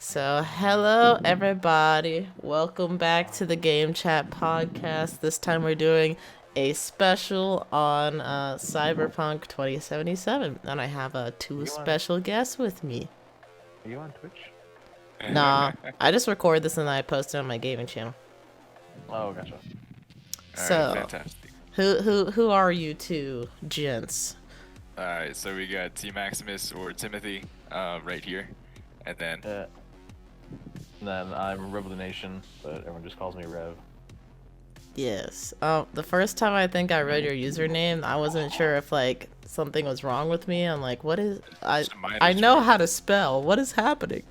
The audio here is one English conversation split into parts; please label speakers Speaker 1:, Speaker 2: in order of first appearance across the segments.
Speaker 1: So, hello everybody. Welcome back to the Gamechat podcast. This time we're doing a special on Cyberpunk 2077, and I have two
Speaker 2: You on?
Speaker 1: special guests with me.
Speaker 2: Are you on Twitch?
Speaker 1: Nah, I just record this and then I post it on my gaming channel.
Speaker 2: Oh, gotcha.
Speaker 3: All right,
Speaker 1: So,
Speaker 3: fantastic.
Speaker 1: who are you two gents?
Speaker 3: All right, so we got TMaxximuss or Timothy right here, and then
Speaker 2: Then I'm Revolunation, but everyone just calls me Rev.
Speaker 1: Yes. The first time I think I read your username, I wasn't sure if like something was wrong with me. I'm like, what is I know how to spell. What is happening?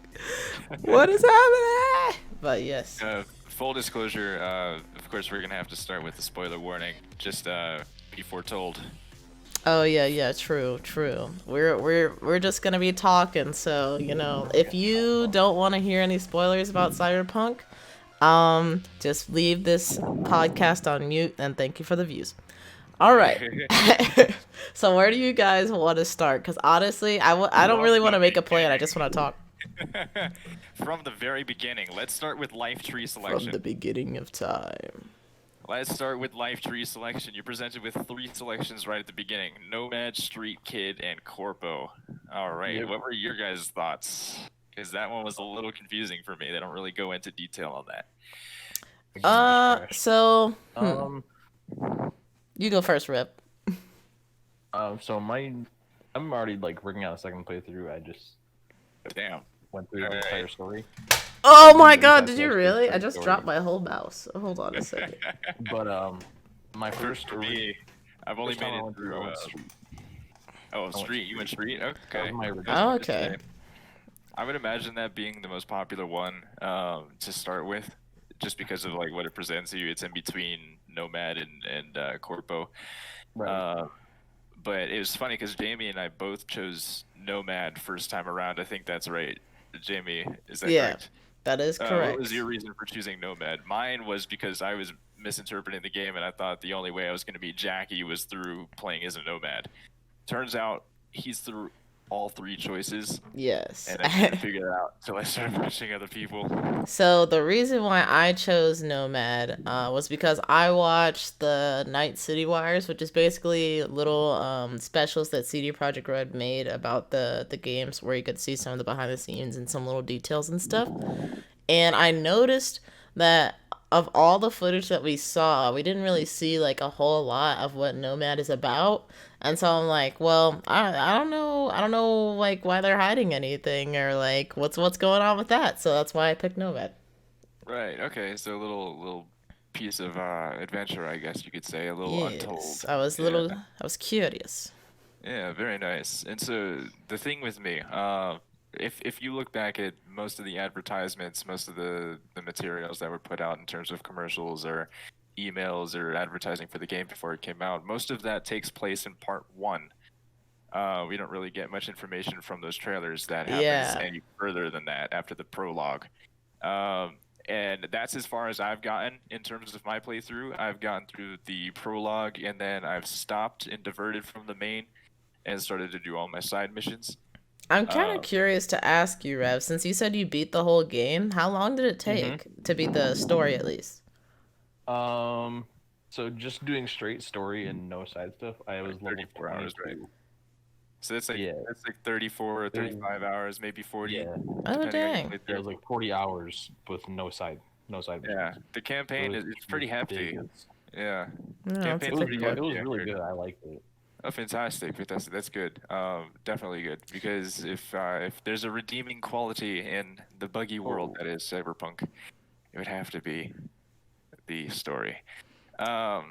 Speaker 1: What is happening? But yes.
Speaker 3: Full disclosure, of course, we're gonna have to start with the spoiler warning. Just be foretold.
Speaker 1: Oh yeah, true. We're just gonna be talking, so if you don't want to hear any spoilers about Cyberpunk, just leave this podcast on mute and thank you for the views. All right. So where do you guys want to start? Because honestly, I don't really want to make a plan. I just want to talk.
Speaker 3: From the very beginning, let's start with life tree selection.
Speaker 1: From the beginning of time.
Speaker 3: Let's start with life tree selection. You're presented with 3 selections right at the beginning: Nomad, Street Kid, and Corpo. All right,
Speaker 2: Yep.
Speaker 3: What were your guys' thoughts? Because that one was a little confusing for me. They don't really go into detail on that.
Speaker 1: So you go first, Rip.
Speaker 2: I'm already like working on a second playthrough. I just
Speaker 3: Damn.
Speaker 2: went through the entire story.
Speaker 1: Oh my god, did you really? I just dropped my whole mouse. Hold on a second.
Speaker 2: But my first
Speaker 3: For me, I've only made it through.
Speaker 2: Street.
Speaker 3: Street. You went Street?
Speaker 2: That
Speaker 3: Okay.
Speaker 2: was my
Speaker 1: Oh, okay.
Speaker 3: I would imagine that being the most popular one to start with, just because of like what it presents to you. It's in between Nomad and Corpo.
Speaker 2: Right.
Speaker 3: But it was funny because Jamie and I both chose Nomad first time around. I think that's right. Jamie, is that correct?
Speaker 1: That is correct.
Speaker 3: What was your reason for choosing Nomad? Mine was because I was misinterpreting the game and I thought the only way I was going to beat Jackie was through playing as a Nomad. Turns out he's through all 3 choices.
Speaker 1: Yes.
Speaker 3: And I couldn't figure it out until I started watching other people.
Speaker 1: So the reason why I chose Nomad was because I watched the Night City Wires, which is basically little specials that CD Projekt Red made about the games, where you could see some of the behind the scenes and some little details and stuff. And I noticed that of all the footage that we saw, we didn't really see like a whole lot of what Nomad is about. And so I'm like, well, I don't know like why they're hiding anything or like what's going on with that. So that's why I picked Nomad.
Speaker 3: Right. Okay. So a little piece of adventure, I guess you could say, a little untold.
Speaker 1: I was curious.
Speaker 3: Yeah, very nice. And so the thing with me, if you look back at most of the advertisements, most of the materials that were put out in terms of commercials or emails or advertising for the game before it came out, most of that takes place in part 1. We don't really get much information from those trailers that happens any further than that after the prologue. And that's as far as I've gotten in terms of my playthrough. I've gotten through the prologue and then I've stopped and diverted from the main and started to do all my side missions.
Speaker 1: I'm kind of curious to ask you, Rev, since you said you beat the whole game, how long did it take to beat the story at least?
Speaker 2: So just doing straight story and no side stuff, I was
Speaker 3: like
Speaker 2: level
Speaker 3: 34 hours, right? So that's like 34 or 35 hours, maybe 40.
Speaker 2: Yeah.
Speaker 1: Oh dang!
Speaker 2: It was like 40 hours with no side.
Speaker 3: Yeah, the campaign is pretty hefty. Yeah,
Speaker 2: it was really good. I liked it.
Speaker 3: Oh, fantastic! That's good. Definitely good, because if there's a redeeming quality in the Buggy world that is Cyberpunk, it would have to be the story.
Speaker 1: I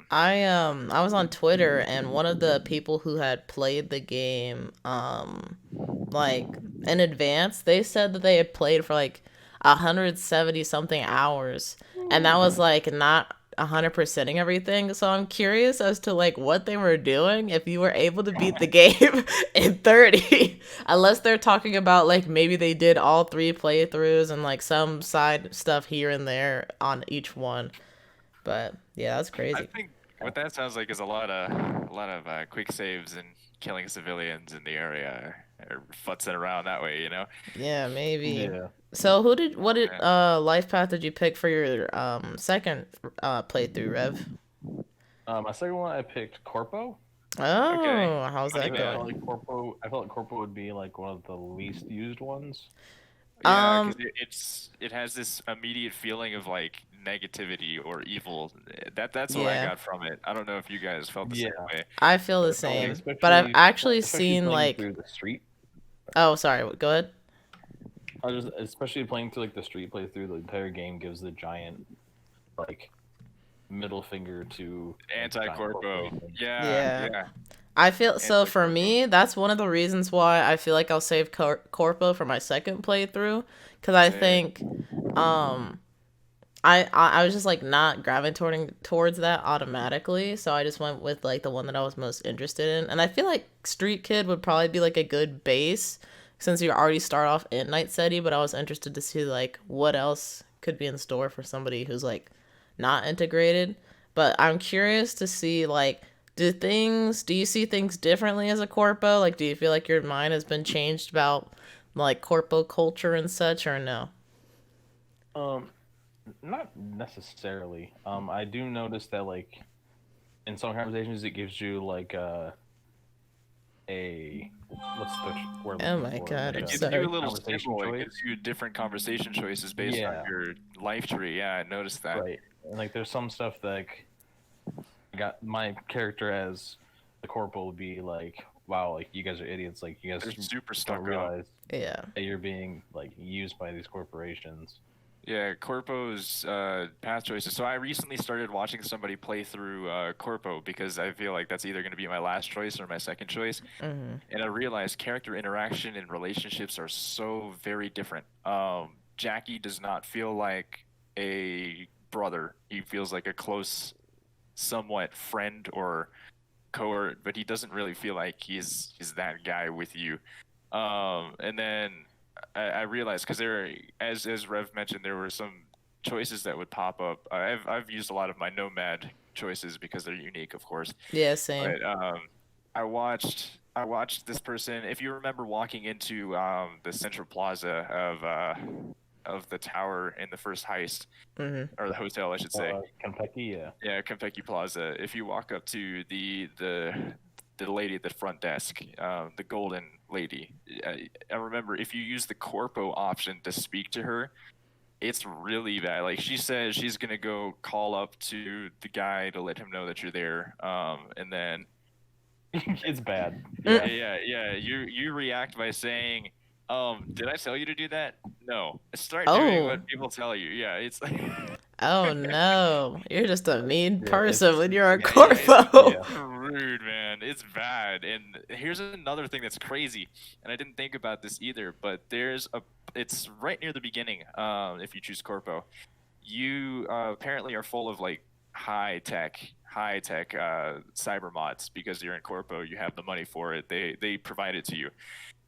Speaker 1: was on Twitter and one of the people who had played the game like in advance, they said that they had played for like 170 something hours, and that was like not 100%ing everything. So I'm curious as to like what they were doing if you were able to beat the game in 30, unless they're talking about like maybe they did all 3 playthroughs and like some side stuff here and there on each one. But yeah, that's crazy.
Speaker 3: I think what that sounds like is a lot of quick saves and killing civilians in the area or futzing around that way, you know?
Speaker 1: Yeah, maybe.
Speaker 2: Yeah.
Speaker 1: So what did
Speaker 3: Yeah.
Speaker 1: life path did you pick for your second playthrough, Rev?
Speaker 2: My second one, I picked Corpo.
Speaker 3: Okay.
Speaker 1: Oh, how's
Speaker 3: Money
Speaker 1: that
Speaker 2: I
Speaker 3: man.
Speaker 2: felt
Speaker 1: going?
Speaker 2: like Corpo. I felt like Corpo would be like one of the least used ones.
Speaker 3: Yeah, because
Speaker 1: Um,
Speaker 3: it has this immediate feeling of like negativity or evil. That's what I
Speaker 1: yeah,
Speaker 3: got from it. I don't know if you guys felt the same
Speaker 2: Yeah,
Speaker 3: way.
Speaker 1: I feel the
Speaker 3: But
Speaker 2: like
Speaker 1: same, but I've
Speaker 2: especially
Speaker 1: actually
Speaker 2: especially
Speaker 1: seen
Speaker 2: playing
Speaker 1: like,
Speaker 2: through the street.
Speaker 1: oh, sorry, go ahead.
Speaker 2: I just especially playing through like the street playthrough. The entire game gives the giant like middle finger to like giant
Speaker 3: anti-corpo.
Speaker 2: corporations.
Speaker 3: Yeah,
Speaker 1: Yeah.
Speaker 3: yeah,
Speaker 1: I feel so for
Speaker 3: anti-corpo.
Speaker 1: me, that's one of the reasons why I feel like I'll save Corpo for my second playthrough cuz I
Speaker 3: Same.
Speaker 1: think um I was just like not gravitating towards that automatically, so I just went with like the one that I was most interested in. And I feel like Street Kid would probably be like a good base since you already start off in Night City, but I was interested to see like what else could be in store for somebody who's like not integrated. But I'm curious to see like do you see things differently as a corpo? Like do you feel like your mind has been changed about like corpo culture and such or no?
Speaker 2: Um, Not necessarily. I do notice that like in some conversations it gives you like a what's the word
Speaker 1: Oh
Speaker 2: looking
Speaker 1: my
Speaker 2: for?
Speaker 1: god,
Speaker 2: Like
Speaker 1: I'm
Speaker 3: It
Speaker 2: a
Speaker 3: gives you a
Speaker 1: sorry.
Speaker 3: little
Speaker 2: conversation
Speaker 3: symbol. It
Speaker 2: choice.
Speaker 3: gives you different conversation choices based on
Speaker 2: Yeah,
Speaker 3: your life tree. Yeah, I noticed that.
Speaker 2: right. And like there's some stuff that like I got my character as the corporal would be like, wow, like you guys are idiots. Like you
Speaker 3: They're
Speaker 2: guys
Speaker 3: super
Speaker 2: don't
Speaker 3: stuck up.
Speaker 2: realize
Speaker 1: Yeah.
Speaker 2: that you're being like used by these corporations.
Speaker 3: Yeah, Corpo's path choices. So I recently started watching somebody play through Corpo because I feel like that's either going to be my last choice or my second choice.
Speaker 1: Hmm.
Speaker 3: And I realized character interaction and relationships are so very different. Jackie does not feel like a brother. He feels like a close, somewhat friend or cohort, but he doesn't really feel like he's that guy with you. And then I realized because as Rev mentioned, there were some choices that would pop up. I've used a lot of my Nomad choices because they're unique, of course.
Speaker 1: Yeah, same.
Speaker 3: But I watched this person. If you remember walking into the central plaza of the tower in the first heist,
Speaker 1: Hmm.
Speaker 3: or the hotel, I should say.
Speaker 2: Kentucky, yeah.
Speaker 3: Yeah, Konpeki Plaza. If you walk up to the lady at the front desk, the golden lady, I remember if you use the corpo option to speak to her, it's really bad. Like she says she's gonna go call up to the guy to let him know that you're there, and then
Speaker 2: It's bad.
Speaker 3: yeah,
Speaker 2: Yeah.
Speaker 3: yeah, yeah. You react by saying, did I tell you to do that? No. Start doing
Speaker 1: Oh,
Speaker 3: what people tell you. Yeah, it's
Speaker 1: oh no. You're just a mean
Speaker 2: Yeah,
Speaker 1: person
Speaker 2: it's
Speaker 1: when you're a
Speaker 3: yeah, yeah,
Speaker 1: corpo.
Speaker 2: yeah.
Speaker 3: it's rude, man. It's bad. And here's another thing that's crazy, and I didn't think about this either, but it's right near the beginning. If you choose Corpo, you apparently are full of like high tech cyber mods because you're in Corpo. You have the money for it. They provide it to you.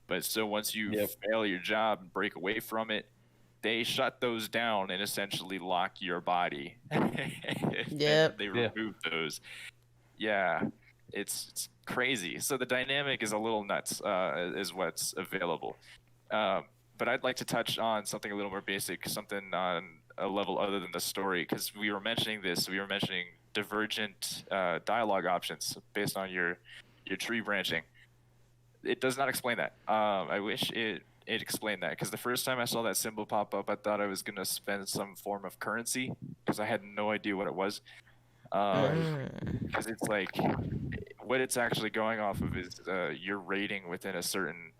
Speaker 3: But so once you
Speaker 2: Yep.
Speaker 3: fail your job and break away from it, they shut those down and essentially lock your body. And
Speaker 1: Yep.
Speaker 3: they
Speaker 2: Yeah.
Speaker 3: remove those. Yeah, it's crazy. So the dynamic is a little nuts, is what's available. But I'd like to touch on something a little more basic, something on a level other than the story, because we were mentioning this. We were mentioning divergent dialogue options based on your tree branching. It does not explain that. I wish it explained that because the first time I saw that symbol pop up, I thought I was gonna spend some form of currency because I had no idea what it was.
Speaker 2: Right.
Speaker 1: Mm.
Speaker 3: Because it's like what it's actually going off of is your rating within a certain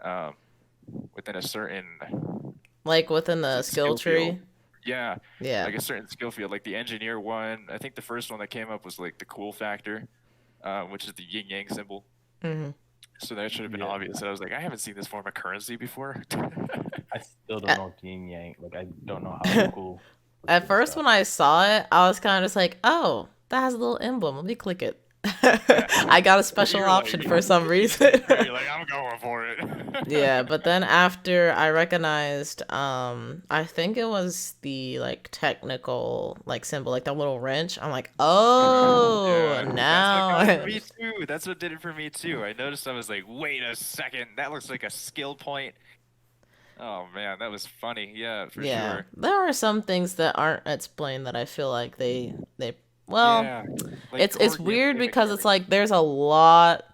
Speaker 1: Like within
Speaker 3: is
Speaker 1: the
Speaker 3: it
Speaker 1: skill
Speaker 3: skill field.
Speaker 1: tree.
Speaker 3: Yeah,
Speaker 1: Yeah.
Speaker 3: like a certain skill field. Like the engineer one, I think the first one that came up was like the cool factor, which is the yin yang symbol.
Speaker 1: Hmm.
Speaker 3: So that should have been
Speaker 2: Yeah.
Speaker 3: obvious. I was like, I haven't seen this form of currency before.
Speaker 2: I still don't
Speaker 1: At,
Speaker 2: know yin yang. Like I don't know how cool
Speaker 1: at
Speaker 2: this
Speaker 1: first,
Speaker 2: stuff.
Speaker 1: when I saw it, I was kind of just like, oh, that has a little emblem. Let me click it.
Speaker 3: Yeah,
Speaker 1: I got a special
Speaker 3: you're like,
Speaker 1: option for some reason.
Speaker 3: you're like, I'm going for it.
Speaker 1: Yeah, but then after I recognized, I think it was the like technical like symbol, like the little wrench. I'm like, oh,
Speaker 3: Yeah, that's what got it for
Speaker 1: now.
Speaker 3: me too. That's what did it for me too. I noticed I was like, wait a second, that looks like a skill point. Oh man, that was funny. Yeah, for
Speaker 1: Yeah,
Speaker 3: sure.
Speaker 1: there are some things that aren't explained that I feel like they well,
Speaker 3: Yeah, like
Speaker 1: it's
Speaker 3: core
Speaker 1: weird
Speaker 3: gameplay
Speaker 1: because it's
Speaker 3: mechanics.
Speaker 1: like there's a lot.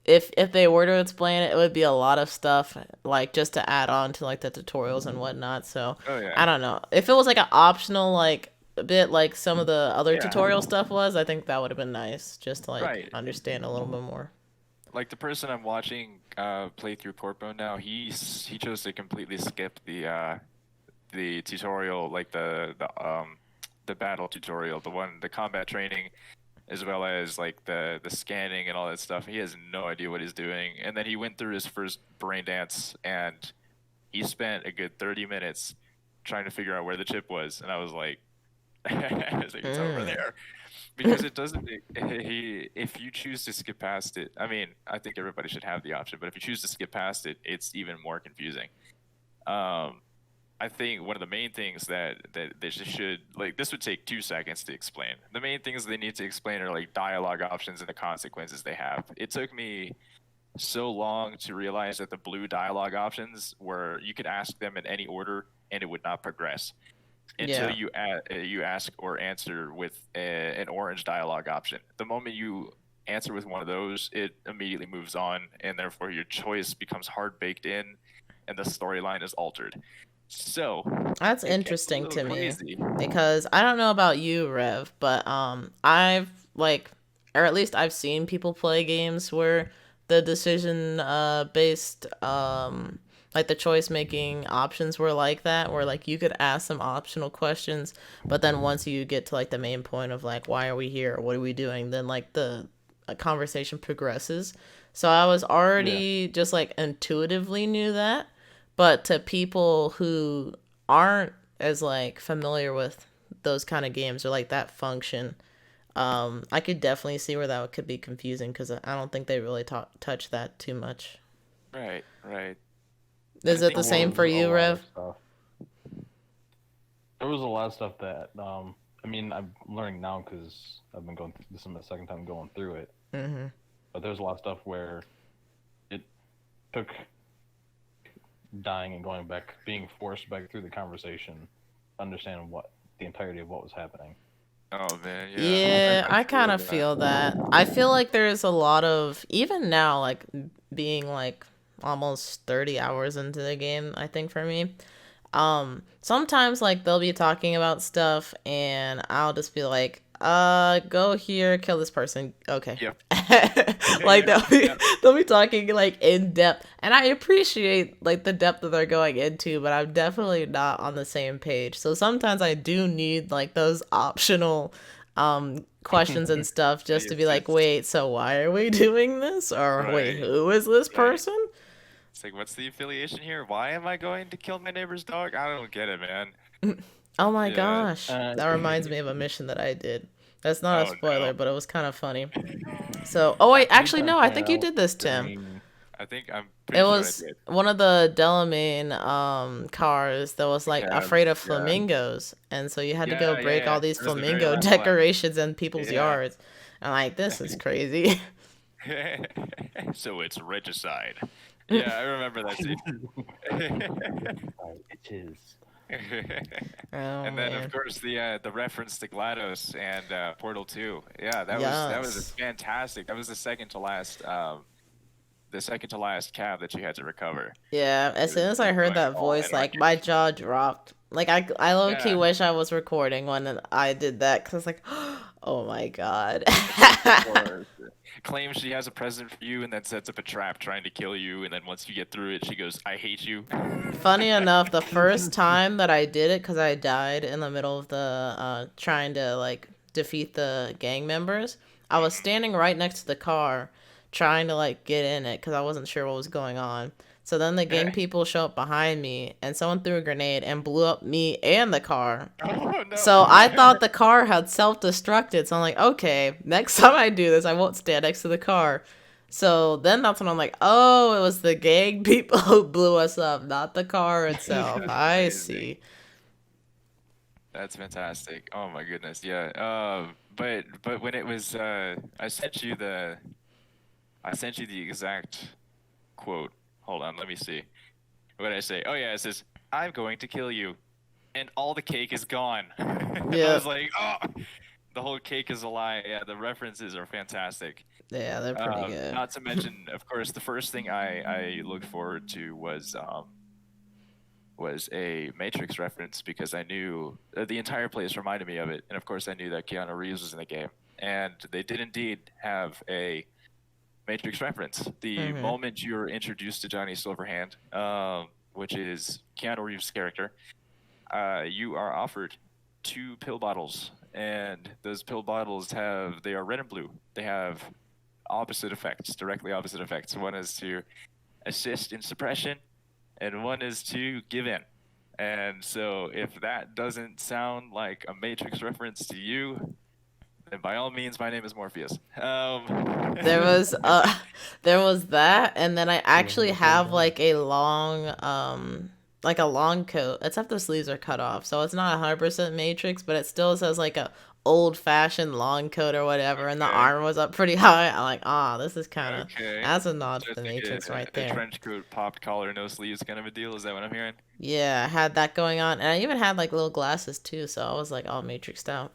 Speaker 1: If they were to explain it, it would be a lot of stuff like just to add on to like the tutorials and whatnot. So
Speaker 3: Oh
Speaker 1: I
Speaker 3: yeah,
Speaker 1: don't know if it was like an optional like a bit like some of the other
Speaker 3: yeah,
Speaker 1: tutorial stuff was. I think that would have been nice just to like
Speaker 3: right.
Speaker 1: understand a little bit more.
Speaker 3: Like the person I'm watching play through Corpo now, he chose to completely skip the tutorial, like the battle tutorial, the combat training, as well as like the scanning and all that stuff. He has no idea what he's doing. And then he went through his first brain dance and he spent a good 30 minutes trying to figure out where the chip was. And I was like, I was like, it's over
Speaker 1: Mm.
Speaker 3: there. Because it doesn't if you choose to skip past it, I mean, I think everybody should have the option, but if you choose to skip past it, it's even more confusing. Um, I think one of the main things that they should like this would take 2 seconds to explain. The main things they need to explain are like dialogue options and the consequences they have. It took me so long to realize that the blue dialogue options were you could ask them in any order and it would not progress until
Speaker 1: Yeah.
Speaker 3: you ask or answer with an orange dialogue option. The moment you answer with one of those, it immediately moves on, and therefore your choice becomes hard baked in, and the storyline is altered. So
Speaker 1: That's
Speaker 3: it gets a
Speaker 1: interesting
Speaker 3: little
Speaker 1: to me
Speaker 3: crazy.
Speaker 1: because I don't know about you, Rev, but I've like or at least I've seen people play games where the decision based like the choice making options were like that where like you could ask some optional questions, but then once you get to like the main point of like why are we here? What are we doing? Then like the conversation progresses. So I was
Speaker 2: Yeah.
Speaker 1: already just like intuitively knew that, but to people who aren't as like familiar with those kind of games or like that function, I could definitely see where that could be confusing because I don't think they really touch that too much.
Speaker 3: Right, right. And I
Speaker 1: Is it
Speaker 3: think
Speaker 1: the
Speaker 2: There
Speaker 1: same
Speaker 2: was
Speaker 1: for
Speaker 2: a
Speaker 1: you,
Speaker 2: lot of
Speaker 1: Rev?
Speaker 2: stuff. There was a lot of stuff that I mean I'm learning now because I've been going. This is my second time going through it.
Speaker 1: Mm-hmm.
Speaker 2: But there's a lot of stuff where it took dying and going back, being forced back through the conversation, understanding what the entirety of what was happening.
Speaker 3: Oh man, yeah.
Speaker 1: Yeah,
Speaker 3: I
Speaker 1: I kind
Speaker 3: feel
Speaker 1: of
Speaker 3: that.
Speaker 1: feel that. I feel like there's a lot of, even now, like being like almost 30 hours into the game, I think for me, sometimes like they'll be talking about stuff and I'll just be like, go here, kill this person. Okay.
Speaker 3: Yep.
Speaker 1: Like
Speaker 3: Yep. Yep.
Speaker 1: they'll be talking like in depth and I appreciate like the depth that they're going into, but I'm definitely not on the same page. So sometimes I do need like those optional questions and stuff just to be like,
Speaker 3: It's
Speaker 1: wait, so why are we doing this? Or wait,
Speaker 3: right,
Speaker 1: who is this
Speaker 3: right.
Speaker 1: person?
Speaker 3: It's like, what's the affiliation here? Why am I going to kill my neighbor's dog? I don't get it, man.
Speaker 1: Oh my
Speaker 3: Yeah.
Speaker 1: gosh.
Speaker 2: Uh,
Speaker 1: That reminds me of a mission that I did. That's not a
Speaker 3: Oh
Speaker 1: spoiler,
Speaker 3: no.
Speaker 1: but it was kind of funny. So, oh wait,
Speaker 2: I did
Speaker 1: actually
Speaker 2: that
Speaker 1: no, I think
Speaker 2: point
Speaker 1: you
Speaker 2: out
Speaker 1: did this, Tim.
Speaker 2: during.
Speaker 3: I think I'm
Speaker 1: It
Speaker 3: pretty sure I
Speaker 1: was
Speaker 3: did.
Speaker 1: one of the Delamain cars that was like
Speaker 3: Yeah,
Speaker 1: afraid of
Speaker 3: yeah,
Speaker 1: flamingos, and so you had to go
Speaker 3: yeah,
Speaker 1: break
Speaker 3: yeah.
Speaker 1: all these
Speaker 3: That was the very
Speaker 1: flamingo
Speaker 3: last one.
Speaker 1: decorations in people's
Speaker 3: Yeah.
Speaker 1: yards. I'm like, this is crazy.
Speaker 3: So it's regicide. Yeah, I remember that scene.
Speaker 2: It is.
Speaker 1: Oh
Speaker 3: And then of
Speaker 1: man.
Speaker 3: course the reference to GLaDOS and Portal 2. Yeah, that was a
Speaker 1: Yes.
Speaker 3: fantastic. That was the second to last cab that you had to recover.
Speaker 1: Yeah, as
Speaker 3: It
Speaker 1: soon
Speaker 3: was
Speaker 1: as I heard
Speaker 3: going
Speaker 1: that
Speaker 3: all in
Speaker 1: voice,
Speaker 3: on
Speaker 1: like
Speaker 3: you.
Speaker 1: my jaw dropped. Like I low key
Speaker 3: Yeah.
Speaker 1: wish I was recording when I did that because I was like, oh my god.
Speaker 3: Or claims she has a present for you and then sets up a trap trying to kill you, and then once you get through it, she goes, "I hate you."
Speaker 1: Funny enough, the first time that I did it, because I died in the middle of the trying to like defeat the gang members, I was
Speaker 3: Mhm.
Speaker 1: standing right next to the car, trying to like get in it because I wasn't sure what was going on. So then the gang people show up behind me, and someone threw a grenade and blew up me and the car.
Speaker 3: Oh
Speaker 1: So I
Speaker 3: no.
Speaker 1: thought the car had self-destructed. So I'm like, okay, next time I do this, I won't stand next to the car. So then that's when I'm like, oh, it was the gang people who blew us up, not the car itself.
Speaker 3: That's
Speaker 1: I
Speaker 3: amazing.
Speaker 1: see.
Speaker 3: That's fantastic. Oh my goodness. Yeah. But when it was I sent you the exact quote. Hold on, let me see. What did I say? Oh yeah, it says I'm going to kill you, and all the cake is gone. And I was
Speaker 1: Yep.
Speaker 3: like, oh, the whole cake is a lie. Yeah, the references are fantastic.
Speaker 1: Yeah, they're pretty good.
Speaker 3: Not to mention, of course, the first thing I looked forward to was a Matrix reference because I knew the entire place reminded me of it, and of course I knew that Keanu Reeves was in the game, and they did indeed have a Matrix reference. The
Speaker 1: Mhm.
Speaker 3: moment you're introduced to Johnny Silverhand, which is Keanu Reeves' character, you are offered 2 pill bottles, and those pill bottles they are red and blue. They have opposite effects, directly opposite effects. One is to assist in suppression, and one is to give in. And so, if that doesn't sound like a Matrix reference to you, then by all means, my name is Morpheus.
Speaker 1: There was there was that, and then I actually
Speaker 2: Wonderful
Speaker 1: have
Speaker 2: done.
Speaker 1: like a long coat, except the sleeves are cut off, so it's not 100% Matrix, but it still says like a old fashioned long coat or whatever, and the
Speaker 3: Okay,
Speaker 1: arm was up pretty high. I'm like, this is kind of,
Speaker 3: okay.
Speaker 1: that's a nod
Speaker 3: So
Speaker 1: to
Speaker 3: it's
Speaker 1: the
Speaker 3: like
Speaker 1: Matrix right
Speaker 3: a
Speaker 1: there.
Speaker 3: trench coat, popped collar, no sleeves kind of a deal. Is that what I'm hearing?
Speaker 1: Yeah, I had that going on, and I even had like little glasses too, so I was like all Matrixed out.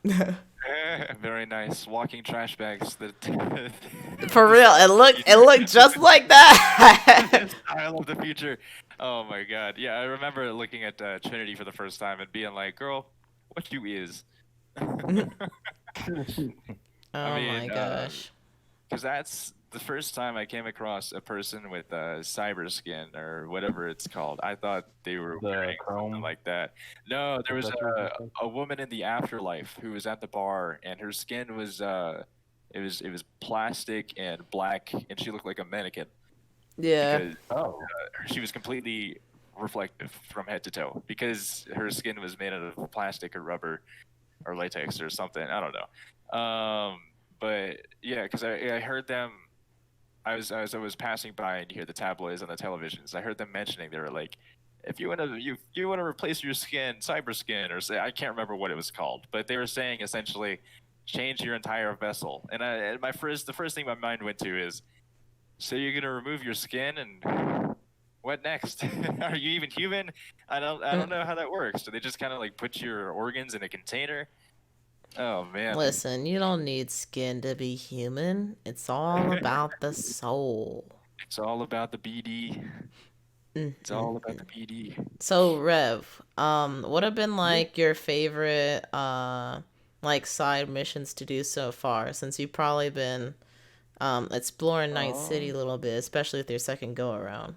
Speaker 3: Very nice. Walking trash bags.
Speaker 1: For
Speaker 3: The
Speaker 1: real,
Speaker 3: style of the
Speaker 1: it looked just like that.
Speaker 3: future. Style of the future. Oh my god. Yeah, I remember looking at Trinity for the first time and being like, "Girl, what you is?" I
Speaker 1: Oh my
Speaker 3: mean,
Speaker 1: gosh.
Speaker 3: because that's the first time I came across a person with cyber skin or whatever it's called. I thought they were
Speaker 2: The
Speaker 3: wearing something
Speaker 2: Chrome
Speaker 3: like that. No, there was
Speaker 2: accessories and stuff.
Speaker 3: a woman in the afterlife who was at the bar, and her skin was it was plastic and black, and she looked like a mannequin
Speaker 1: Yeah.
Speaker 3: because
Speaker 2: Oh,
Speaker 3: she was completely reflective from head to toe because her skin was made out of plastic or rubber or latex or something. I don't know. But yeah, because I heard them. I was passing by and you hear the tabloids on the televisions. I heard them mentioning they were like, if you want to replace your skin, cyber skin, or say I can't remember what it was called, but they were saying essentially change your entire vessel. And the first thing my mind went to is, so you're gonna remove your skin and what next? Are you even human? I don't know how that works. Do they just kind of like put your organs in a container? Oh man.
Speaker 1: Listen, you don't need skin to be human. It's all about the soul.
Speaker 3: It's all about the BD. It's
Speaker 1: Mm-mm.
Speaker 3: all about the BD.
Speaker 1: So, Rev, what have been
Speaker 2: yeah.
Speaker 1: like your favorite like side missions to do so far? Since you've probably been exploring Night City a little bit, especially with your second go around.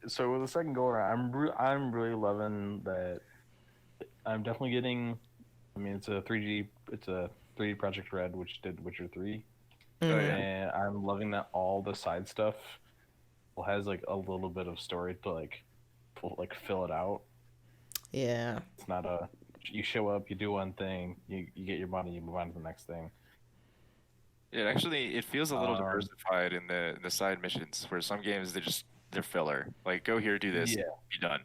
Speaker 2: So with the second go around, I'm really loving that. I'm definitely getting. I mean, It's a 3D Project Red, which did Witcher 3,
Speaker 3: Oh yeah.
Speaker 1: Mm-hmm.
Speaker 2: and I'm loving that all the side stuff has like a little bit of story to fill it out.
Speaker 1: Yeah.
Speaker 2: It's not a you show up, you do one thing, you get your money, you move on to the next thing.
Speaker 3: It feels a little
Speaker 2: Um,
Speaker 3: diversified in the side missions where some games they're filler. Like go here, do this,
Speaker 2: yeah,
Speaker 3: be done.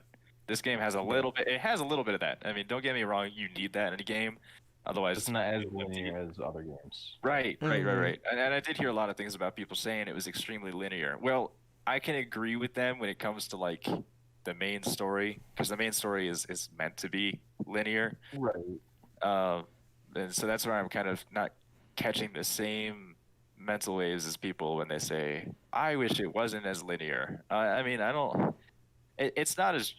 Speaker 3: This game has a
Speaker 2: but
Speaker 3: little bit. It has a little bit of that. I mean, don't get me wrong. You need that in a game, otherwise
Speaker 2: it's
Speaker 3: it's
Speaker 2: not
Speaker 3: gonna
Speaker 2: as
Speaker 3: feel empty.
Speaker 2: linear as other games.
Speaker 3: Right, right, right,
Speaker 1: Mm-hmm.
Speaker 3: right. And I did hear a lot of things about people saying it was extremely linear. Well, I can agree with them when it comes to like the main story, because the main story is meant to be linear.
Speaker 2: Right.
Speaker 3: Um, and so that's where I'm kind of not catching the same mental waves as people when they say, "I wish it wasn't as linear." I mean, I don't. It's not as.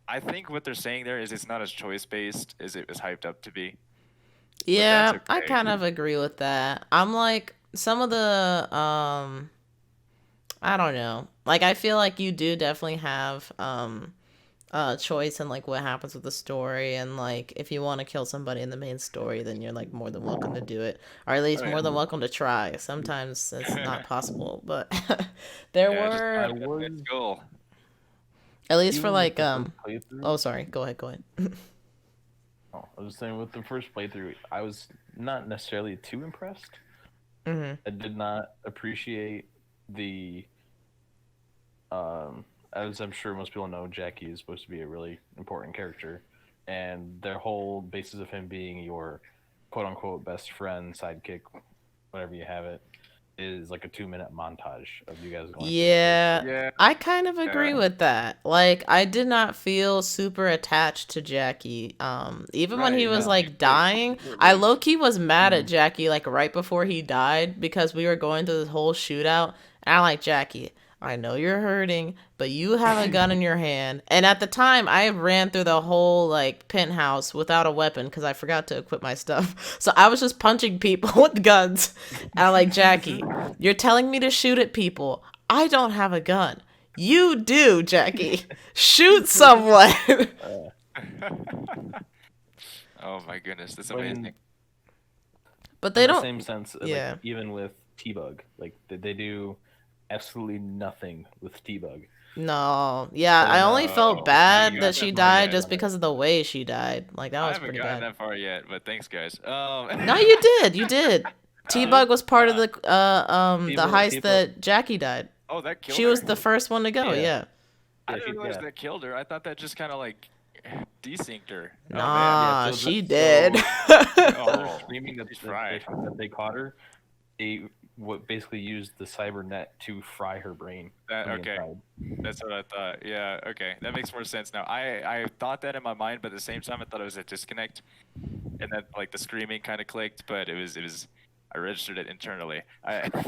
Speaker 3: I think what they're saying there is it's not as choice based as it was hyped up to be, but that's
Speaker 1: Yeah, I
Speaker 3: okay.
Speaker 1: kind of agree with that. I'm like some of the I don't know. Like I feel like you do definitely have choice in like what happens with the story, and like if you want to kill somebody in the main story, then you're like more than welcome to do it, or at least
Speaker 3: Oh
Speaker 1: more than
Speaker 2: Yeah.
Speaker 1: welcome to try. Sometimes it's not possible, but there
Speaker 3: yeah, just
Speaker 2: I
Speaker 1: were,
Speaker 3: punch that man's
Speaker 2: was
Speaker 3: skull.
Speaker 1: at least for
Speaker 2: even with
Speaker 1: like
Speaker 2: the first playthrough.
Speaker 1: oh sorry, go ahead.
Speaker 2: Oh, I was saying with the first playthrough, I was not necessarily too impressed.
Speaker 1: Hmm.
Speaker 2: I did not appreciate the as I'm sure most people know, Jackie is supposed to be a really important character, and their whole basis of him being your quote unquote best friend, sidekick, whatever you have it. is like a 2-minute montage of you guys going through
Speaker 1: Yeah,
Speaker 3: Yeah.
Speaker 1: I kind of agree with that. Like, I did not feel super attached to Jackie. Even when he
Speaker 3: Right.
Speaker 1: was
Speaker 2: No.
Speaker 1: like dying, I low key was mad at
Speaker 2: Mhm.
Speaker 1: Jackie like right before he died because we were going through this whole shootout. And I'm like, Jackie, I know you're hurting, but you have a gun in your hand. And at the time, I ran through the whole like penthouse without a weapon because I forgot to equip my stuff. So I was just punching people with guns. And I'm like, Jackie, you're telling me to shoot at people. I don't have a gun. You do, Jackie. Shoot someone.
Speaker 3: Oh my goodness, that's
Speaker 2: I
Speaker 3: amazing.
Speaker 2: mean,
Speaker 1: But they
Speaker 2: in the
Speaker 1: don't.
Speaker 2: same sense,
Speaker 1: Yeah.
Speaker 2: like even with T-Bug, like they do absolutely nothing with T-Bug.
Speaker 1: No. Yeah, I
Speaker 2: And,
Speaker 1: only felt
Speaker 3: I
Speaker 1: bad
Speaker 3: haven't
Speaker 1: that
Speaker 3: gotten
Speaker 1: she
Speaker 3: that far
Speaker 1: died
Speaker 3: yet.
Speaker 1: just because of the way she died. Like, that
Speaker 3: I
Speaker 1: was
Speaker 3: haven't
Speaker 1: pretty
Speaker 3: gotten
Speaker 1: bad.
Speaker 3: that far yet, but thanks, guys.
Speaker 1: No, you did. You did. T-Bug was part of the heist
Speaker 2: T-Bug-
Speaker 1: that Jackie died.
Speaker 3: Oh, that killed
Speaker 1: She
Speaker 3: her?
Speaker 1: was the first one to go,
Speaker 2: Yeah.
Speaker 1: yeah.
Speaker 3: I
Speaker 2: Yeah,
Speaker 3: didn't realize that killed her. I thought that just kind of like desynced her. Oh man.
Speaker 1: Nah,
Speaker 2: Yeah, so
Speaker 1: she
Speaker 2: that-
Speaker 1: did.
Speaker 3: Oh,
Speaker 2: screaming
Speaker 3: she's fried.
Speaker 2: that they caught her. They basically used the cybernet to fry her brain.
Speaker 3: That,
Speaker 2: from the
Speaker 3: okay.
Speaker 2: inside.
Speaker 3: That's what I thought. Yeah, okay. That makes more sense now. I thought that in my mind, but at the same time I thought it was a disconnect. And then like the screaming kind of clicked, but it was I registered it internally. I was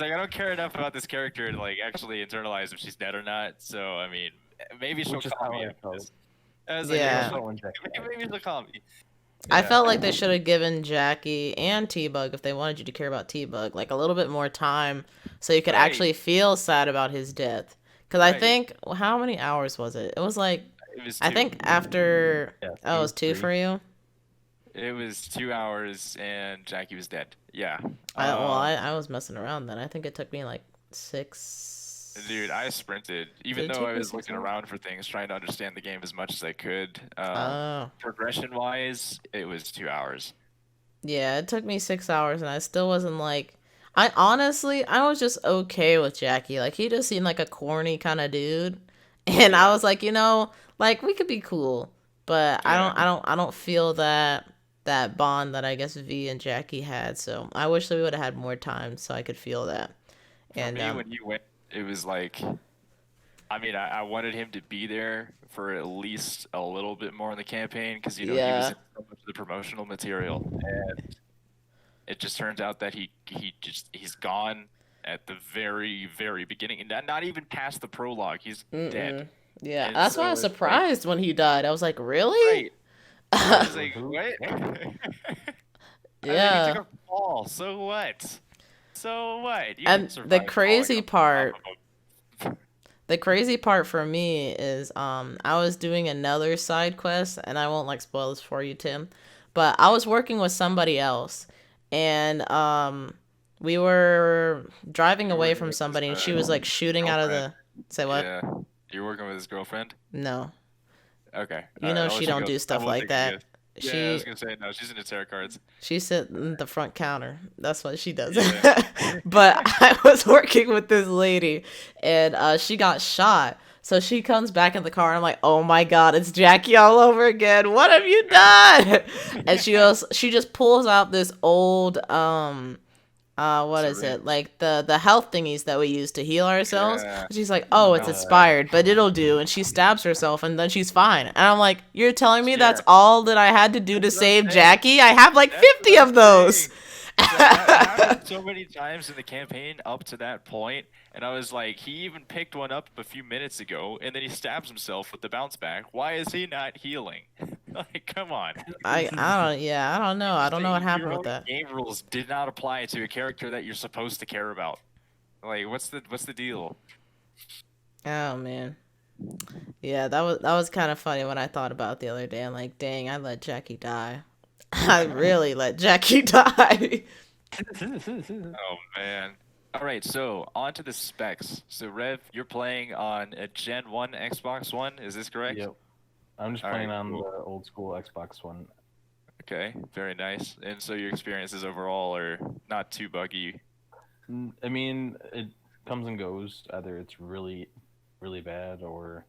Speaker 3: like, I don't care enough about this character to like actually internalize if she's dead or not. So I mean, maybe she'll
Speaker 2: Which is
Speaker 3: call
Speaker 2: how
Speaker 3: me.
Speaker 2: I felt.
Speaker 3: I was like,
Speaker 1: Yeah.
Speaker 3: maybe she'll call me.
Speaker 1: I
Speaker 3: Yeah.
Speaker 1: felt like they should have given Jackie and T-Bug, if they wanted you to care about T-Bug, like a little bit more time so you could
Speaker 3: Right.
Speaker 1: actually feel sad about his death. Because I
Speaker 3: Right.
Speaker 1: think, how many hours was it? It was like,
Speaker 3: It was
Speaker 1: I
Speaker 3: 2.
Speaker 1: think after,
Speaker 2: Yeah,
Speaker 1: oh, it was 2
Speaker 2: 3.
Speaker 1: for you?
Speaker 3: It was 2 hours and Jackie was dead. Yeah.
Speaker 1: I was messing around then. I think it took me like 6.
Speaker 3: Dude, I sprinted. Even
Speaker 1: Did it
Speaker 3: though
Speaker 1: take
Speaker 3: I
Speaker 1: me
Speaker 3: was
Speaker 1: 6
Speaker 3: looking
Speaker 1: hours?
Speaker 3: around for things, trying to understand the game as much as I could.
Speaker 1: Oh.
Speaker 3: Progression-wise, it was 2 hours.
Speaker 1: Yeah, it took me 6 hours and I still wasn't like, I was just okay with Jackie. Like, he just seemed like a corny kind of dude. And I was like, like we could be cool, but
Speaker 3: Yeah.
Speaker 1: I don't feel that bond that I guess V and Jackie had. So I wish that we would have had more time so I could feel that.
Speaker 3: For
Speaker 1: And
Speaker 3: me, when you went, it was like, I mean, I wanted him to be there for at least a little bit more in the campaign because he was
Speaker 1: Yeah.
Speaker 3: in so much of the promotional material, and it just turns out that he's gone at the very very beginning, and not even past the prologue. He's dead.
Speaker 1: Yeah,
Speaker 3: And
Speaker 1: that's why I
Speaker 3: so
Speaker 1: was
Speaker 3: it's like-
Speaker 1: surprised when he died. I was like, really?
Speaker 3: Right. I was like, what?
Speaker 1: Yeah.
Speaker 3: He took a fall. So what? So what? You
Speaker 1: And
Speaker 3: can survive
Speaker 1: the
Speaker 3: falling
Speaker 1: crazy
Speaker 3: off
Speaker 1: part,
Speaker 3: of a-
Speaker 1: the crazy part for me is I was doing another side quest, and I won't like spoil this for you, Tim, but I was working with somebody else, and we were driving
Speaker 3: You were
Speaker 1: away
Speaker 3: working
Speaker 1: from
Speaker 3: with
Speaker 1: somebody, and
Speaker 3: this,
Speaker 1: she was like shooting out of the. Say what?
Speaker 3: Yeah. You're working with his girlfriend?
Speaker 1: No,
Speaker 3: Okay.
Speaker 1: you know
Speaker 3: I'll let
Speaker 1: she
Speaker 3: you
Speaker 1: don't
Speaker 3: go.
Speaker 1: do
Speaker 3: I
Speaker 1: stuff
Speaker 3: will
Speaker 1: like
Speaker 3: take a
Speaker 1: that.
Speaker 3: guess. Yeah, I was gonna say no. She's into tarot cards.
Speaker 1: She sit in the front counter. That's what she does.
Speaker 3: Yeah.
Speaker 1: But I was working with this lady, and she got shot. So she comes back in the car. And I'm like, oh my god, it's Jackie all over again. What have you done? And she just pulls out this old what is it?
Speaker 3: Syringe.
Speaker 1: Like the health thingies that we use to heal ourselves.
Speaker 3: Yeah.
Speaker 1: She's like, oh, it's expired, but it'll do. And she stabs herself, and then she's fine. And I'm like, you're telling me that's
Speaker 3: Yeah.
Speaker 1: all that I had to do to
Speaker 3: That's what I'm
Speaker 1: save
Speaker 3: saying.
Speaker 1: Jackie? I have like
Speaker 3: That's
Speaker 1: 50
Speaker 3: what
Speaker 1: of
Speaker 3: I'm
Speaker 1: those.
Speaker 3: saying. That happened so many times in the campaign up to that point, and I was like, he even picked one up a few minutes ago, and then he stabs himself with the bounce back. Why is he not healing? Like, come on.
Speaker 1: I don't know. I don't know what happened
Speaker 3: Your
Speaker 1: with
Speaker 3: own
Speaker 1: that.
Speaker 3: game rules did not apply to a character that you're supposed to care about. Like, what's the deal?
Speaker 1: Oh man. Yeah, that was kind of funny when I thought about it the other day. I'm like, dang, I let Jackie die. I really let Jackie die.
Speaker 3: Oh man. All right, so on to the specs. So Rev, you're playing on a Gen 1 Xbox One, is this correct?
Speaker 2: Yep. I'm just
Speaker 3: All right,
Speaker 2: playing on
Speaker 3: cool.
Speaker 2: the old school Xbox One.
Speaker 3: Okay, very nice. And so your experiences overall are not too buggy.
Speaker 2: I mean, it comes and goes. Either it's really, really bad, or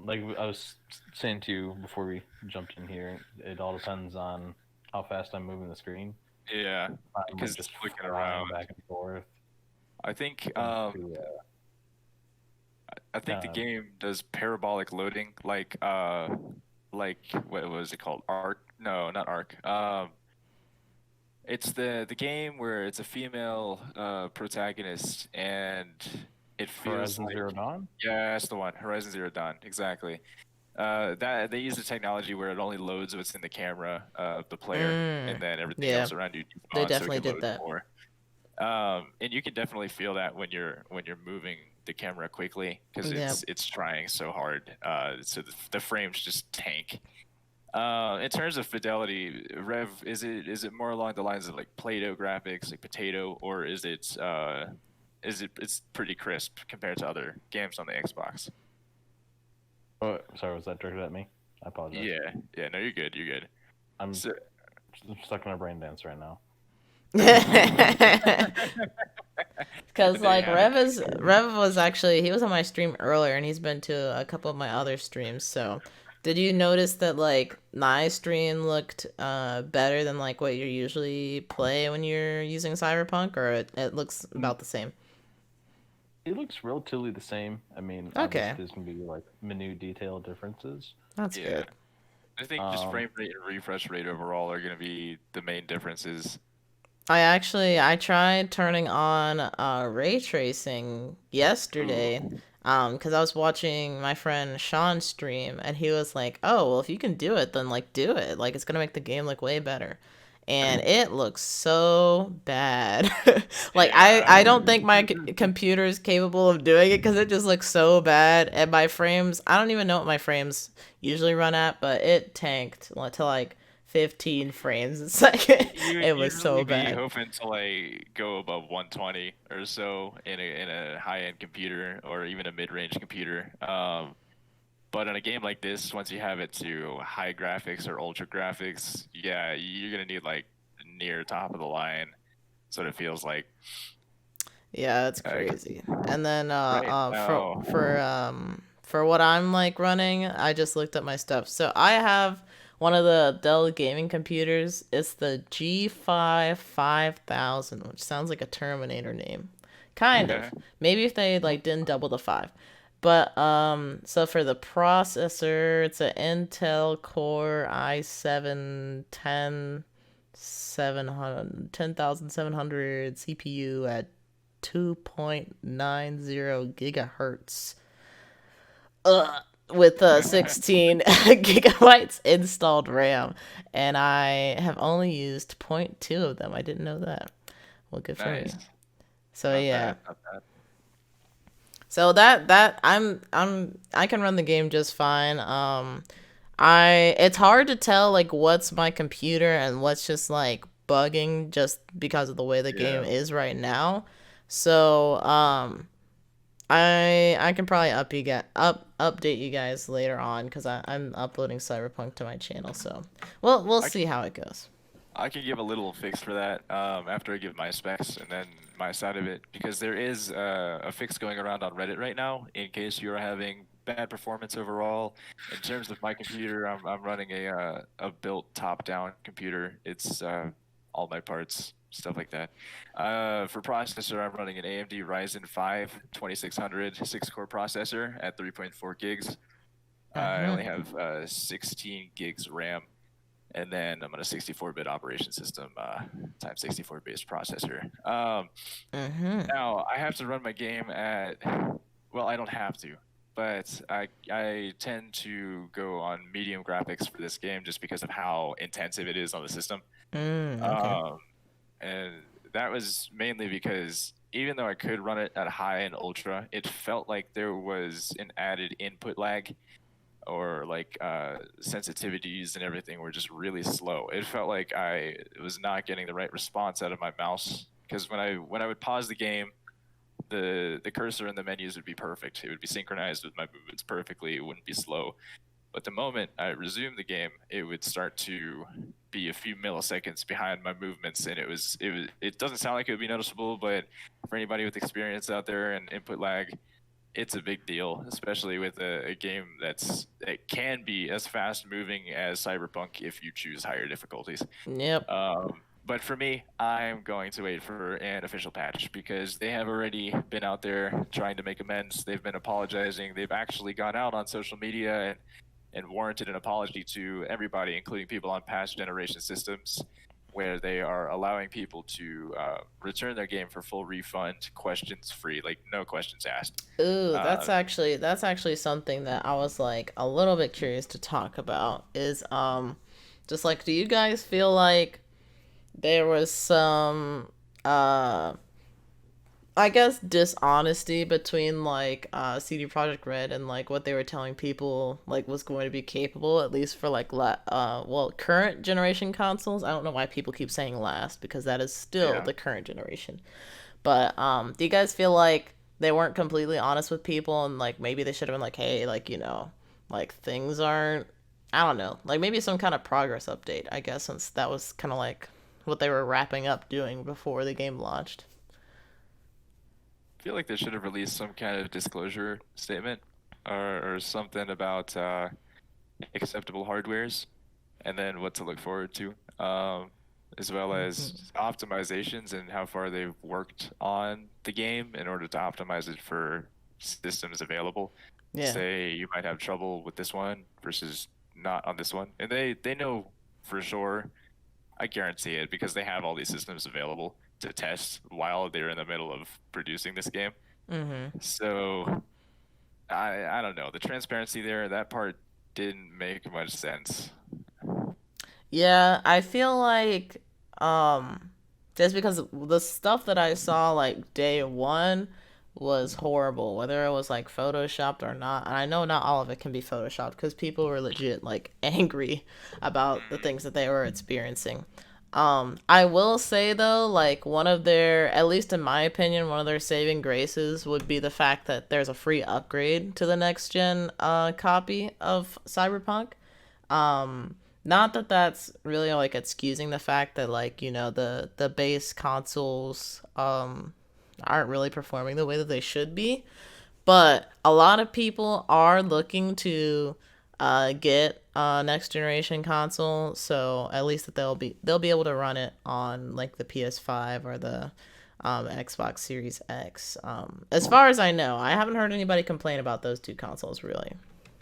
Speaker 2: like I was saying to you before we jumped in here, it all depends on how fast I'm moving the screen.
Speaker 3: Yeah,
Speaker 2: I'm like
Speaker 3: because
Speaker 2: just
Speaker 3: looking
Speaker 2: flying
Speaker 3: around,
Speaker 2: back and forth.
Speaker 3: I think
Speaker 2: Trying
Speaker 3: um,
Speaker 2: to
Speaker 3: I think the
Speaker 2: kind of
Speaker 3: game does parabolic loading, like what was it called? Arc? No, not Arc. It's the game where it's a female protagonist, and it feels
Speaker 2: Horizon
Speaker 3: like
Speaker 2: Zero Dawn.
Speaker 3: yeah, that's the one. Horizon Zero Dawn, exactly. That they use the technology where it only loads what's in the camera of the player, and
Speaker 1: Mm,
Speaker 3: then everything
Speaker 1: yeah,
Speaker 3: else around you
Speaker 1: they
Speaker 3: despawns, so it
Speaker 1: definitely
Speaker 3: can
Speaker 1: did
Speaker 3: load
Speaker 1: that.
Speaker 3: more. And you can definitely feel that when you're moving the camera quickly because
Speaker 1: Yep.
Speaker 3: it's trying so hard. So the frames just tank. In terms of fidelity, Rev, is it more along the lines of like Play-Doh graphics, like Potato, or is it's pretty crisp compared to other games on the Xbox?
Speaker 2: Oh, sorry, was that directed at me? I apologize.
Speaker 3: Yeah, yeah, no, you're good, you're good.
Speaker 2: I'm
Speaker 3: So,
Speaker 2: stuck in a brain dance right now.
Speaker 1: Because
Speaker 3: there you
Speaker 1: like
Speaker 3: have it.
Speaker 1: Rev was actually he was on my stream earlier, and he's been to a couple of my other streams. So, did you notice that like my stream looked better than like what you usually play when you're using Cyberpunk, or it looks
Speaker 2: Mm,
Speaker 1: about the same?
Speaker 2: It looks relatively the same. I mean, obviously
Speaker 1: Okay,
Speaker 2: there's gonna be like minute detail differences.
Speaker 1: that's
Speaker 3: Yeah,
Speaker 1: good.
Speaker 3: I think just
Speaker 2: Um,
Speaker 3: frame rate and refresh rate overall are going to be the main differences.
Speaker 1: I tried turning on ray tracing yesterday
Speaker 3: Ooh.
Speaker 1: because I was watching my friend Sean stream, and he was like, "Oh, well, if you can do it, then like do it. Like it's gonna make the game look way better." And it looks so bad. Like
Speaker 3: Yeah.
Speaker 1: I don't think my computer is capable of doing it because it just looks so bad. And my frames, I don't even know what my frames usually run at, but it tanked to like 15 frames a second. It
Speaker 3: You'd
Speaker 1: was so
Speaker 3: really be
Speaker 1: bad.
Speaker 3: hoping to like go above 120 or so in a high-end computer or even a mid-range computer. But in a game like this, once you have it to high graphics or ultra graphics, yeah, you're gonna need like near top of the line. That's what it feels like.
Speaker 1: Yeah, it's
Speaker 3: Uh,
Speaker 1: crazy. And then
Speaker 3: right now,
Speaker 1: for what I'm like running, I just looked at my stuff. So I have one of the Dell gaming computers. It's the G5 5000, which sounds like a Terminator name. Kind
Speaker 3: okay.
Speaker 1: of. Maybe if they like didn't double the 5. But so for the processor, it's an Intel Core i7 10700 CPU at 2.90 gigahertz. With 16 gigabytes installed RAM, and I have only used zero point 0.2 of them. I didn't know that. Well, good for me.
Speaker 3: Nice.
Speaker 1: So
Speaker 3: Not
Speaker 1: yeah,
Speaker 3: bad. Not bad.
Speaker 1: so that I can run the game just fine. I it's hard to tell like what's my computer and what's just like bugging just because of the way the game
Speaker 3: Yeah.
Speaker 1: is right now. So I can probably update you guys later on because I'm uploading Cyberpunk to my channel. So we'll
Speaker 3: I
Speaker 1: see how it goes.
Speaker 3: I can give a little fix for that after I give my specs and then my side of it, because there is a fix going around on Reddit right now in case you're having bad performance overall. In terms of my computer, I'm running a built top-down computer. It's all my parts, stuff like that. For processor, I'm running an AMD Ryzen 5 2600 6-core processor at 3.4 gigs. I
Speaker 1: Mhm.
Speaker 3: only have 16 gigs RAM, and then I'm on a 64-bit operation system times 64-bit processor.
Speaker 1: Mhm.
Speaker 3: Now I have to run my game at, well, I don't have to, but I tend to go on medium graphics for this game just because of how intensive it is on the system.
Speaker 1: Okay.
Speaker 3: Um, and that was mainly because even though I could run it at high and ultra, it felt like there was an added input lag, or like sensitivities and everything were just really slow. It felt like I was not getting the right response out of my mouse, because when I would pause the game, the cursor and the menus would be perfect. It would be synchronized with my movements perfectly. It wouldn't be slow. But the moment I resumed the game, it would start to be a few milliseconds behind my movements, and it doesn't sound like it would be noticeable, but for anybody with experience out there and input lag, it's a big deal, especially with a game it can be as fast moving as Cyberpunk if you choose higher difficulties.
Speaker 1: Yep.
Speaker 3: But for me, I'm going to wait for an official patch because they have already been out there trying to make amends. They've been apologizing. They've actually gone out on social media and warranted an apology to everybody, including people on past generation systems, where they are allowing people to return their game for full refund, questions free, like no questions asked.
Speaker 1: Ooh,
Speaker 3: Uh,
Speaker 1: that's actually something that I was like a little bit curious to talk about. Is just like, do you guys feel like there was some uh I guess dishonesty between like CD Projekt Red and like what they were telling people like was going to be capable, at least for like current generation consoles. I don't know why people keep saying last, because that is still
Speaker 3: yeah.
Speaker 1: the current generation. But do you guys feel like they weren't completely honest with people, and like maybe they should have been like, hey, like, like things aren't, I don't know, like maybe some kind of progress update, I guess, since that was kind of like what they were wrapping up doing before the game launched.
Speaker 3: I feel like they should have released some kind of disclosure statement or something about acceptable hardwares and then what to look forward to, as well
Speaker 1: Hmm.
Speaker 3: as optimizations and how far they've worked on the game in order to optimize it for systems available.
Speaker 1: Yeah.
Speaker 3: Say you might have trouble with this one versus not on this one, and they know for sure. I guarantee it because they have all these systems available to test while they're in the middle of producing this game.
Speaker 1: Hmm.
Speaker 3: So I don't know. The transparency there, that part didn't make much sense.
Speaker 1: Yeah, I feel like just because the stuff that I saw like day one was horrible, whether it was like photoshopped or not. And I know not all of it can be photoshopped because people were legit like angry about the
Speaker 3: Mhm.
Speaker 1: things that they were experiencing. I will say though, like one of their, at least in my opinion, one of their saving graces would be the fact that there's a free upgrade to the next gen copy of Cyberpunk. Not that that's really like excusing the fact that, like, the base consoles aren't really performing the way that they should be, but a lot of people are looking to get a next generation console, so at least that they'll be able to run it on like the PS5 or the Xbox Series X. As far as I know, I haven't heard anybody complain about those two consoles really.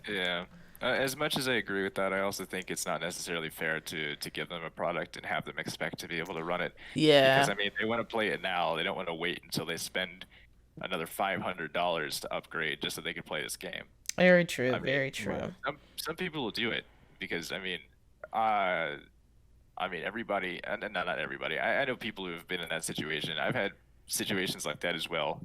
Speaker 3: Yeah. As much as I agree with that, I also think it's not necessarily fair to give them a product and have them expect to be able to run it. Because
Speaker 1: Yeah,
Speaker 3: I mean, they want to play it now. They don't want to wait until they spend another $500 to upgrade just so they can play this game.
Speaker 1: very true,
Speaker 3: I mean,
Speaker 1: very
Speaker 2: Right.
Speaker 1: true.
Speaker 3: some people will do it because uh, I mean everybody, and not everybody. I know people who have been in that situation. I've had situations like that as well.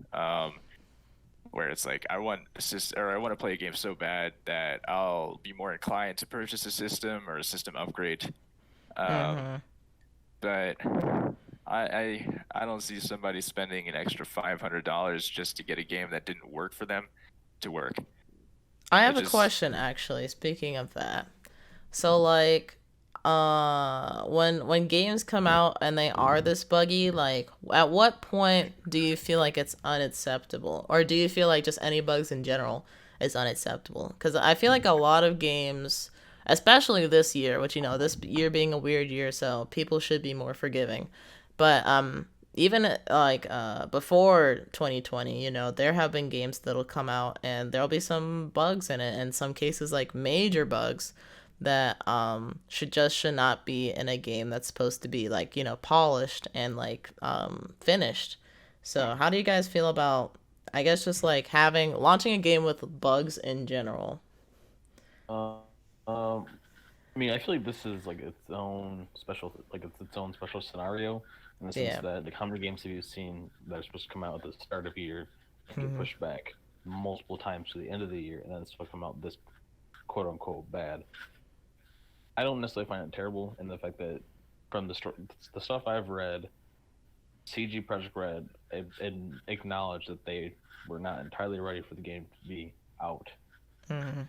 Speaker 3: Where it's like I want to play a game so bad that I'll be more inclined to purchase a system or a system upgrade. Um,
Speaker 1: Mm-hmm.
Speaker 3: but I don't see somebody spending an extra $500 just to get a game that didn't work for them to work.
Speaker 1: I have
Speaker 3: It
Speaker 1: a
Speaker 3: just
Speaker 1: question actually, speaking of that. So like when games come out and they are this buggy, like at what point do you feel like it's unacceptable? Or do you feel like just any bugs in general is unacceptable? Cuz I feel like a lot of games, especially this year, which this year being a weird year, so people should be more forgiving. But even like before 2020, there have been games that'll come out and there'll be some bugs in it, in some cases like major bugs that should not be in a game that's supposed to be like, polished and like finished. So how do you guys feel about, I guess, just like having launching a game with bugs in general?
Speaker 2: Uh, um, I mean, I feel like this is like its own special scenario in the sense
Speaker 1: Yeah.
Speaker 2: that like how many games have you seen that are supposed to come out at the start of the year and get
Speaker 1: Hmm.
Speaker 2: pushed back multiple times to the end of the year, and then it's supposed to come out this quote unquote bad. I don't necessarily find it terrible in the fact that from the stuff I've read, CG Project Red acknowledged that they were not entirely ready for the game to be out,
Speaker 1: Hmm.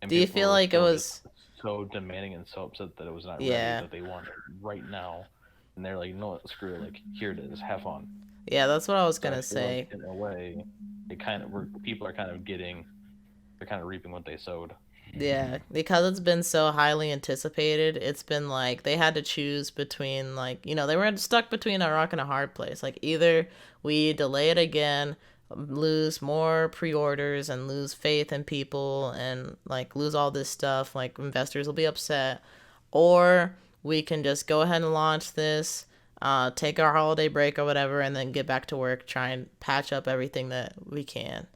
Speaker 2: and
Speaker 1: Do you
Speaker 2: people
Speaker 1: feel
Speaker 2: were
Speaker 1: like it
Speaker 2: still just
Speaker 1: was?
Speaker 2: so demanding and so upset that it was not ready
Speaker 1: Yeah.
Speaker 2: that they wanted it right now, and they're like, "No, screw it! Like here it is, have fun."
Speaker 1: Yeah, that's what I was
Speaker 2: So I
Speaker 1: gonna
Speaker 2: feel like
Speaker 1: say.
Speaker 2: in a way, it kind of people are kind of getting, they're kind of reaping what they sowed.
Speaker 1: Yeah, because it's been so highly anticipated, it's been like they had to choose between like, they were stuck between a rock and a hard place. Like either we delay it again, lose more pre-orders and lose faith in people and like lose all this stuff, like investors will be upset, or we can just go ahead and launch this, take our holiday break or whatever, and then get back to work, try and patch up everything that we can.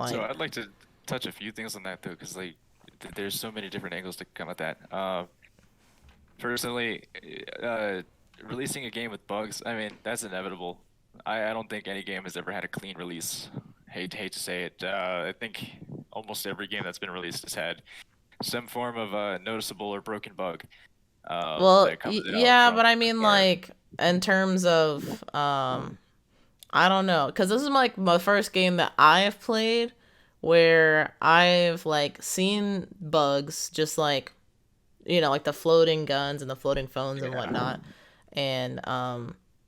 Speaker 3: So
Speaker 1: Like,
Speaker 3: I'd like to touch a few things on that though, because like there's so many different angles to come at that. Personally, uh, releasing a game with bugs, I mean, that's inevitable. I don't think any game has ever had a clean release. Hate to say it. I think almost every game that's been released has had some form of noticeable or broken bug
Speaker 1: well,
Speaker 3: that comes out
Speaker 1: yeah,
Speaker 3: from
Speaker 1: but I
Speaker 3: the
Speaker 1: mean,
Speaker 3: start.
Speaker 1: like, in terms of, I don't know, because this is like my first game that I have played where I've like seen bugs, just like, like the floating guns and the floating phones and
Speaker 3: Yeah,
Speaker 1: whatnot, and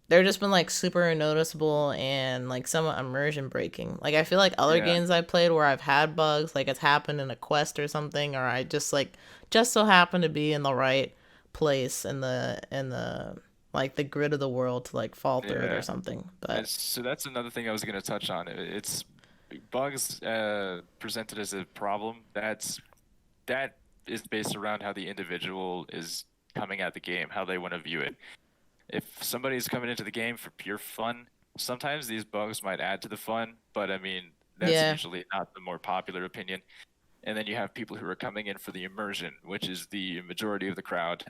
Speaker 1: they're just been like super noticeable and like somewhat immersion breaking. Like I feel like other
Speaker 3: yeah,
Speaker 1: games I played where I've had bugs, like it's happened in a quest or something, or I just so happen to be in the right place in the like the grid of the world to like fall through it or
Speaker 3: yeah.
Speaker 1: something.
Speaker 3: And
Speaker 1: But
Speaker 3: so that's another thing I was going to touch on. It's bugs presented as a problem. That is based around how the individual is coming at the game, how they want to view it. If somebody's coming into the game for pure fun, sometimes these bugs might add to the fun, but I mean, that's
Speaker 1: yeah,
Speaker 3: usually not the more popular opinion. And then you have people who are coming in for the immersion, which is the majority of the crowd,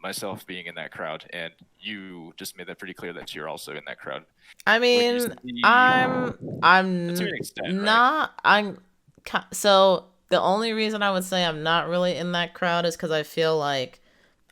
Speaker 3: myself being in that crowd, and you just made that pretty clear that you're also in that crowd.
Speaker 1: I
Speaker 3: When you
Speaker 1: mean,
Speaker 3: see,
Speaker 1: I'm
Speaker 3: to
Speaker 1: I'm
Speaker 3: an extent, right?
Speaker 1: not I'm so the only reason I would say I'm not really in that crowd is because I feel like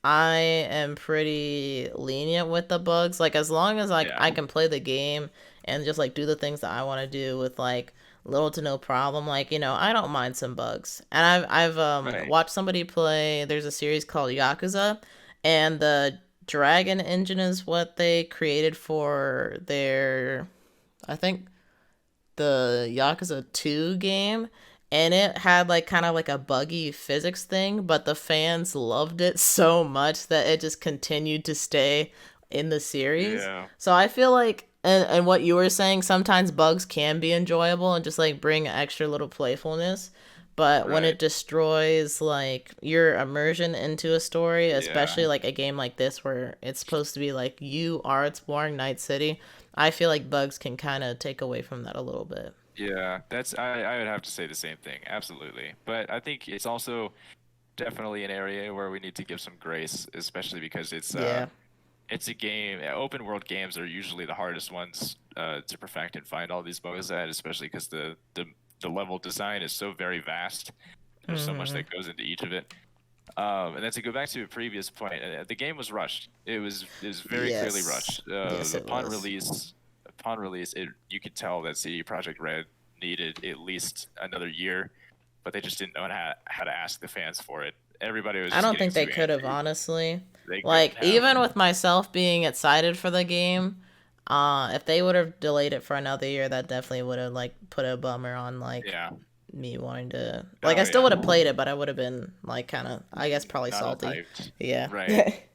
Speaker 1: I am pretty lenient with the bugs. Like as long as like
Speaker 3: Yeah,
Speaker 1: I can play the game and just like do the things that I want to do with like little to no problem. Like I don't mind some bugs. And I've
Speaker 3: right.
Speaker 1: watched somebody play. There's a series called Yakuza, and the dragon engine is what they created for their, I think, the Yakuza 2 game, and it had like kind of like a buggy physics thing, but the fans loved it so much that it just continued to stay in the series.
Speaker 3: Yeah,
Speaker 1: So I feel like, and what you were saying, sometimes bugs can be enjoyable and just like bring extra little playfulness. But when
Speaker 3: right.
Speaker 1: it destroys like your immersion into a story,
Speaker 3: Yeah,
Speaker 1: especially like a game like this where it's supposed to be like you are exploring Night City, I feel like bugs can kind of take away from that a little bit.
Speaker 3: yeah. I would have to say the same thing. Absolutely. But I think it's also definitely an area where we need to give some grace, especially because
Speaker 1: Yeah.
Speaker 3: it's a game. Open world games are usually the hardest ones to perfect and find all these bugs at, especially because the level design is so very vast. There's so much
Speaker 1: Hmm.
Speaker 3: that goes into each of it. And then to go back to a previous point, the game was rushed. It was very clearly
Speaker 1: Yes.
Speaker 3: rushed.
Speaker 1: Yes, it was.
Speaker 3: Upon release, you could tell that CD Projekt Red needed at least another year, but they just didn't know how to ask the fans for it. Everybody was
Speaker 1: I
Speaker 3: just
Speaker 1: don't
Speaker 3: getting
Speaker 1: think they
Speaker 3: too
Speaker 1: could have,
Speaker 3: antsy.
Speaker 1: honestly.
Speaker 3: They couldn't
Speaker 1: Like,
Speaker 3: have.
Speaker 1: even with myself being excited for the game, if they would have delayed it for another year, that definitely would have, like, put a bummer on, like,
Speaker 3: Yeah.
Speaker 1: me wanting to. Like, I
Speaker 3: Oh
Speaker 1: still
Speaker 3: yeah.
Speaker 1: would have played it, but I would have been, like, kind of, I guess, probably
Speaker 3: Not as
Speaker 1: salty.
Speaker 3: hyped.
Speaker 1: Yeah.
Speaker 3: Right.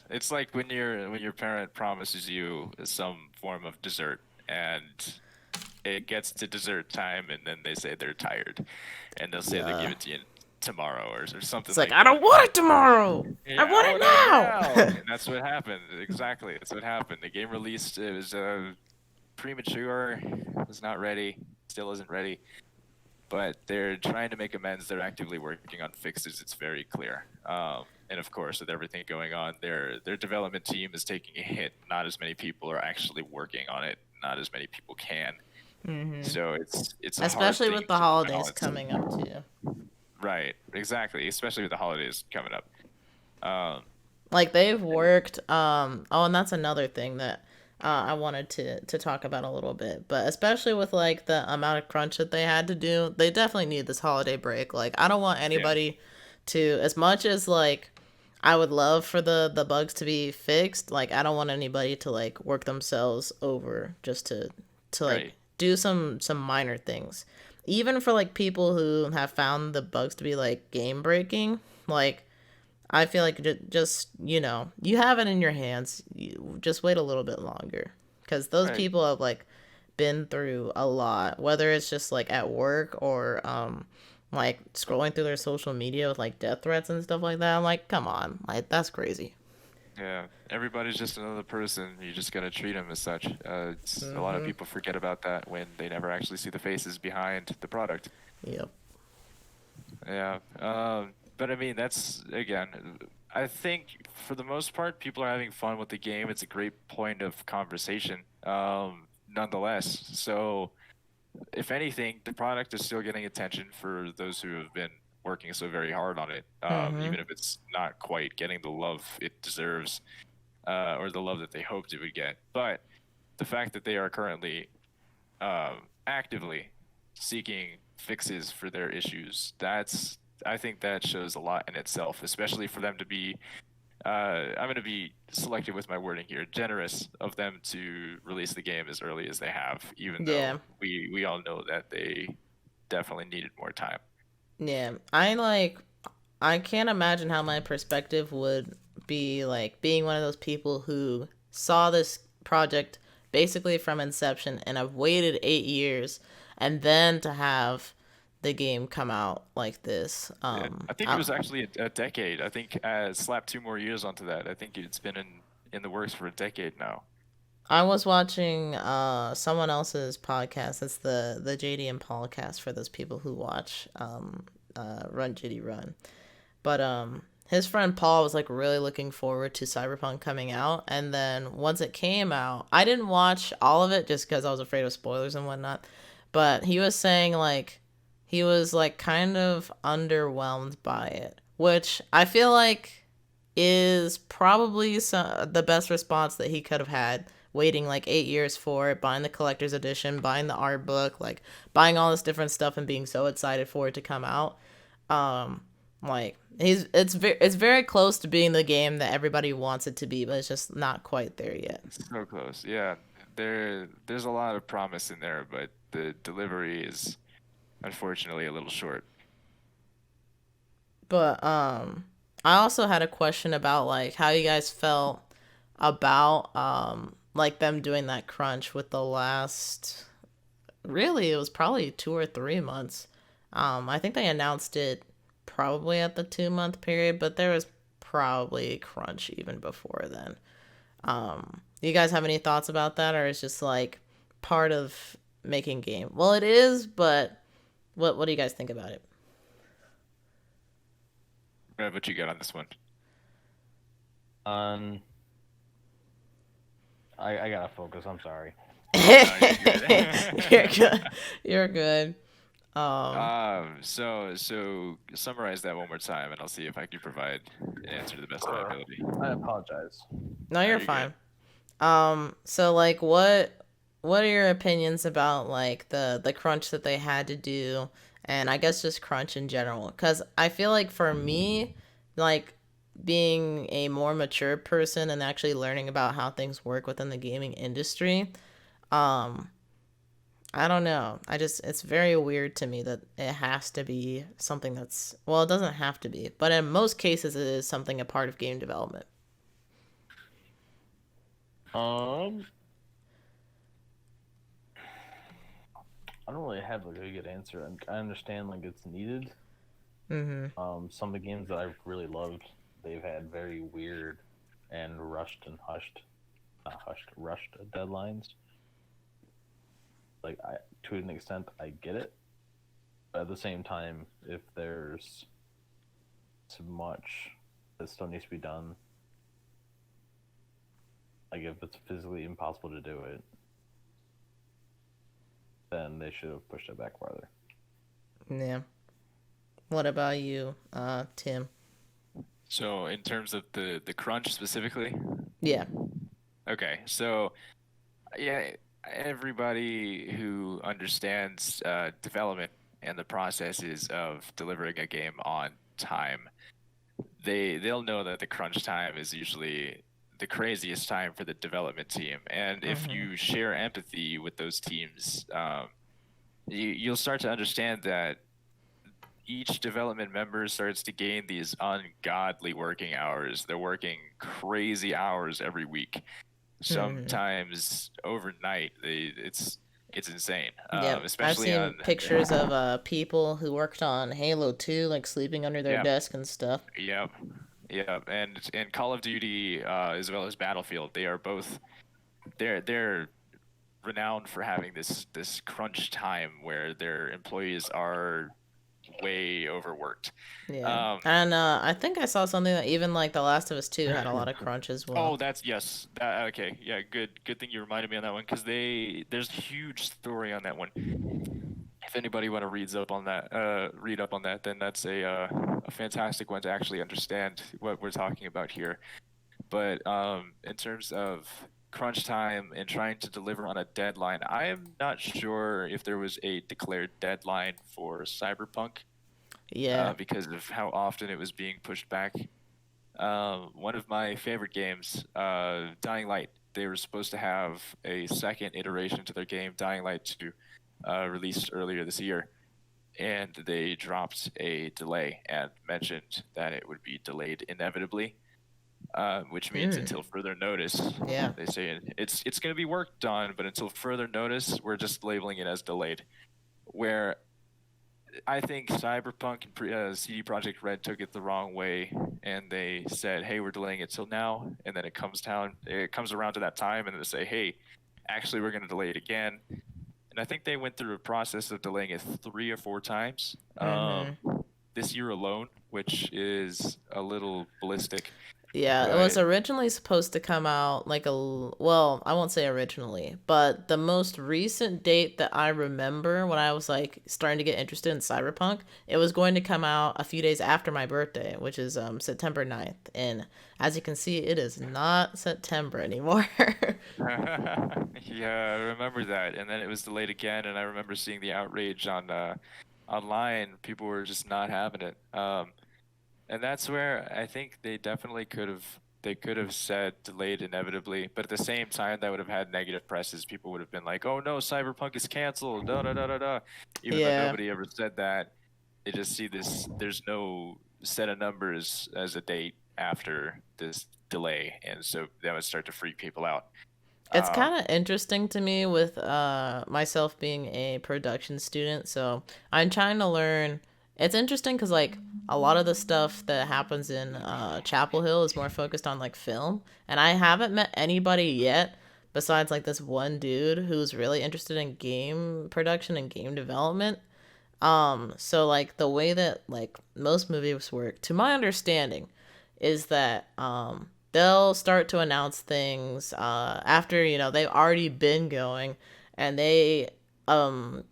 Speaker 3: It's like when your parent promises you some form of dessert and it gets to dessert time and then they say they're tired and they'll say they'll give
Speaker 1: Yeah.
Speaker 3: it to you tomorrow or something
Speaker 1: It's like,
Speaker 3: like
Speaker 1: I
Speaker 3: that.
Speaker 1: don't want it tomorrow! I
Speaker 3: Yeah, I
Speaker 1: want
Speaker 3: want it now.
Speaker 1: it now!
Speaker 3: And that's what happened. Exactly. That's what happened. The game released, it was premature, was not ready, still isn't ready. But they're trying to make amends. They're actively working on fixes. It's very clear. And of course, with everything going on, their development team is taking a hit. Not as many people are actually working on it. Not as many people can.
Speaker 1: Hmm.
Speaker 3: So it's a hard
Speaker 1: Especially
Speaker 3: thing
Speaker 1: with the
Speaker 3: to
Speaker 1: holidays
Speaker 3: balance.
Speaker 1: coming up, too.
Speaker 3: Right. Exactly. Especially with the holidays coming up. Um,
Speaker 1: Like they've worked oh, and that's another thing that I wanted to talk about a little bit, but especially with like the amount of crunch that they had to do, they definitely need this holiday break. Like I don't want
Speaker 3: yeah.
Speaker 1: anybody to, as much as like I would love for the bugs to be fixed, like I don't want anybody to like work themselves over just to like
Speaker 3: Right.
Speaker 1: do some minor things. even for like people who have found the bugs to be like game breaking, like I feel like just you have it in your hands. You just wait a little bit longer because those
Speaker 3: Right.
Speaker 1: people have like been through a lot, whether it's just like at work or like scrolling through their social media with like death threats and stuff like that. I'm like, come on, like that's crazy.
Speaker 3: Yeah, everybody's just another person. You just gotta treat them as such. A lot of
Speaker 1: Mm-hmm.
Speaker 3: people forget about that when they never actually see the faces behind the product.
Speaker 1: Yep.
Speaker 3: Yeah. But I mean, that's again, I think for the most part, people are having fun with the game. It's a great point of conversation. Nonetheless, so if anything, the product is still getting attention for those who have been working so very hard on it.
Speaker 1: Mm-hmm.
Speaker 3: Even if it's not quite getting the love it deserves, or the love that they hoped it would get. But the fact that they are currently actively seeking fixes for their issues, I think that shows a lot in itself, especially for them to be I'm going to be selective with my wording here, generous of them to release the game as early as they have, even
Speaker 1: Yeah.
Speaker 3: though we all know that they definitely needed more time.
Speaker 1: Yeah. I can't imagine how my perspective would be like being one of those people who saw this project basically from inception and I've waited 8 years and then to have the game come out like this.
Speaker 3: Yeah, I think it was actually a decade. I think slap 2 more years onto that. I think it's been in the works for a decade now.
Speaker 1: I was watching someone else's podcast. It's the JD and Paul cast for those people who watch Run JD Run. But his friend Paul was like really looking forward to Cyberpunk coming out, and then once it came out, I didn't watch all of it just because I was afraid of spoilers and whatnot. But he was saying like he was like kind of underwhelmed by it, which I feel like is probably the best response that he could have had. Waiting like 8 years for it, buying the collector's edition, buying the art book, like buying all this different stuff, and being so excited for it to come out. Um, like it's very close to being the game that everybody wants it to be, but it's just not quite there yet.
Speaker 3: So close. Yeah, there's a lot of promise in there, but the delivery is unfortunately a little short.
Speaker 1: But I also had a question about like how you guys felt about like them doing that crunch with the last really it was probably 2 or 3 months. I think they announced it probably at the 2 month period, but there was probably crunch even before then. You guys have any thoughts about that, or is just like part of making game? Well, it is, but what do you guys think about it?
Speaker 3: What you got on this one?
Speaker 2: Um, I gotta focus. I'm sorry.
Speaker 3: Oh, no, you're good.
Speaker 1: You're good. You're good.
Speaker 3: So summarize that one more time, and I'll see if I can provide an answer to the best of my ability.
Speaker 2: I apologize.
Speaker 1: No,
Speaker 3: No,
Speaker 1: you're
Speaker 3: you're good.
Speaker 1: fine. So like what are your opinions about like the crunch that they had to do and I guess just crunch in general? Cuz I feel like for me like being a more mature person and actually learning about how things work within the gaming industry, um I don't know. I just it's very weird to me that it has to be something that's well, it doesn't have to be, but in most cases it is something a part of game development.
Speaker 2: Um, I don't really have like a good answer. I understand like it's needed.
Speaker 1: Mhm.
Speaker 2: Some of the games that I've really loved, they've had very weird and rushed and hushed, not hushed, rushed deadlines. Like I, to an extent, I get it, but at the same time, if there's so much that still needs to be done, like if it's physically impossible to do it, then they should have pushed it back farther.
Speaker 1: Yeah. What about you, Tim?
Speaker 3: So in terms of the crunch specifically,
Speaker 1: Yeah.
Speaker 3: okay. So yeah, everybody who understands development and the processes of delivering a game on time, they'll know that the crunch time is usually the craziest time for the development team. And if
Speaker 1: Mm-hmm.
Speaker 3: you share empathy with those teams, you'll start to understand that each development member starts to gain these ungodly working hours. They're working crazy hours every week,
Speaker 1: Hmm.
Speaker 3: sometimes overnight. It's insane,
Speaker 1: Yep. I've
Speaker 3: especially
Speaker 1: seen
Speaker 3: on
Speaker 1: pictures of people who worked on Halo 2, like sleeping under their
Speaker 3: yeah,
Speaker 1: desk and stuff.
Speaker 3: yep, yep, and Call of Duty as well as Battlefield. They are both they're renowned for having this crunch time where their employees are way overworked.
Speaker 1: Yeah.
Speaker 3: Um,
Speaker 1: And I think I saw something that even like The Last of Us 2 had a lot of crunch as well.
Speaker 3: Oh, that's yes. That okay. Yeah, good thing you reminded me on that one because there's a huge story on that one. If anybody want to read up on that, then that's a fantastic one to actually understand what we're talking about here. But in terms of crunch time and trying to deliver on a deadline, I am not sure if there was a declared deadline for Cyberpunk
Speaker 1: Yeah.
Speaker 3: because of how often it was being pushed back. One of my favorite games, Dying Light. They were supposed to have a second iteration to their game, Dying Light 2, released earlier this year, and they dropped a delay and mentioned that it would be delayed inevitably, which means
Speaker 1: Hmm.
Speaker 3: until further notice.
Speaker 1: Yeah.
Speaker 3: They say it's going to be worked on, but until further notice, we're just labeling it as delayed. Where I think Cyberpunk and CD Projekt Red took it the wrong way, and they said, "Hey, we're delaying it till now," and then it comes around to that time, and they say, "Hey, actually, we're going to delay it again." And I think they went through a process of delaying it 3 or 4 times
Speaker 1: Hmm.
Speaker 3: this year alone, which is a little ballistic.
Speaker 1: Yeah, it was
Speaker 3: But
Speaker 1: originally supposed to come out like well, I won't say originally, but the most recent date that I remember when I was like starting to get interested in Cyberpunk, it was going to come out a few days after my birthday, which is September 9th. And as you can see, it is not September anymore.
Speaker 3: yeah, I remember that. And then it was delayed again, and I remember seeing the outrage on online. People were just not having it. And that's where I think they could have said delayed inevitably, but at the same time that would have had negative presses. People would have been like, "Oh no, Cyberpunk is canceled." Da da da da da. Even though
Speaker 1: Yeah.
Speaker 3: nobody ever said that, they just see this. There's no set of numbers as a date after this delay, and so that would start to freak people out.
Speaker 1: It's
Speaker 3: Um,
Speaker 1: kind of interesting to me with myself being a production student, so I'm trying to learn. It's interesting because like a lot of the stuff that happens in Chapel Hill is more focused on like film, and I haven't met anybody yet besides like this one dude who's really interested in game production and game development. So like the way that like most movies work, to my understanding, is that they'll start to announce things after they've already been going, and they um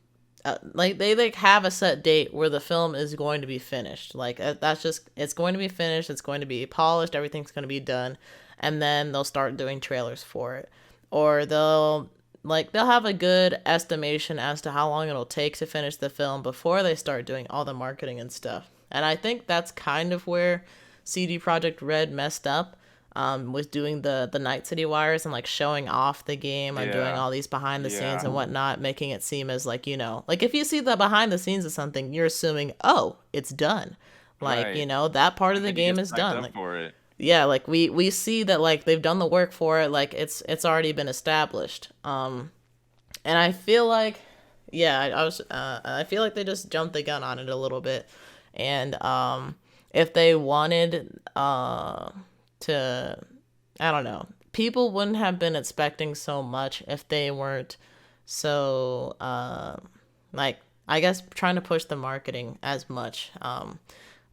Speaker 1: like they like have a set date where the film is going to be finished. Like that's just it's going to be finished. It's going to be polished. Everything's going to be done, and then they'll start doing trailers for it, or they'll have a good estimation as to how long it'll take to finish the film before they start doing all the marketing and stuff. And I think that's kind of where CD Projekt Red messed up, was doing the Night City wires and like showing off the game and doing
Speaker 3: yeah,
Speaker 1: all these behind the scenes
Speaker 3: yeah,
Speaker 1: and whatnot, making it seem as like like if you see the behind the scenes of something, you're assuming, oh, it's done. Like,
Speaker 3: right.
Speaker 1: that part of
Speaker 3: And
Speaker 1: the
Speaker 3: then you
Speaker 1: game
Speaker 3: get
Speaker 1: is
Speaker 3: psyched
Speaker 1: done.
Speaker 3: up
Speaker 1: Like,
Speaker 3: for it.
Speaker 1: yeah, like we see that like they've done the work for it, like it's already been established. And I feel like, yeah, I feel like they just jumped the gun on it a little bit. And if they wanted to, I don't know, people wouldn't have been expecting so much if they weren't so like I guess trying to push the marketing as much.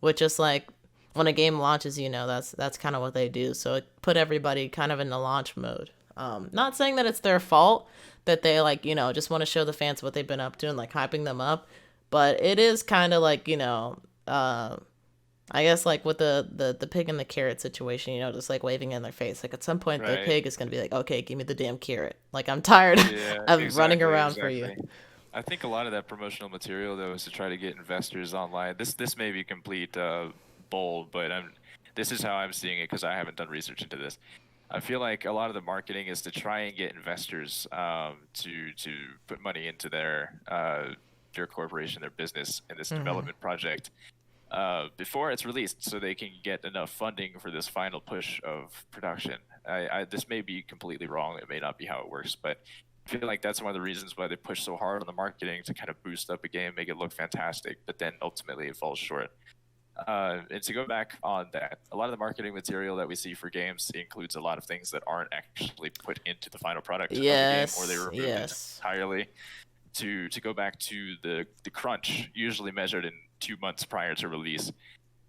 Speaker 1: Which is like when a game launches, that's kind of what they do. So it put everybody kind of in the launch mode. Not saying that it's their fault that they like just want to show the fans what they've been up to and like hyping them up, but it is kind of like I guess like with the pig and the carrot situation, just like waving in their face. Like at some point, the
Speaker 3: Right.
Speaker 1: pig is gonna be like, "Okay, give me the damn carrot. Like I'm tired
Speaker 3: Yeah,
Speaker 1: of running
Speaker 3: exactly,
Speaker 1: around for you."
Speaker 3: exactly. I think a lot of that promotional material though is to try to get investors online. This may be complete bull, but this is how I'm seeing it because I haven't done research into this. I feel like a lot of the marketing is to try and get investors to put money into their their corporation, their business, and this
Speaker 1: Mm-hmm.
Speaker 3: development project before it's released, so they can get enough funding for this final push of production. This may be completely wrong. It may not be how it works, but I feel like that's one of the reasons why they push so hard on the marketing to kind of boost up a game, make it look fantastic, but then ultimately it falls short. And to go back on that, a lot of the marketing material that we see for games includes a lot of things that aren't actually put into the final product of the game, or they
Speaker 1: Yes,
Speaker 3: removed it
Speaker 1: yes.
Speaker 3: entirely. To go back to the crunch, usually measured in 2 months prior to release.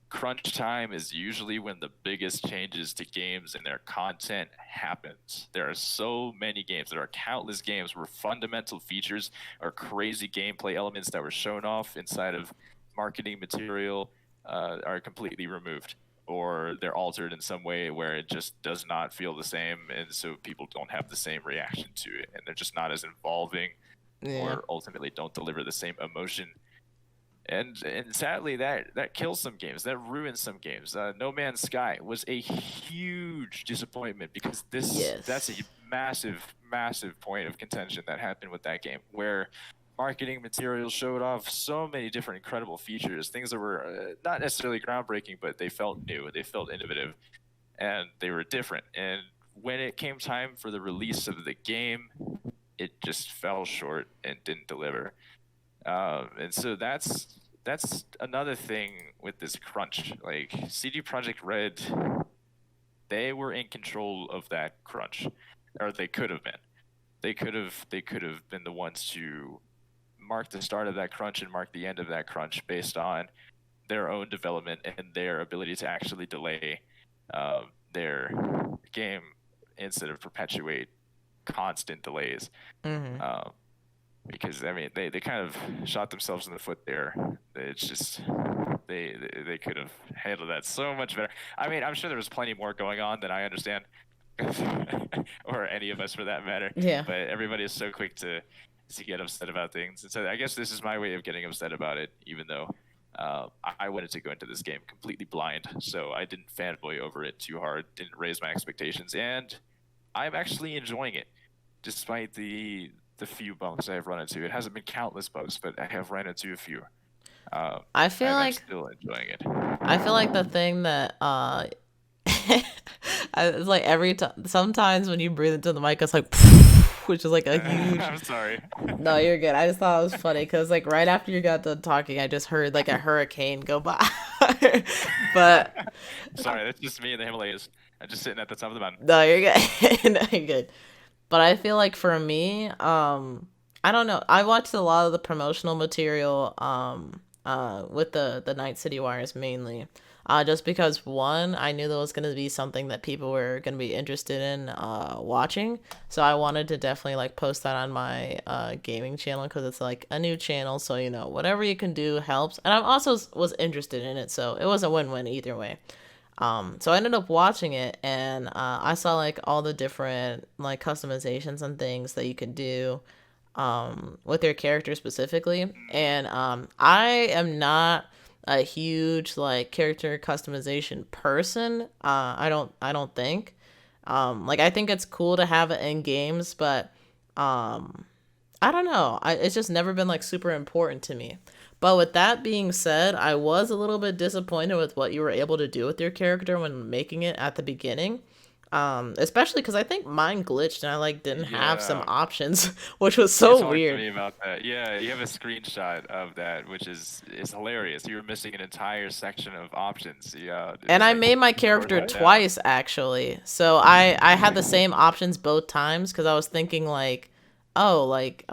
Speaker 3: Crunch time is usually when the biggest changes to games and their content happens. There are so many games, there are countless games where fundamental features or crazy gameplay elements that were shown off inside of marketing material are completely removed, or they're altered in some way where it just does not feel the same, and so people don't have the same reaction to it, and they're just not as involving,
Speaker 1: Yeah.
Speaker 3: or ultimately don't deliver the same emotion. And sadly, that kills some games, that ruins some games. No Man's Sky was a huge disappointment because that's a
Speaker 1: Yes.
Speaker 3: massive point of contention that happened with that game, where marketing materials showed off so many different incredible features, things that were not necessarily groundbreaking, but they felt new, they felt innovative, and they were different. And when it came time for the release of the game, it just fell short and didn't deliver. And so that's another thing with this crunch. Like CD Projekt Red, they were in control of that crunch, or they could have been. They could have been the ones to mark the start of that crunch and mark the end of that crunch based on their own development and their ability to actually delay their game instead of perpetuate constant delays.
Speaker 1: Mm-hmm.
Speaker 3: Because I mean, they kind of shot themselves in the foot there. It's just they could have handled that so much better. I mean, I'm sure there was plenty more going on than I understand, or any of us for that matter.
Speaker 1: Yeah.
Speaker 3: But everybody is so quick to get upset about things, and so I guess this is my way of getting upset about it, even though. I wanted to go into this game completely blind, so I didn't fanboy over it too hard, didn't raise my expectations, and I'm actually enjoying it, despite the few bugs I've run into. It hasn't been countless bugs, but I have run into a few.
Speaker 1: I feel
Speaker 3: I'm
Speaker 1: like
Speaker 3: still enjoying it.
Speaker 1: I feel like the thing that it's like every time sometimes when you breathe into the mic it's like which is like a huge.
Speaker 3: I'm sorry.
Speaker 1: No, you're good. I just thought it was funny because like right after you got done talking I just heard like a hurricane go by. But
Speaker 3: Sorry, that's just me in the Himalayas. I'm just sitting at the top of the mountain.
Speaker 1: no, you're good. No, you're good. But I feel like for me, I don't know. I watched a lot of the promotional material, with the Night City Wires mainly, just because one, I knew there was gonna be something that people were gonna be interested in, watching. So I wanted to definitely like post that on my gaming channel because it's like a new channel. So you know whatever you can do helps, and I also was interested in it, so it was a win-win either way. So I ended up watching it and I saw like all the different like customizations and things that you could do with your character specifically. And I am not a huge like character customization person. I don't think. Like I think it's cool to have it in games, but I don't know. It's just never been like super important to me. But with that being said, I was a little bit disappointed with what you were able to do with your character when making it at the beginning. Especially because I think mine glitched and I like didn't have some
Speaker 3: Yeah.
Speaker 1: options, which was
Speaker 3: You
Speaker 1: so
Speaker 3: talked to
Speaker 1: weird.
Speaker 3: me about that. Yeah, you have a screenshot of that, which is hilarious. You were missing an entire section of options. Yeah, it
Speaker 1: And
Speaker 3: was
Speaker 1: I
Speaker 3: like
Speaker 1: made my
Speaker 3: four
Speaker 1: character
Speaker 3: down.
Speaker 1: twice actually. So I had the same options both times because I was thinking like, oh, like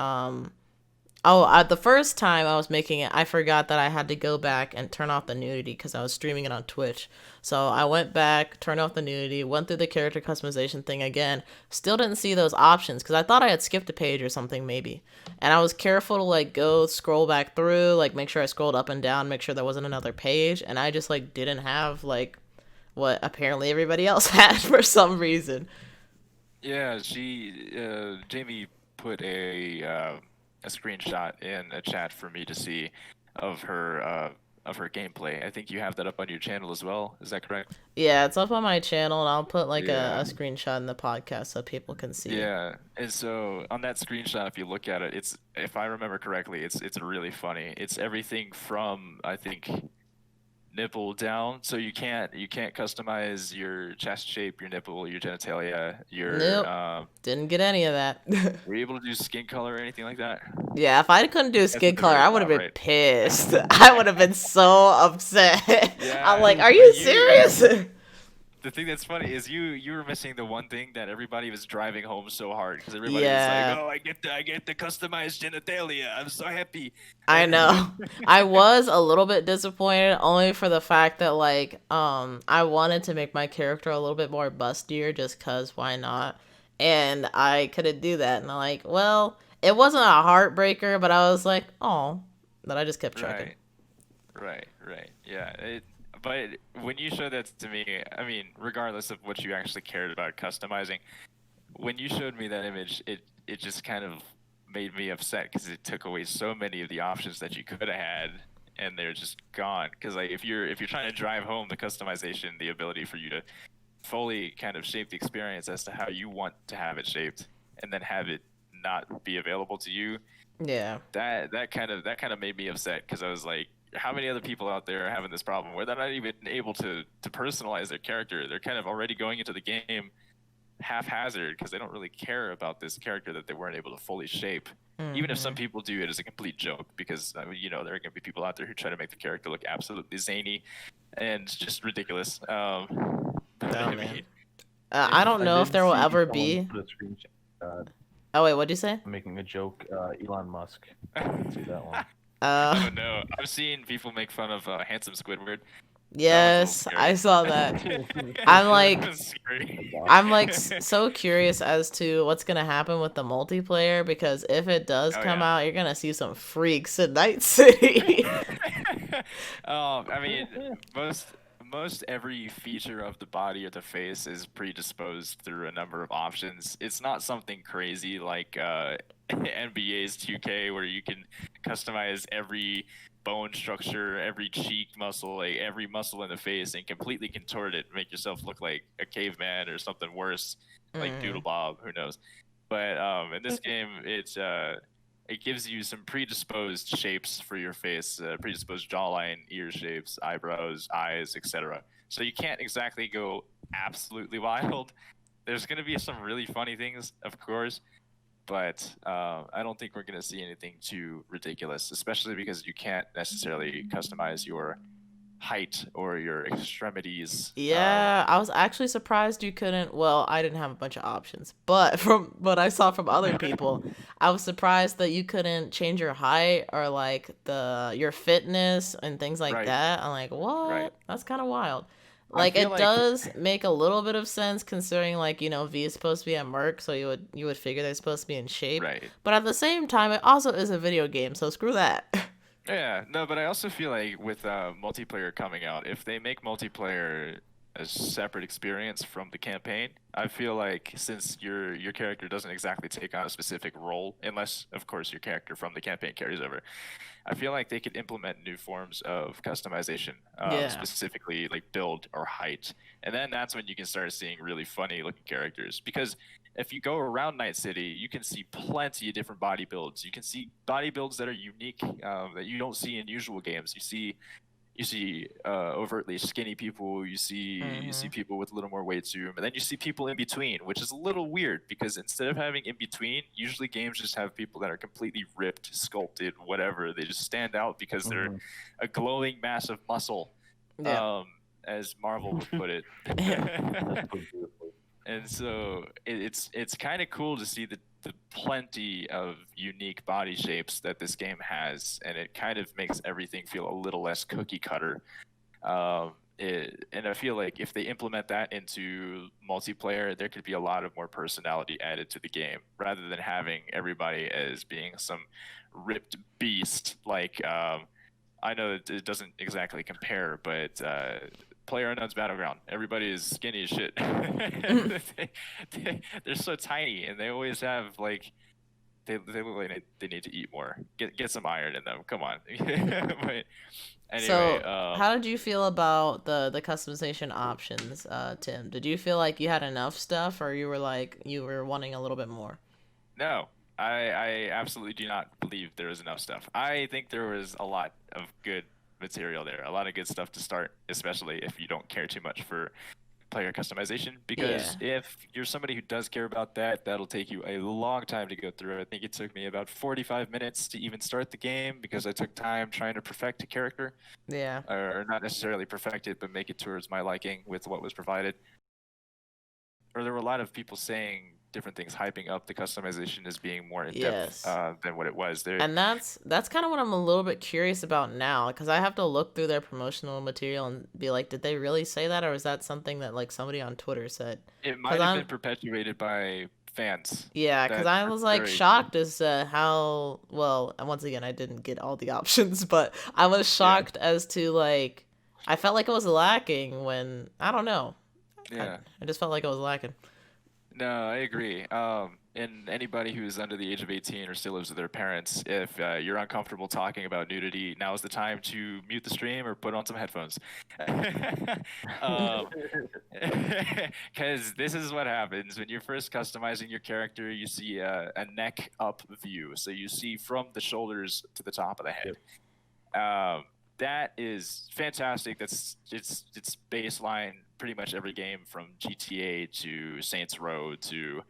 Speaker 1: oh, the first time I was making it, I forgot that I had to go back and turn off the nudity because I was streaming it on Twitch. So I went back, turned off the nudity, went through the character customization thing again. Still didn't see those options because I thought I had skipped a page or something maybe. And I was careful to like go scroll back through, like make sure I scrolled up and down, make sure there wasn't another page. And I just like didn't have like what apparently everybody else had for some reason.
Speaker 3: Yeah, Jamie put a screenshot in a chat for me to see of her her gameplay. I think you have that up on your channel as well. Is that correct?
Speaker 1: Yeah, it's up on my channel, and I'll put like a
Speaker 3: Yeah.
Speaker 1: screenshot in the podcast so people can see.
Speaker 3: Yeah, and so on that screenshot, if you look at it, it's if I remember correctly, it's really funny. It's everything from I think nipple down, so you can't customize your chest shape, your nipple, your genitalia, your
Speaker 1: Nope, didn't get any of that.
Speaker 3: were you able to do skin color or anything like that?
Speaker 1: Yeah, if I couldn't do
Speaker 3: That's
Speaker 1: skin
Speaker 3: at the
Speaker 1: color,
Speaker 3: very
Speaker 1: I would have
Speaker 3: top,
Speaker 1: been
Speaker 3: right?
Speaker 1: pissed. I would have been so upset. I'm
Speaker 3: Yeah,
Speaker 1: like, are
Speaker 3: but
Speaker 1: you serious?
Speaker 3: the thing that's funny is you were missing the one thing that everybody was driving home so hard because everybody was
Speaker 1: Yeah.
Speaker 3: like, "Oh, I get the customized genitalia. I'm so happy."
Speaker 1: I
Speaker 3: And
Speaker 1: know. I was a little bit disappointed only for the fact that like I wanted to make my character a little bit more bustier just cuz why not? And I couldn't do that. And I'm like, well, it wasn't a heartbreaker, but I was like, "Oh." But I just kept trucking.
Speaker 3: right. Yeah. But when you showed that to me, I mean, regardless of what you actually cared about customizing, when you showed me that image, it just kind of made me upset because it took away so many of the options that you could have had, and they're just gone. Because like if you're trying to drive home the customization, the ability for you to fully kind of shape the experience as to how you want to have it shaped, and then have it not be available to you,
Speaker 1: Yeah.
Speaker 3: that kind of made me upset because I was like, how many other people out there are having this problem where they're not even able to personalize their character? They're kind of already going into the game haphazard because they don't really care about this character that they weren't able to fully shape. Even if some people do it as a complete joke, because I mean, there are going to be people out there who try to make the character look absolutely zany and just ridiculous. But
Speaker 1: Oh
Speaker 3: I
Speaker 1: man.
Speaker 3: mean,
Speaker 1: I don't know if
Speaker 2: did
Speaker 1: there will
Speaker 2: see
Speaker 1: ever
Speaker 2: someone
Speaker 1: be.
Speaker 2: put a screenshot
Speaker 1: Oh wait, what'd you say?
Speaker 2: making a joke. Elon Musk. I didn't see that one.
Speaker 3: oh
Speaker 1: Uh
Speaker 3: no, I've seen people make fun of handsome Squidward. That was a little
Speaker 1: yes, I
Speaker 3: scary.
Speaker 1: saw that. I'm like
Speaker 3: That was scary.
Speaker 1: I'm like so curious as to what's gonna happen with the multiplayer because if it does
Speaker 3: Oh
Speaker 1: come
Speaker 3: yeah.
Speaker 1: out, you're gonna see some freaks in Night City.
Speaker 3: I mean, most every feature of the body or the face is predisposed through a number of options. It's not something crazy like NBA's 2K where you can customize every bone structure, every cheek muscle, like every muscle in the face, and completely contort it, make yourself look like a caveman or something worse, like Doodle Bob. Who knows? But in this game, it gives you some predisposed shapes for your face, predisposed jawline, ear shapes, eyebrows, eyes, etc. So you can't exactly go absolutely wild. There's going to be some really funny things, of course, but I don't think we're going to see anything too ridiculous, especially because you can't necessarily customize your height or your extremities.
Speaker 1: Yeah, I was actually surprised you couldn't. Well, I didn't have a bunch of options, but from what I saw from other people, I was surprised that you couldn't change your height or like your fitness and things like
Speaker 3: Right,
Speaker 1: that. I'm like,
Speaker 3: right.
Speaker 1: what? That's kind of wild.
Speaker 3: I
Speaker 1: Like
Speaker 3: feel
Speaker 1: it
Speaker 3: like
Speaker 1: does make a little bit of sense considering like, V is supposed to be a merc, so you would figure they're supposed to be in shape.
Speaker 3: right.
Speaker 1: But at the same time, it also is a video game, so screw that.
Speaker 3: Yeah, no, but I also feel like with multiplayer coming out, if they make multiplayer a separate experience from the campaign, I feel like since your character doesn't exactly take on a specific role, unless of course your character from the campaign carries over, I feel like they could implement new forms of customization,
Speaker 1: Yeah.
Speaker 3: specifically like build or height, and then that's when you can start seeing really funny looking characters. Because if you go around Night City, you can see plenty of different body builds. You can see body builds that are unique that you don't see in usual games. You see overtly skinny people. You see people with a little more weight to them, and then you see people in between, which is a little weird because instead of having in between, usually games just have people that are completely ripped, sculpted, whatever. They just stand out because they're a glowing mass of muscle,
Speaker 1: Yeah.
Speaker 3: as Marvel would put it.
Speaker 2: That's put beautifully.
Speaker 3: And so it's kind of cool to see the plenty of unique body shapes that this game has, and it kind of makes everything feel a little less cookie cutter. And I feel like if they implement that into multiplayer, there could be a lot of more personality added to the game, rather than having everybody as being some ripped beast. Like I know it doesn't exactly compare, but PlayerUnknown's Battleground, everybody is skinny as shit. They're so tiny, and they always have like they look like they need to eat more. Get some iron in them. Come on. But anyway,
Speaker 1: So, how did you feel about the customization options, Tim? Did you feel like you had enough stuff, or you were wanting a little bit more?
Speaker 3: no, I absolutely do not believe there is enough stuff. I think there was a lot of good material there, a lot of good stuff to start, especially if you don't care too much for player customization.
Speaker 1: Yeah.
Speaker 3: Because if you're somebody who does care about that, that'll take you a long time to go through. I think it took me about 45 minutes to even start the game because I took time trying to perfect a character,
Speaker 1: Yeah.
Speaker 3: or not necessarily perfect it, but make it towards my liking with what was provided. Or there were a lot of people saying different things, hyping up the customization as being more in depth
Speaker 1: Yes.
Speaker 3: than what it was. There,
Speaker 1: And that's kind of what I'm a little bit curious about now, because I have to look through their promotional material and be like, did they really say that, or is that something that like somebody on Twitter said?
Speaker 3: it
Speaker 1: Because
Speaker 3: might have
Speaker 1: I'm
Speaker 3: been perpetuated by fans.
Speaker 1: Yeah, because
Speaker 3: That
Speaker 1: I
Speaker 3: are
Speaker 1: was like
Speaker 3: very
Speaker 1: shocked as to how well. And once again, I didn't get all the options, but I was
Speaker 3: yeah
Speaker 1: shocked as to like I felt like it was lacking when I don't know. I,
Speaker 3: yeah.
Speaker 1: I just felt like it was lacking.
Speaker 3: No, I agree. And anybody who's under the age of 18 or still lives with their parents, if you're uncomfortable talking about nudity, now is the time to mute the stream or put on some headphones. Because this is what happens when you're first customizing your character. You see a neck up view, so you see from the shoulders to the top of the head. That is fantastic. It's baseline pretty much every game from GTA to Saints Row to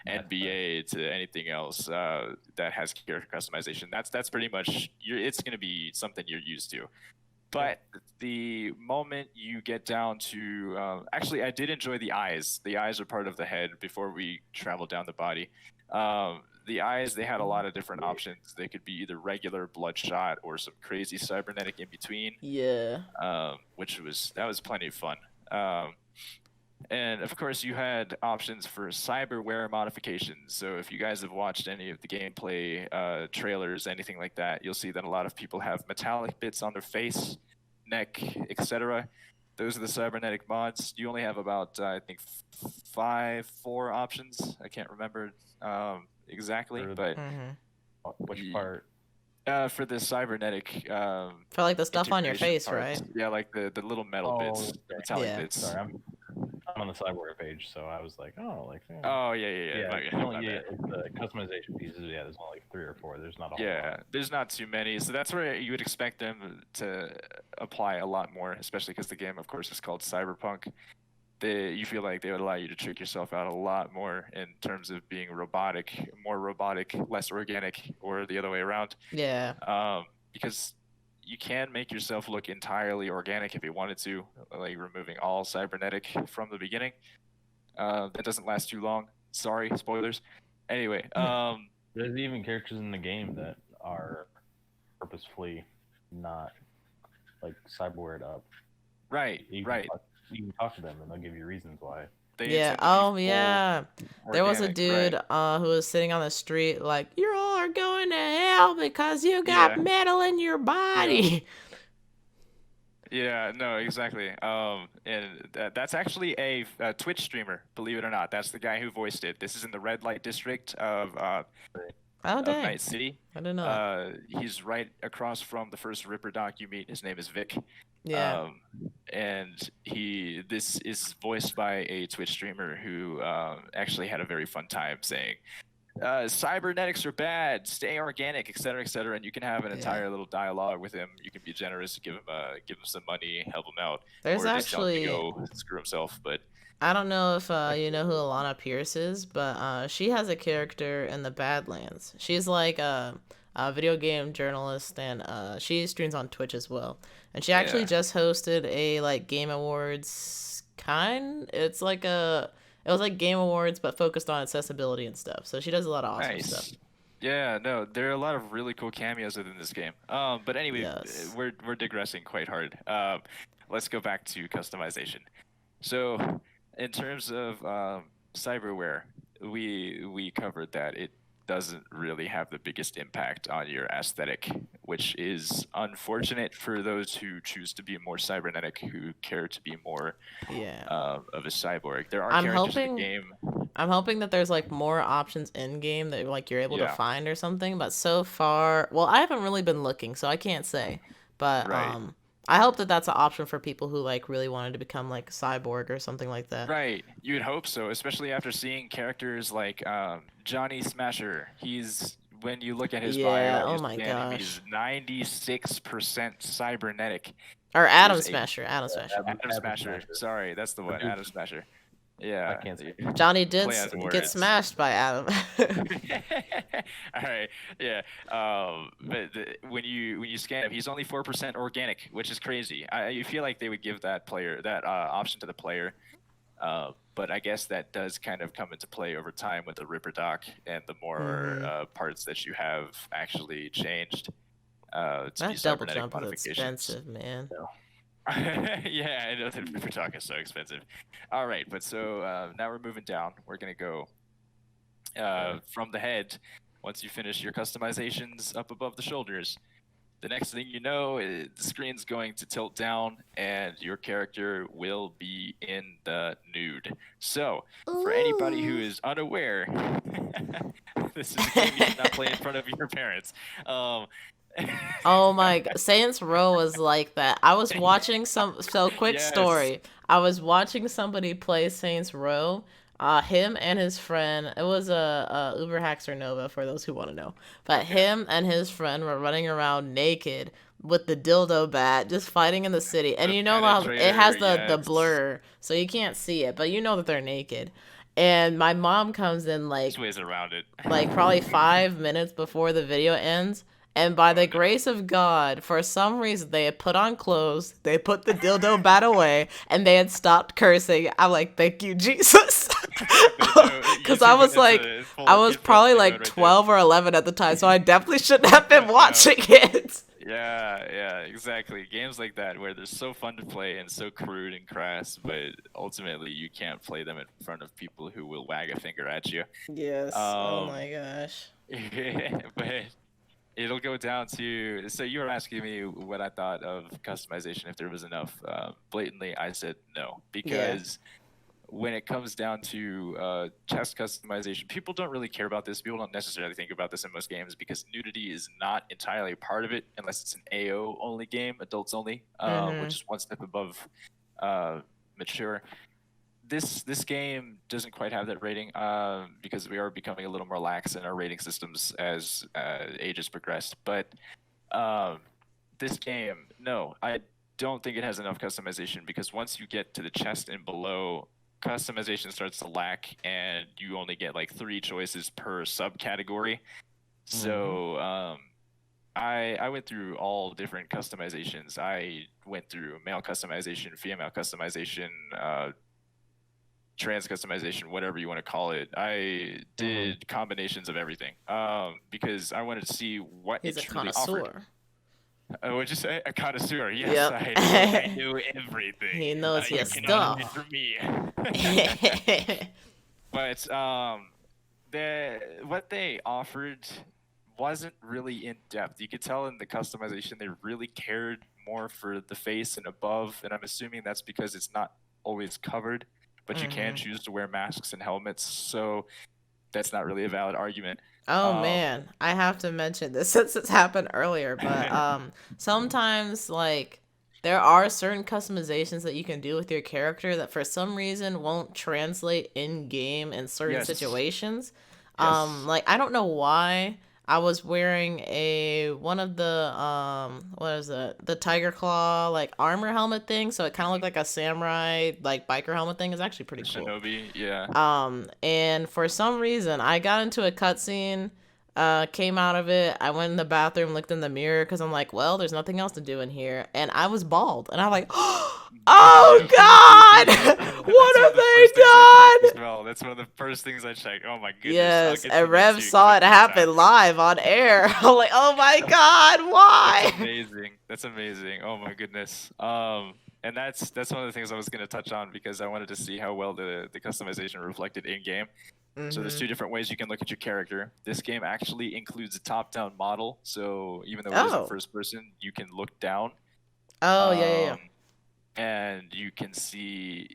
Speaker 3: NBA to anything else that has character customization. That's pretty much it's going to be something you're used to. But the moment you get down to actually, I did enjoy the eyes. The eyes are part of the head before we travel down the body. The eyes, they had a lot of different options. They could be either regular bloodshot or some crazy cybernetic in between.
Speaker 1: Yeah.
Speaker 3: That was plenty of fun. And of course, you had options for cyberware modifications. So if you guys have watched any of the gameplay trailers, anything like that, you'll see that a lot of people have metallic bits on their face, neck, etc. Those are the cybernetic mods. You only have about, I think, four options. I can't remember exactly, but
Speaker 2: which part?
Speaker 3: For the cybernetic
Speaker 1: for like the stuff on your face,
Speaker 3: parts.
Speaker 1: right?
Speaker 3: Yeah, like the little metal bits, the metallic bits.
Speaker 2: Sorry, I'm on the cyberware page, so I was like, oh, like.
Speaker 3: Oh yeah.
Speaker 2: The customization pieces. Yeah, there's only like 3 or 4. There's not a whole lot.
Speaker 3: Yeah, there's not too many, so that's where you would expect them to apply a lot more, especially because the game, of course, is called Cyberpunk. You feel like they would allow you to trick yourself out a lot more in terms of being more robotic, less organic, or the other way around.
Speaker 1: Yeah.
Speaker 3: Because you can make yourself look entirely organic if you wanted to, like removing all cybernetic from the beginning. That doesn't last too long. Sorry, spoilers. Anyway,
Speaker 2: there's even characters in the game that are purposefully not like cyberwared up.
Speaker 3: Right.
Speaker 2: You can talk to them and they'll give you reasons why.
Speaker 1: Yeah. Oh, yeah. There was a dude who was sitting on the street like, "You all are going to hell because you got metal in your body."
Speaker 3: Yeah, no, exactly. And that's actually a Twitch streamer, believe it or not. That's the guy who voiced it. This is in the red light district of Night City.
Speaker 1: I didn't know.
Speaker 3: He's right across from the first Ripper doc you meet. His name is Vic.
Speaker 1: Yeah.
Speaker 3: And this is voiced by a Twitch streamer who actually had a very fun time saying, cybernetics are bad, stay organic, etc., etc. And you can have an entire little dialogue with him. You can be generous, give him some money, help him out.
Speaker 1: There's
Speaker 3: or
Speaker 1: actually
Speaker 3: just go screw himself. But
Speaker 1: I don't know if you know who Alana Pierce is, but she has a character in the Badlands. She's like a video game journalist, and she streams on Twitch as well. And she actually just hosted a like Game Awards It was like Game Awards, but focused on accessibility and stuff. So she does a lot of awesome stuff.
Speaker 3: Yeah, no, there are a lot of really cool cameos within this game. But anyway, we're digressing quite hard. Let's go back to customization. So, in terms of cyberware, we covered that it doesn't really have the biggest impact on your aesthetic, which is unfortunate for those who choose to be more cybernetic, who care to be more of a cyborg. There are characters in the game
Speaker 1: I'm hoping that there's like more options in game that like you're able to
Speaker 3: Yeah.
Speaker 1: find or something. But so far, well, I haven't really been looking, so I can't say. But
Speaker 3: Right.
Speaker 1: I hope that that's an option for people who like really wanted to become like cyborg or something like that.
Speaker 3: Right. You'd hope so, especially after seeing characters like Johnny Smasher. He's when you look at his bio
Speaker 1: Yeah.
Speaker 3: and
Speaker 1: Oh
Speaker 3: you
Speaker 1: my
Speaker 3: scan him,
Speaker 1: gosh.
Speaker 3: he's 96% cybernetic.
Speaker 1: Or Adam
Speaker 3: There's a
Speaker 1: Smasher. Adam Smasher.
Speaker 3: Adam Smasher. Sorry, that's the one.
Speaker 2: Dude.
Speaker 3: Adam Smasher. Yeah.
Speaker 2: I can't see.
Speaker 1: Johnny did
Speaker 3: Play on
Speaker 1: get
Speaker 3: words.
Speaker 1: smashed by Adam.
Speaker 3: All right, yeah. But when you scan him, he's only 4% organic, which is crazy. I feel like they would give that player that option to the player, but I guess that does kind of come into play over time with the Ripper Doc and the more parts that you have actually changed to be
Speaker 1: That double
Speaker 3: cybernetic
Speaker 1: jump is
Speaker 3: modifications.
Speaker 1: expensive, man.
Speaker 3: Yeah, I know that Ripper Doc is so expensive. All right, but so now we're moving down. We're gonna go from the head. Once you finish your customizations up above the shoulders, the next thing you know, the screen's going to tilt down and your character will be in the nude. So, for anybody who is unaware, this is a game you should not play in front of your parents.
Speaker 1: Oh my god, Saints Row was like that. I was watching quick
Speaker 3: Yes.
Speaker 1: story. I was watching somebody play Saints Row. Him and his friend, it was a Uber Haxer Nova for those who want to know. But him and his friend were running around naked with the dildo bat, just fighting in the city. And
Speaker 3: The
Speaker 1: you know how it has the
Speaker 3: penetrator,
Speaker 1: blur, so you can't see it, but you know that they're naked. And my mom comes in like
Speaker 3: There's ways around it.
Speaker 1: probably 5 minutes before the video ends. And by the grace of God, for some reason, they had put on clothes, they put the dildo bat away, and they had stopped cursing. I'm like, thank you, Jesus. Because I was like, I was probably like 12 or 11 at the time, so I definitely shouldn't have been watching it.
Speaker 3: Yeah, exactly. Games like that where they're so fun to play and so crude and crass, but ultimately you can't play them in front of people who will wag a finger at you.
Speaker 1: Yes. Oh my gosh.
Speaker 3: But it'll go down to, so you were asking me what I thought of customization, if there was enough. Blatantly, I said no, because when it comes down to chest customization, people don't really care about this. People don't necessarily think about this in most games because nudity is not entirely a part of it unless it's an AO only game, adults only, which is one step above mature. This game doesn't quite have that rating because we are becoming a little more lax in our rating systems as age has progressed. But this game, no, I don't think it has enough customization because once you get to the chest and below, customization starts to lack and you only get like 3 choices per subcategory. So I went through all different customizations. I went through male customization, female customization, trans customization, whatever you want to call it. I did combinations of everything because I wanted to see what
Speaker 1: He's
Speaker 3: it
Speaker 1: a
Speaker 3: truly
Speaker 1: connoisseur.
Speaker 3: offered. Would you say a connoisseur? Yes,
Speaker 1: Yep.
Speaker 3: I knew everything.
Speaker 1: He knows
Speaker 3: you
Speaker 1: his
Speaker 3: cannot
Speaker 1: stuff.
Speaker 3: For me. But what they offered wasn't really in depth. You could tell in the customization they really cared more for the face and above, and I'm assuming that's because it's not always covered, but you can choose to wear masks and helmets, so that's not really a valid argument.
Speaker 1: Oh man, I have to mention this since it's happened earlier, but sometimes like there are certain customizations that you can do with your character that for some reason won't translate in game in certain situations. Like I don't know why I was wearing one of the what is it? The tiger claw like armor helmet thing, so it kind of looked like a samurai like biker helmet thing. It's actually pretty cool.
Speaker 3: Shinobi, yeah.
Speaker 1: And for some reason I got into a cutscene, came out of it. I went in the bathroom, looked in the mirror because I'm like, well, there's nothing else to do in here, and I was bald, and I'm like, oh god, what have they done?
Speaker 3: Well, that's one of the first things I checked. Oh my goodness.
Speaker 1: Yes, and Rev saw it happen live on air. I'm like, oh my god, why?
Speaker 3: That's amazing. That's amazing. Oh my goodness. And that's one of the things I was going to touch on because I wanted to see how well the customization reflected in game. So there's 2 different ways you can look at your character. This game actually includes a top-down model, so even though it isn't first person, you can look down.
Speaker 1: Oh yeah.
Speaker 3: and you can see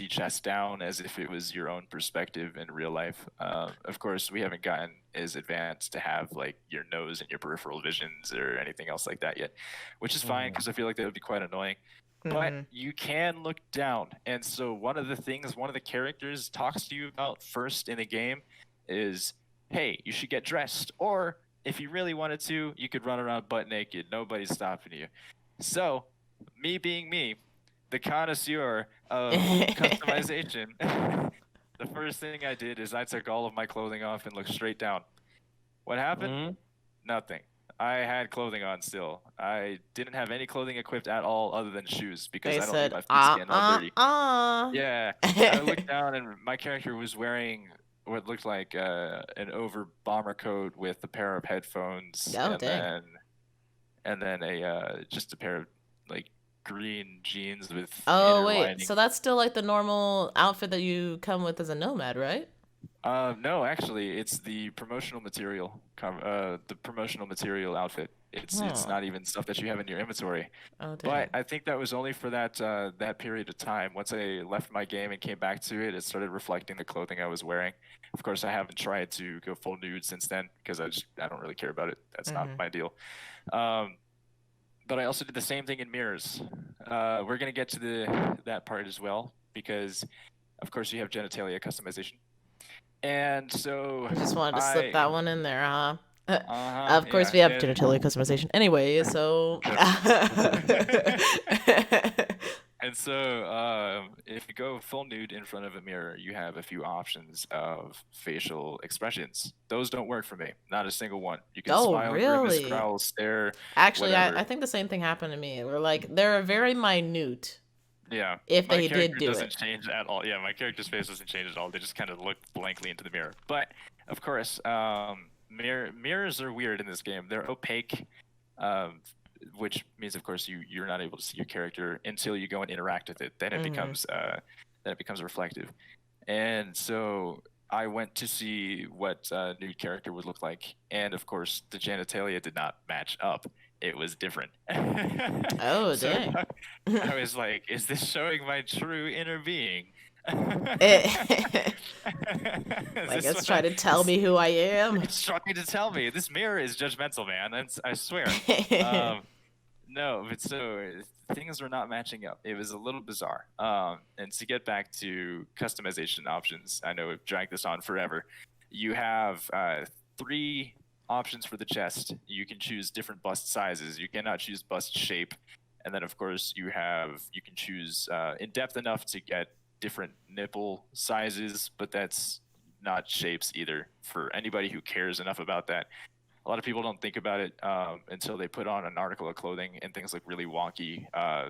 Speaker 3: chest down as if it was your own perspective in real life. Of course, we haven't gotten as advanced to have like your nose and your peripheral visions or anything else like that yet, which is fine because I feel like that would be quite annoying. But
Speaker 1: Mhm.
Speaker 3: you can look down, and so one of the characters talks to you about first in the game is, hey, you should get dressed, or if you really wanted to, you could run around butt naked. Nobody's stopping you. So, me being me, the connoisseur of customization, the first thing I did is I took all of my clothing off and looked straight down. What happened?
Speaker 2: Mm-hmm.
Speaker 3: Nothing. I had clothing on still. I didn't have any clothing equipped at all other than shoes because
Speaker 1: They
Speaker 3: I don't need
Speaker 1: said,
Speaker 3: my feet getting all dirty.
Speaker 1: uh.
Speaker 3: Yeah, I looked down and my character was wearing what looked like an over bomber coat with a pair of headphones,
Speaker 1: Oh,
Speaker 3: and
Speaker 1: dang.
Speaker 3: then a just a pair of like green jeans with
Speaker 1: Oh,
Speaker 3: inner
Speaker 1: wait.
Speaker 3: lining.
Speaker 1: So that's still like the normal outfit that you come with as a nomad, right?
Speaker 3: No, actually, it's the promotional material. The promotional material outfit. It's
Speaker 1: Huh.
Speaker 3: not even stuff that you have in your inventory.
Speaker 1: Oh,
Speaker 3: But
Speaker 1: dang.
Speaker 3: I think that was only for that period of time. Once I left my game and came back to it, it started reflecting the clothing I was wearing. Of course, I haven't tried to go full nude since then because I don't really care about it. That's not
Speaker 1: Mm-hmm.
Speaker 3: my deal. Um, but I also did the same thing in mirrors. We're gonna get to that part as well because, of course, you have genitalia customization. And so
Speaker 1: I just wanted to slip
Speaker 3: I,
Speaker 1: that one in there, huh? Of course,
Speaker 3: yeah,
Speaker 1: we have
Speaker 3: and
Speaker 1: genitalia customization. Anyway, so.
Speaker 3: and so if you go full nude in front of a mirror, you have a few options of facial expressions. Those don't work for me. Not a single one. You can
Speaker 1: Oh,
Speaker 3: smile, grimace,
Speaker 1: really?
Speaker 3: growl, stare,
Speaker 1: Actually, I
Speaker 3: whatever.
Speaker 1: think the same thing happened to me. We're like, they're very minute
Speaker 3: Yeah,
Speaker 1: if
Speaker 3: my
Speaker 1: they did
Speaker 3: character
Speaker 1: do
Speaker 3: doesn't
Speaker 1: it.
Speaker 3: change at all. Yeah, my character's face doesn't change at all. They just kind of look blankly into the mirror. But of course, mirrors are weird in this game. They're opaque, um, which means, of course, you're not able to see your character until you go and interact with it.
Speaker 1: Mm-hmm.
Speaker 3: Then it becomes reflective. And so I went to see what a nude character would look like, and of course, the genitalia did not match up. It was different.
Speaker 1: Oh,
Speaker 3: So
Speaker 1: dang.
Speaker 3: I was like, is this showing my true inner being?
Speaker 1: It,
Speaker 3: Is
Speaker 1: like,
Speaker 3: this
Speaker 1: it's
Speaker 3: what
Speaker 1: trying to tell me who I am.
Speaker 3: it's trying to tell me? This mirror is judgmental, man. I swear. Um, no, but so things were not matching up. It was a little bizarre. And to get back to customization options, I know we've dragged this on forever. You have three options for the chest. You can choose different bust sizes. You cannot choose bust shape. And then, of course, you can choose in depth enough to get different nipple sizes, but that's not shapes either. For anybody who cares enough about that, a lot of people don't think about it until they put on an article of clothing and things look really wonky,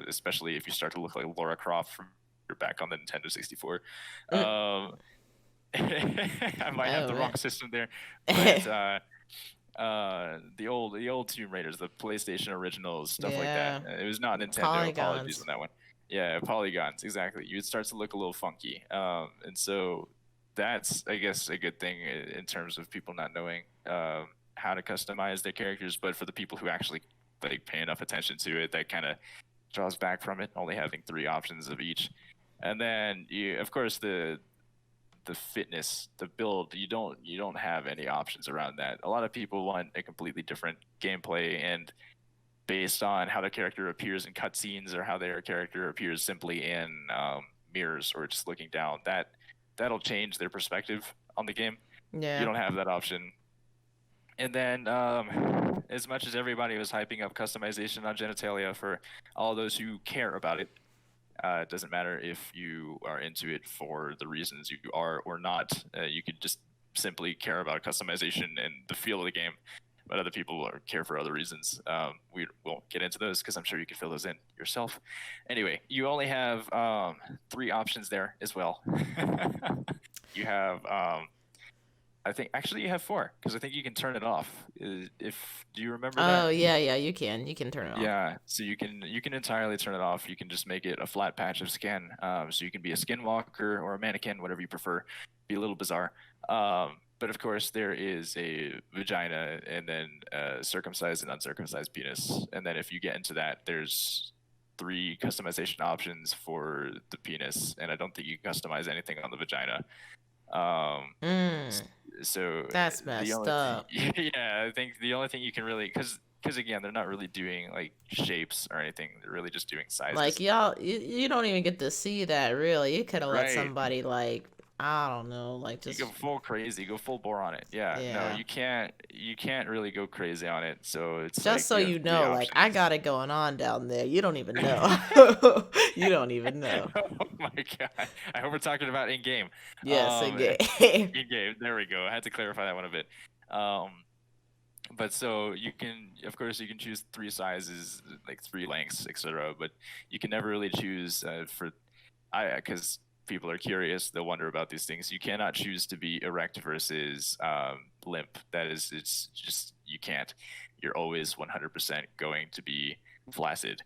Speaker 3: especially if you start to look like Laura Croft from your back on the Nintendo 64. Um, I might have
Speaker 1: Oh,
Speaker 3: the wrong
Speaker 1: man.
Speaker 3: system there, but the old Tomb Raiders, the PlayStation originals, stuff like that.
Speaker 1: Yeah.
Speaker 3: It was not Nintendo. Apologies on
Speaker 1: Polygons.
Speaker 3: that one. Yeah, polygons, exactly. You'd start to look a little funky, and so that's, I guess, a good thing in terms of people not knowing how to customize their characters. But for the people who actually like pay enough attention to it, that kind of draws back from it, only having three options of each. And then of course, the fitness, the build, you don't have any options around that. A lot of people want a completely different gameplay, and based on how their character appears in cutscenes or how their character appears simply in mirrors or just looking down, that'll change their perspective on the game. You
Speaker 1: Yeah.
Speaker 3: don't have that option. And then, as much as everybody was hyping up customization on genitalia for all those who care about it, it doesn't matter if you are into it for the reasons you are or not. You could just simply care about customization and the feel of the game, but other people care for other reasons. We won't get into those because I'm sure you can fill those in yourself. Anyway, you only have three options there as well. You have, I think, actually you have four because I think you can turn it off. If do you remember
Speaker 1: Oh,
Speaker 3: that?
Speaker 1: yeah, yeah, you can. You can turn it off.
Speaker 3: Yeah, so you can entirely turn it off. You can just make it a flat patch of skin. So you can be a skinwalker or a mannequin, whatever you prefer. Be a little bizarre. But of course, there is a vagina and then a circumcised and uncircumcised penis. And then if you get into that, there's 3 customization options for the penis, and I don't think you can customize anything on the vagina.
Speaker 1: Mm,
Speaker 3: So
Speaker 1: that's
Speaker 3: the
Speaker 1: messed
Speaker 3: only thing,
Speaker 1: up.
Speaker 3: yeah, I think the only thing you can really, because again, they're not really doing like shapes or anything. They're really just doing
Speaker 1: Like
Speaker 3: sizes.
Speaker 1: y'all, you don't even get to see that really. You could have let
Speaker 3: Right.
Speaker 1: somebody like I don't know, like
Speaker 3: You go
Speaker 1: just
Speaker 3: full crazy, go full bore on it. Yeah, no,
Speaker 1: yeah.
Speaker 3: you can't really go crazy on it. So it's
Speaker 1: Just
Speaker 3: like
Speaker 1: so
Speaker 3: you have
Speaker 1: you
Speaker 3: 3
Speaker 1: know, like I
Speaker 3: options.
Speaker 1: got it going on down there. You don't even know. You don't even know.
Speaker 3: Oh my god! I hope we're talking about in game.
Speaker 1: Yes,
Speaker 3: Um,
Speaker 1: again.
Speaker 3: in game. There we go. I had to clarify that one a bit. Um, but so you can, of course, you can choose 3 sizes, like 3 lengths, etc. But you can never really choose because people are curious. They'll wonder about these things. You cannot choose to be erect versus limp. That is, it's just you can't. You're always 100% going to be flaccid.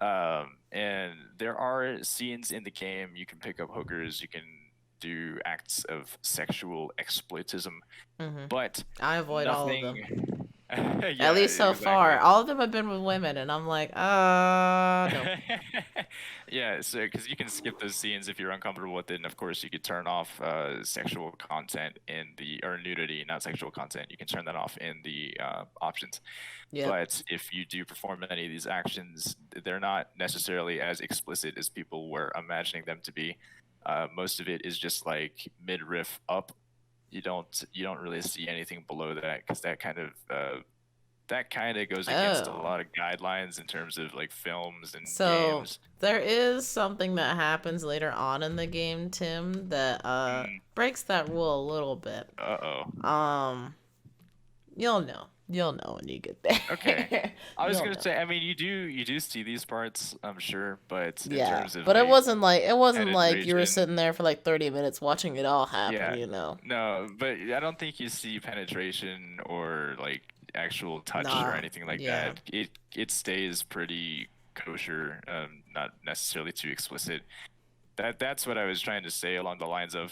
Speaker 3: And there are scenes in the game. You can pick up hookers. You can do acts of sexual exploitism,
Speaker 1: Hmm.
Speaker 3: but
Speaker 1: I avoid all of them.
Speaker 3: nothing.
Speaker 1: At
Speaker 3: Yeah,
Speaker 1: least so
Speaker 3: exactly.
Speaker 1: far. All of them have been with women, and I'm like, no.
Speaker 3: Yeah, so because you can skip those scenes if you're uncomfortable with it, and of course you could turn off sexual content in the or nudity, not sexual content. You can turn that off in the options.
Speaker 1: Yep.
Speaker 3: But if you do perform any of these actions, they're not necessarily as explicit as people were imagining them to be. Most of it is just like midriff up. You don't really see anything below that because that kind of goes against a
Speaker 1: Oh.
Speaker 3: lot of guidelines in terms of like films and
Speaker 1: So
Speaker 3: games.
Speaker 1: there is something that happens later on in the game, Tim, that
Speaker 3: Mm,
Speaker 1: breaks that rule a little bit.
Speaker 3: uh-oh.
Speaker 1: Um, you'll know. You'll know when you get
Speaker 3: Okay.
Speaker 1: there.
Speaker 3: I was
Speaker 1: You'll
Speaker 3: gonna
Speaker 1: know.
Speaker 3: say, I mean, you do see these parts, I'm sure, but in
Speaker 1: Yeah,
Speaker 3: terms of
Speaker 1: but
Speaker 3: like
Speaker 1: it wasn't like you were
Speaker 3: penetration,
Speaker 1: sitting there for like 30 minutes watching it all happen,
Speaker 3: yeah,
Speaker 1: you know.
Speaker 3: no, but I don't think you see penetration or like actual touch or
Speaker 1: Nah.
Speaker 3: anything like
Speaker 1: Yeah.
Speaker 3: that. It stays pretty kosher, not necessarily too explicit. That's what I was trying to say along the lines of.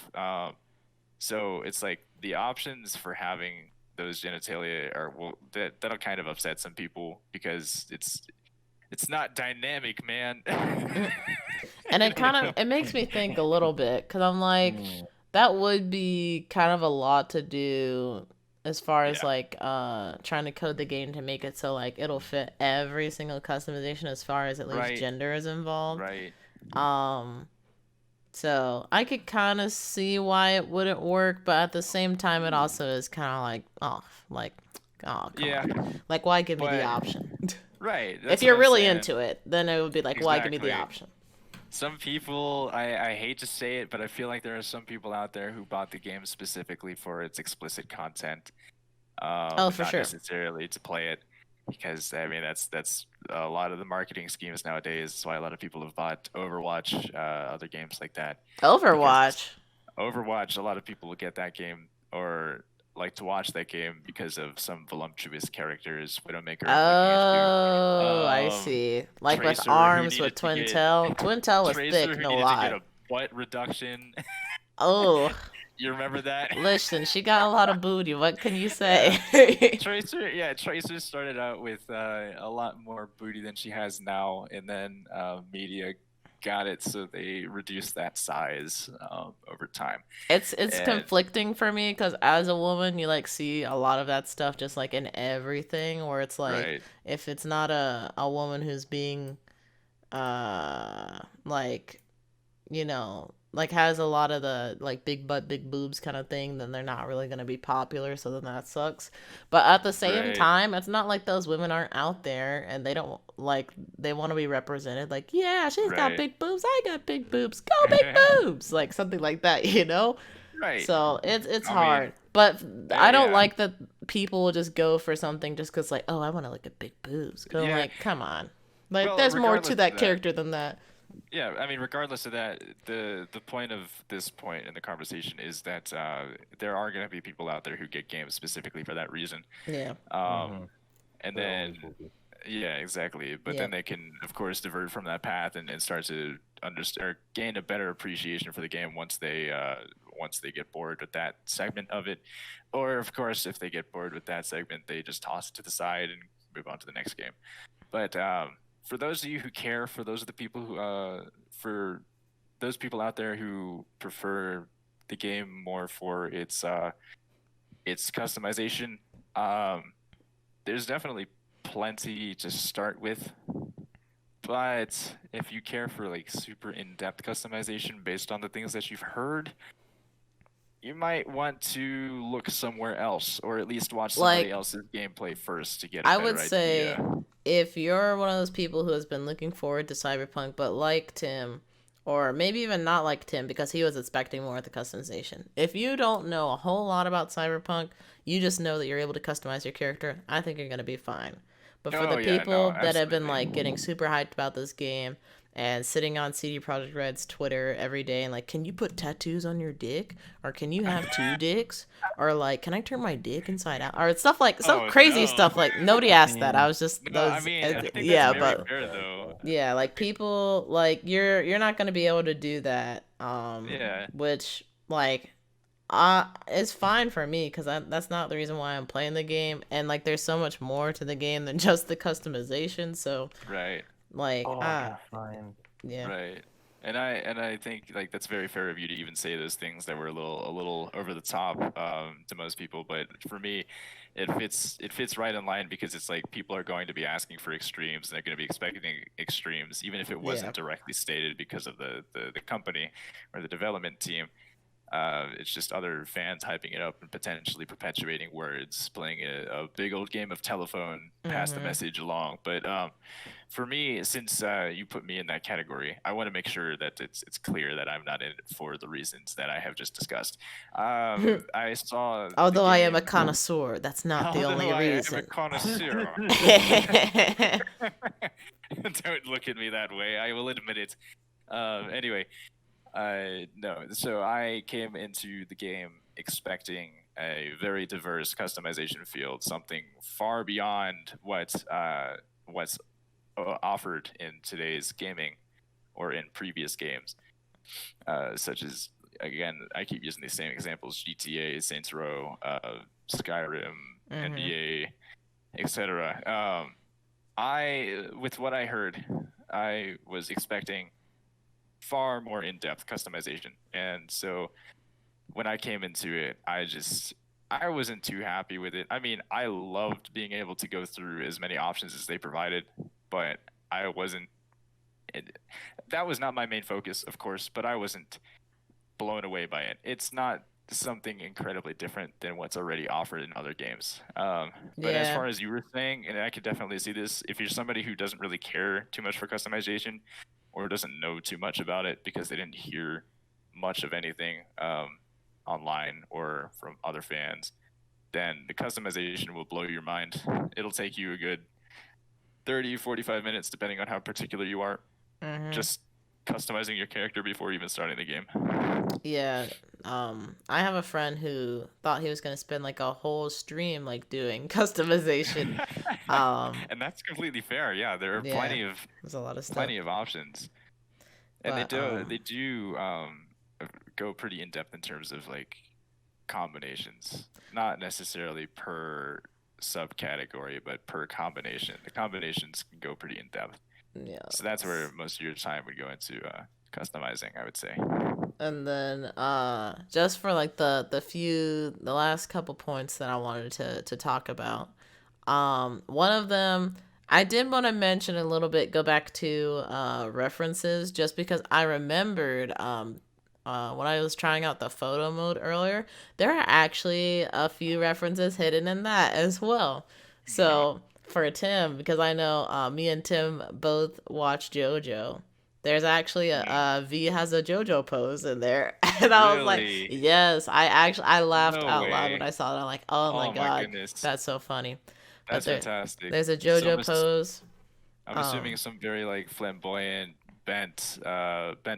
Speaker 3: So it's like the options for having those genitalia are well that'll kind of upset some people because it's not dynamic, man.
Speaker 1: Mm. And it kind of it makes me think a little bit cuz I'm like
Speaker 2: Mm.
Speaker 1: that would be kind of a lot to do as far as
Speaker 3: Yeah,
Speaker 1: like trying to code the game to make it so like it'll fit every single customization as far as at least
Speaker 3: right,
Speaker 1: gender is involved.
Speaker 3: right.
Speaker 1: Um so I could kind of see why it wouldn't work, but at the same time, it also is kind of like, oh, come
Speaker 3: Yeah,
Speaker 1: on. Like, why give me the
Speaker 3: but
Speaker 1: option?
Speaker 3: right,
Speaker 1: If
Speaker 3: that's what
Speaker 1: you're
Speaker 3: I'm
Speaker 1: really
Speaker 3: saying.
Speaker 1: into it, then it would be like, why give me the
Speaker 3: Exactly.
Speaker 1: option?
Speaker 3: Some people, I hate to say it, but I feel like there are some people out there who bought the game specifically for its explicit content,
Speaker 1: Oh,
Speaker 3: and
Speaker 1: for
Speaker 3: not
Speaker 1: sure.
Speaker 3: necessarily to play it. Because I mean, that's a lot of the marketing schemes nowadays. That's why a lot of people have bought Overwatch, other games like that, because
Speaker 1: Overwatch.
Speaker 3: Overwatch, a lot of people will get that game or like to watch that game because of some voluptuous characters, Widowmaker I'm looking at you.
Speaker 1: Oh, I
Speaker 3: Um,
Speaker 1: see. Like with
Speaker 3: Tracer who
Speaker 1: arms with
Speaker 3: needed to
Speaker 1: Twin
Speaker 3: get
Speaker 1: Tail. Twin Tail was
Speaker 3: Tracer
Speaker 1: thick,
Speaker 3: who
Speaker 1: no
Speaker 3: needed to get
Speaker 1: lie.
Speaker 3: a butt reduction.
Speaker 1: Oh,
Speaker 3: You remember that?
Speaker 1: listen, she got a lot of booty. What can you
Speaker 3: Yeah.
Speaker 1: say?
Speaker 3: Tracer started out with a lot more booty than she has now, and then media got it, so they reduced that size over time.
Speaker 1: It's
Speaker 3: And
Speaker 1: conflicting for me because as a woman, you like see a lot of that stuff just like in everything. Where it's like
Speaker 3: right,
Speaker 1: if it's not a woman who's being like like has a lot of the like big butt, big boobs kind of thing, then they're not really gonna be popular. So then that sucks. But at the same
Speaker 3: right,
Speaker 1: time, it's not like those women aren't out there and they don't like they want to be represented. Like, yeah, she's got
Speaker 3: right,
Speaker 1: big boobs. I got big boobs. Go big boobs. Like something like that, you know.
Speaker 3: right.
Speaker 1: So it's
Speaker 3: I mean,
Speaker 1: hard. But I don't
Speaker 3: yeah,
Speaker 1: like that people will just go for something just because like, oh, I want to look at big boobs. 'Cause I'm
Speaker 3: yeah.
Speaker 1: like, come on. Like,
Speaker 3: Well,
Speaker 1: there's more
Speaker 3: regardless
Speaker 1: to
Speaker 3: of
Speaker 1: that
Speaker 3: that,
Speaker 1: character than that.
Speaker 3: yeah. I mean, regardless of that, the point of this point in the conversation is that there are going to be people out there who get games specifically for that reason.
Speaker 1: Yeah.
Speaker 3: Um,
Speaker 2: Mm-hmm.
Speaker 3: and
Speaker 2: There always
Speaker 3: then
Speaker 2: will be.
Speaker 3: yeah, exactly. But then
Speaker 1: Yep.
Speaker 3: they can, of course, divert from that path and start to understand or gain a better appreciation for the game once they get bored with that segment of it, or of course, if they get bored with that segment, they just toss it to the side and move on to the next game. But for those of you who care, for those of the people who for those people out there who prefer the game more for its customization, there's definitely plenty to start with. But if you care for like super in-depth customization based on the things that you've heard, you might want to look somewhere else, or at least watch somebody else's gameplay first to get a better
Speaker 1: would say,
Speaker 3: idea.
Speaker 1: if you're one of those people who has been looking forward to Cyberpunk, but like Tim, or maybe even not like Tim because he was expecting more of the customization. If you don't know a whole lot about Cyberpunk, you just know that you're able to customize your character, I think you're going to be fine. But for the people that have been like getting super hyped about this game and sitting on CD Projekt Red's Twitter every day and like, can you put tattoos on your dick? Or can you have two dicks? Or like, can I turn my dick inside out? Or stuff like crazy stuff. Like nobody asked that. I was just
Speaker 3: I think
Speaker 1: yeah,
Speaker 3: that's
Speaker 1: but
Speaker 3: very fair, though.
Speaker 1: yeah, like people like you're not gonna be able to do that. Which like it's fine for me because that's not the reason why I'm playing the game, and like there's so much more to the game than just the customization. So
Speaker 3: right,
Speaker 1: like
Speaker 2: fine.
Speaker 1: Yeah,
Speaker 3: right. And I think like that's very fair of you to even say those things that were a little over the top to most people, but for me, it fits right in line because it's like people are going to be asking for extremes and they're going to be expecting extremes, even if it wasn't directly stated because of the company or the development team. It's just other fans hyping it up and potentially perpetuating words, playing a big old game of telephone, pass the message along. But for me, since you put me in that category, I want to make sure that it's clear that I'm not in it for the reasons that I have just discussed. I saw.
Speaker 1: Although I am a connoisseur, that's not the only reason.
Speaker 3: I am a connoisseur. Don't look at me that way. I will admit it. Anyway. No, so I came into the game expecting a very diverse customization field, something far beyond what's offered in today's gaming or in previous games, such as, again, I keep using these same examples: GTA, Saints Row, Skyrim, NBA, etc. With what I heard, I was expecting far more in-depth customization, and so when I came into it, I wasn't too happy with it. I mean, I loved being able to go through as many options as they provided, but I wasn't. That was not my main focus, of course, but I wasn't blown away by it. It's not something incredibly different than what's already offered in other games. But as far as you were saying, and I could definitely see this, if you're somebody who doesn't really care too much for customization, or doesn't know too much about it because they didn't hear much of anything online or from other fans, then the customization will blow your mind. It'll take you a good 30, 45 minutes, depending on how particular you are, just customizing your character before even starting the game.
Speaker 1: Yeah. I have a friend who thought he was going to spend like a whole stream like doing customization.
Speaker 3: And that's completely fair. Yeah, there are
Speaker 1: there's a lot of stuff.
Speaker 3: plenty of options. And they do go pretty in depth in terms of like combinations, not necessarily per subcategory, but per combination. The combinations can go pretty in depth. Yeah. So that's where most of your time would go into customizing, I would say.
Speaker 1: And then just for like the last couple points that I wanted to talk about, one of them I did want to mention a little bit, go back to references, just because I remembered when I was trying out the photo mode earlier, there are actually a few references hidden in that as well. So for Tim, because I know me and Tim both watch JoJo, there's actually a V has a JoJo pose in there. And I was like, yes, I laughed out loud when I saw it. I'm like, oh my God, goodness. That's so funny.
Speaker 3: That's fantastic.
Speaker 1: There's a JoJo pose.
Speaker 3: I'm assuming some very like flamboyant, bent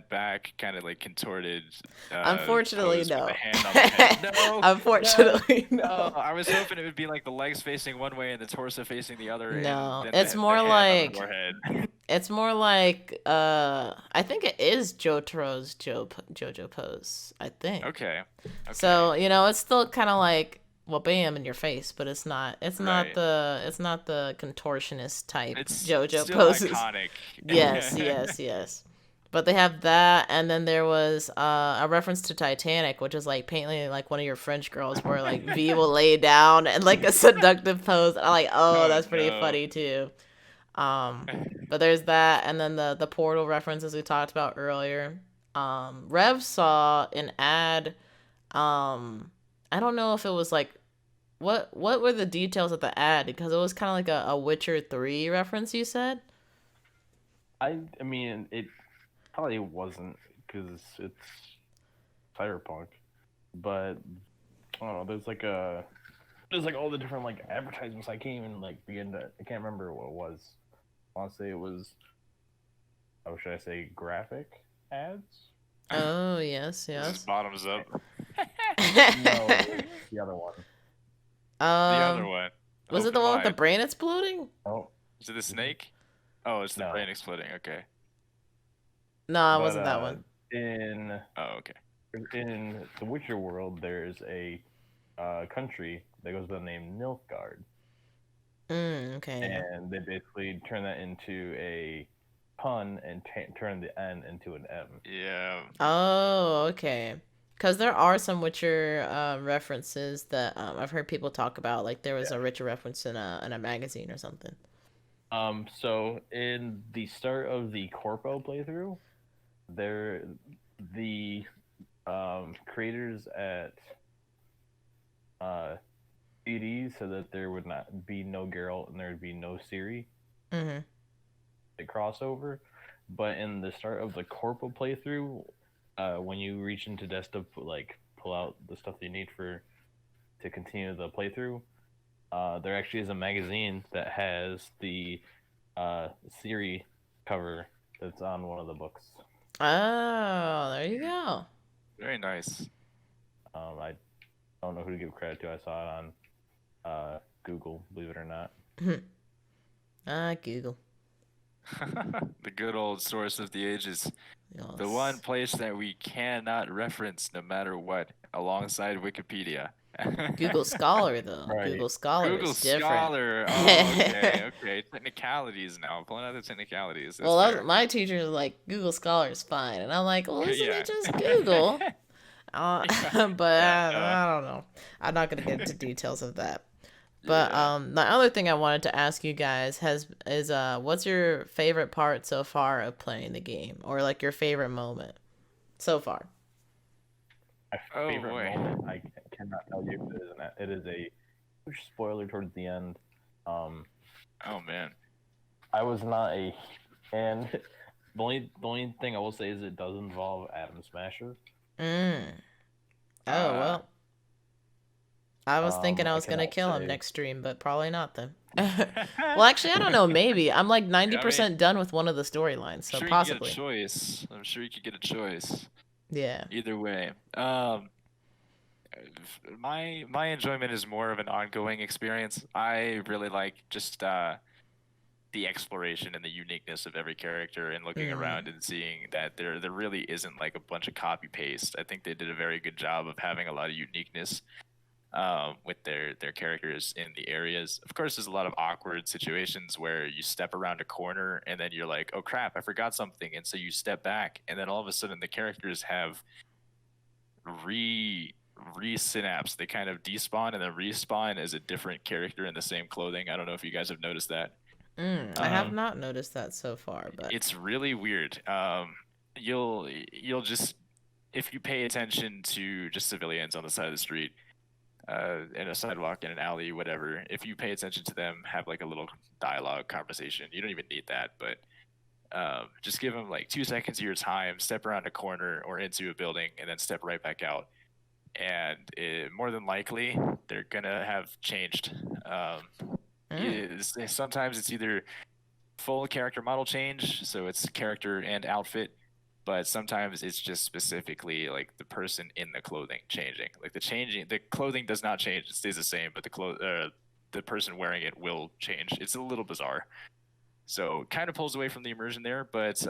Speaker 3: back, kind of like contorted.
Speaker 1: Unfortunately, no.
Speaker 3: No.
Speaker 1: Unfortunately, no.
Speaker 3: I was hoping it would be like the legs facing one way and the torso facing the other.
Speaker 1: No, it's more like it's more like I think it is Jotaro's JoJo pose. I think.
Speaker 3: Okay.
Speaker 1: So it's still kind of like well, bam in your face, but
Speaker 3: Right.
Speaker 1: it's not the contortionist type
Speaker 3: It's
Speaker 1: JoJo
Speaker 3: still
Speaker 1: poses.
Speaker 3: iconic.
Speaker 1: Yes, yes, yes. But they have that, and then there was a reference to Titanic, which is like painting like one of your French girls, where like V will lay down and like a seductive pose. I'm like, oh,
Speaker 3: Oh
Speaker 1: that's pretty
Speaker 3: no.
Speaker 1: funny too. But there's that, and then the portal references we talked about earlier. Rev saw an ad. I don't know if it was like what were the details of the ad, because it was kind of like a Witcher 3 reference. You said.
Speaker 2: I mean, it probably wasn't because it's Cyberpunk, but I don't know. There's like all the different like advertisements. I can't even like begin to. I can't remember what it was. Honestly, it was. Oh, should I say graphic ads?
Speaker 1: Oh yes,
Speaker 3: This is
Speaker 1: yes.
Speaker 3: bottoms up.
Speaker 2: No, it was the other one.
Speaker 3: The other
Speaker 1: um,
Speaker 3: one.
Speaker 1: was it
Speaker 3: Open
Speaker 1: the one with the
Speaker 3: wide.
Speaker 1: brain exploding?
Speaker 2: Oh,
Speaker 3: Is it the snake? Oh, it's the
Speaker 2: no.
Speaker 3: brain exploding. Okay.
Speaker 1: No, it
Speaker 2: But
Speaker 1: wasn't that one.
Speaker 2: in
Speaker 3: Oh, okay.
Speaker 2: the Witcher world, there's a country that goes by the name Nilfgaard,
Speaker 1: Okay, yeah.
Speaker 2: and they basically turn that into a pun and turn the N into an M.
Speaker 3: Yeah.
Speaker 1: Oh, okay. Because there are some Witcher references that I've heard people talk about. Like there was a Witcher reference in a magazine or something.
Speaker 2: So in the start of the Corpo playthrough, there the creators at uh CD said that there would not be no Geralt and there would be no Ciri,
Speaker 1: Mm-hmm.
Speaker 2: the crossover. But in the start of the Corpo playthrough, when you reach into desk to like pull out the stuff that you need for to continue the playthrough, there actually is a magazine that has the Ciri cover that's on one of the books.
Speaker 1: Oh, there you go.
Speaker 3: Very nice.
Speaker 2: I don't know who to give credit to. I saw it on Google, believe it or not.
Speaker 1: Google.
Speaker 3: The good old source of the ages. The one
Speaker 1: Yes.
Speaker 3: place that we cannot reference no matter what, alongside Wikipedia.
Speaker 1: Google Scholar though.
Speaker 2: Right.
Speaker 1: Google Scholar
Speaker 3: Google
Speaker 1: is different.
Speaker 3: Scholar. Oh, okay, okay. Technicalities now. Pulling out the technicalities. That's
Speaker 1: Well,
Speaker 3: fair.
Speaker 1: my teacher's like Google Scholar is fine, and I'm like, well, isn't
Speaker 3: Yeah.
Speaker 1: it just Google?
Speaker 3: Yeah.
Speaker 1: But
Speaker 3: Yeah.
Speaker 1: I don't know. I'm not gonna get into details of that. But
Speaker 3: Yeah.
Speaker 1: the other thing I wanted to ask you guys is what's your favorite part so far of playing the game, or like your favorite moment so far?
Speaker 2: My
Speaker 3: Oh
Speaker 2: favorite
Speaker 3: boy.
Speaker 2: moment, I cannot tell you. It is a huge spoiler towards the end. Um,
Speaker 3: Oh man.
Speaker 2: I was not a, and the only thing I will say is it does involve Adam Smasher.
Speaker 1: Mm. Oh
Speaker 3: Uh,
Speaker 1: well, I was thinking I
Speaker 2: I
Speaker 1: was gonna
Speaker 2: cannot
Speaker 1: kill him
Speaker 2: say.
Speaker 1: next stream, but probably not then. Well, actually, I don't know. Maybe I'm like ninety
Speaker 3: I mean,
Speaker 1: percent done with one of the storylines,
Speaker 3: I'm
Speaker 1: so
Speaker 3: sure you could get a
Speaker 1: possibly.
Speaker 3: choice. I'm sure you could get a choice.
Speaker 1: Yeah.
Speaker 3: Either way. My enjoyment is more of an ongoing experience. I really like just the exploration and the uniqueness of every character and looking
Speaker 1: Mm.
Speaker 3: around and seeing that there really isn't like a bunch of copy paste. I think they did a very good job of having a lot of uniqueness with their characters in the areas. Of course, there's a lot of awkward situations where you step around a corner and then you're like, oh crap, I forgot something, and so you step back, and then all of a sudden the characters have re-synapse. They kind of despawn and then respawn as a different character in the same clothing. I don't know if you guys have noticed that.
Speaker 1: I have
Speaker 2: Mm-hmm.
Speaker 1: not noticed that so far, but
Speaker 3: It's really weird. You'll just, if you pay attention to just civilians on the side of the street, in a sidewalk, in an alley, whatever. If you pay attention to them, have like a little dialogue conversation. You don't even need that, but just give them like 2 seconds of your time. Step around a corner or into a building, and then step right back out. And more than likely, they're gonna have changed. Sometimes it's either full character model change, so it's character and outfit, but sometimes it's just specifically like the person in the clothing changing. Like the clothing does not change; it stays the same, but the person wearing it will change. It's a little bizarre, so kind of pulls away from the immersion there. But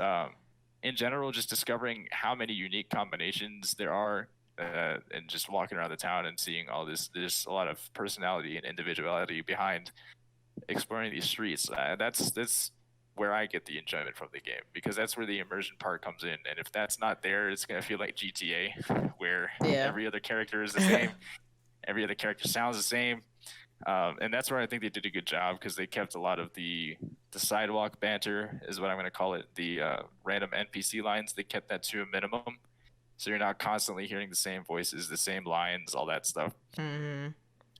Speaker 3: in general, just discovering how many unique combinations there are and just walking around the town and seeing all this. There's a lot of personality and individuality behind exploring these streets. That's where I get the enjoyment from the game, because that's where the immersion part comes in. And if that's not there, it's gonna feel like GTA, where every other character is the same, every other character sounds the same. And that's where I think they did a good job, because they kept a lot of the sidewalk banter, is what I'm going to call it, the random NPC lines. They kept that to a minimum, so you're not constantly hearing the same voices, the same lines, all that stuff.
Speaker 1: Mm-hmm.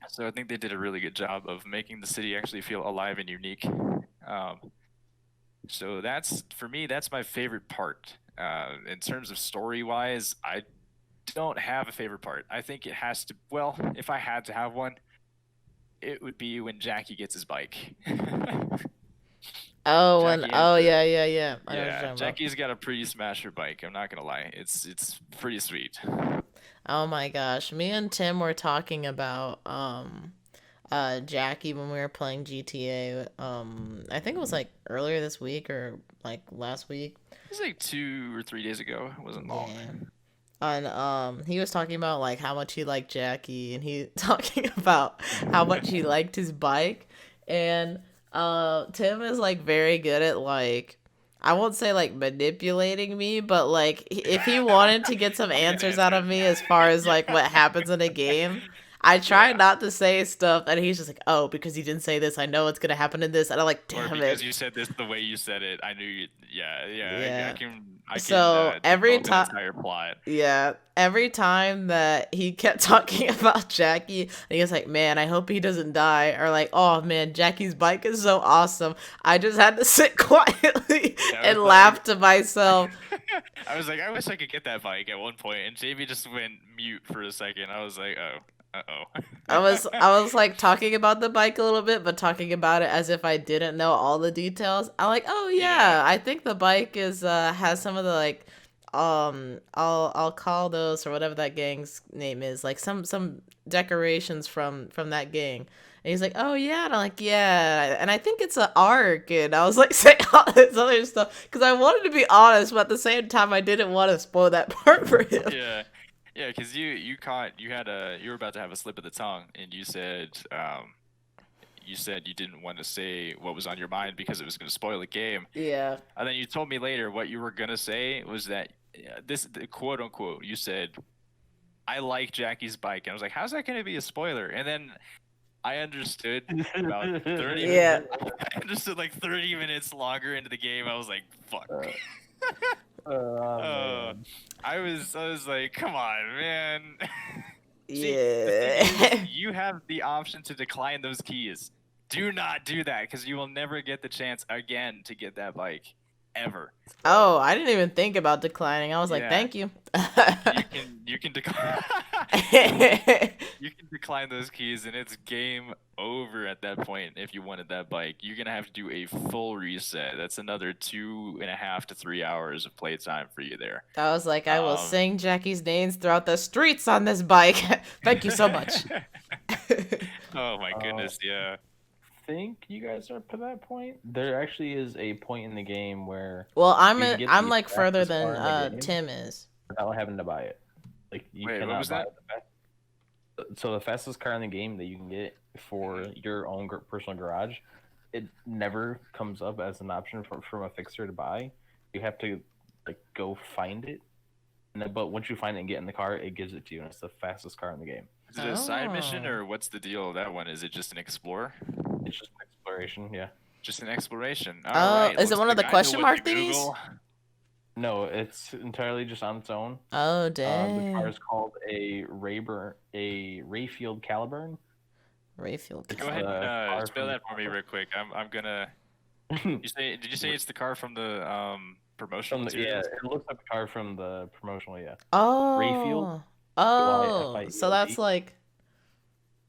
Speaker 3: So I think they did a really good job of making the city actually feel alive and unique. So that's, for me, that's my favorite part. In terms of story-wise, I don't have a favorite part. I think it has to, well, if I had to have one, it would be when Jackie gets his bike.
Speaker 1: Yeah.
Speaker 3: Jackie's got a pretty smasher bike. I'm not gonna lie, it's pretty sweet.
Speaker 1: Oh my gosh, me and Tim were talking about Jackie when we were playing GTA. I think it was like earlier this week or like last week.
Speaker 3: It was like 2 or 3 days ago. It wasn't long.
Speaker 1: And he was talking about like how much he liked Jackie, and he talking about how much he liked his bike. And Tim is like very good at, like, I won't say like manipulating me, but like if he wanted to get some answers out of me as far as like what happens in a game, I try not to say stuff, and he's just like, oh, because you didn't say this, I know what's gonna happen in this, and I'm like, damn it.
Speaker 3: Or because you said this the way you said it, I knew you. Yeah. I
Speaker 1: so every time,
Speaker 3: entire plot.
Speaker 1: Yeah, every time that he kept talking about Jackie, and he was like, man, I hope he doesn't die, or like, oh man, Jackie's bike is so awesome, I just had to sit quietly and laugh to myself.
Speaker 3: I was like, I wish I could get that bike at one point, and JB just went mute for a second. I was like, oh.
Speaker 1: I was like talking about the bike a little bit, but talking about it as if I didn't know all the details. I'm like, oh yeah. I think the bike is has some of the like I'll call those, or whatever that gang's name is, like some decorations from that gang. And he's like, oh yeah, and I'm like, yeah, and I think it's an arc, and I was like saying all this other stuff because I wanted to be honest, but at the same time I didn't want to spoil that part for him.
Speaker 3: Yeah, because you were about to have a slip of the tongue, and you said you didn't want to say what was on your mind because it was going to spoil the game.
Speaker 1: Yeah.
Speaker 3: And then you told me later what you were going to say was that quote unquote, you said, I like Jackie's bike. And I was like, how's that going to be a spoiler? And then I understood about 30 minutes. I understood like 30 minutes longer into the game. I was like, fuck. I was like, come on, man. See, you have the option to decline those keys. Do not do that, because you will never get the chance again to get that bike, ever.
Speaker 1: Oh, I didn't even think about declining. I was like, thank you.
Speaker 3: You can decline. You can decline those keys, and it's game over at that point. If you wanted that bike, you're gonna have to do a full reset. That's another 2.5 to 3 hours of playtime for you there.
Speaker 1: I was like, I will sing Jackie's names throughout the streets on this bike. Thank you so much.
Speaker 3: Oh my goodness, yeah.
Speaker 2: I think you guys are up to that point. There actually is a point in the game where
Speaker 1: I'm like further than Tim is
Speaker 2: without having to buy it. Like you
Speaker 3: Wait,
Speaker 2: cannot
Speaker 3: what was
Speaker 2: buy
Speaker 3: that?
Speaker 2: So the fastest car in the game that you can get for your own personal garage, it never comes up as an option from a fixer to buy. You have to like go find it, and then, but once you find it and get in the car, it gives it to you, and it's the fastest car in the game.
Speaker 3: Is it a side mission, or what's the deal with that one? Is it just an explorer?
Speaker 2: It's just an exploration, yeah.
Speaker 3: Just an exploration.
Speaker 1: Right. Is it one of the question mark thingies?
Speaker 2: No, it's entirely just on its own.
Speaker 1: Oh, dang.
Speaker 2: The car is called a Rayfield Caliburn.
Speaker 1: Rayfield.
Speaker 3: Go ahead and spell that for me real quick. I'm gonna. Did you say it's the car from the promotional materials?
Speaker 2: Yeah, it looks like the car from the promotional. Yeah.
Speaker 1: Oh.
Speaker 2: Rayfield.
Speaker 1: Oh, so that's like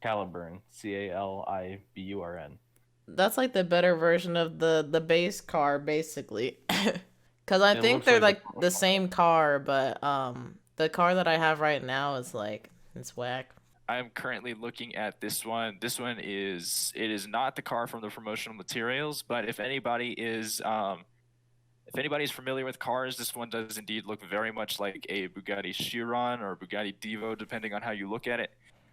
Speaker 2: Caliburn. Caliburn.
Speaker 1: That's like the better version of the base car, basically. Because I think they're like the same car, but the car that I have right now is like, it's whack.
Speaker 3: I'm currently looking at this one. This one is not the car from the promotional materials, but if anybody is If anybody's familiar with cars, this one does indeed look very much like a Bugatti Chiron or Bugatti Divo, depending on how you look at it.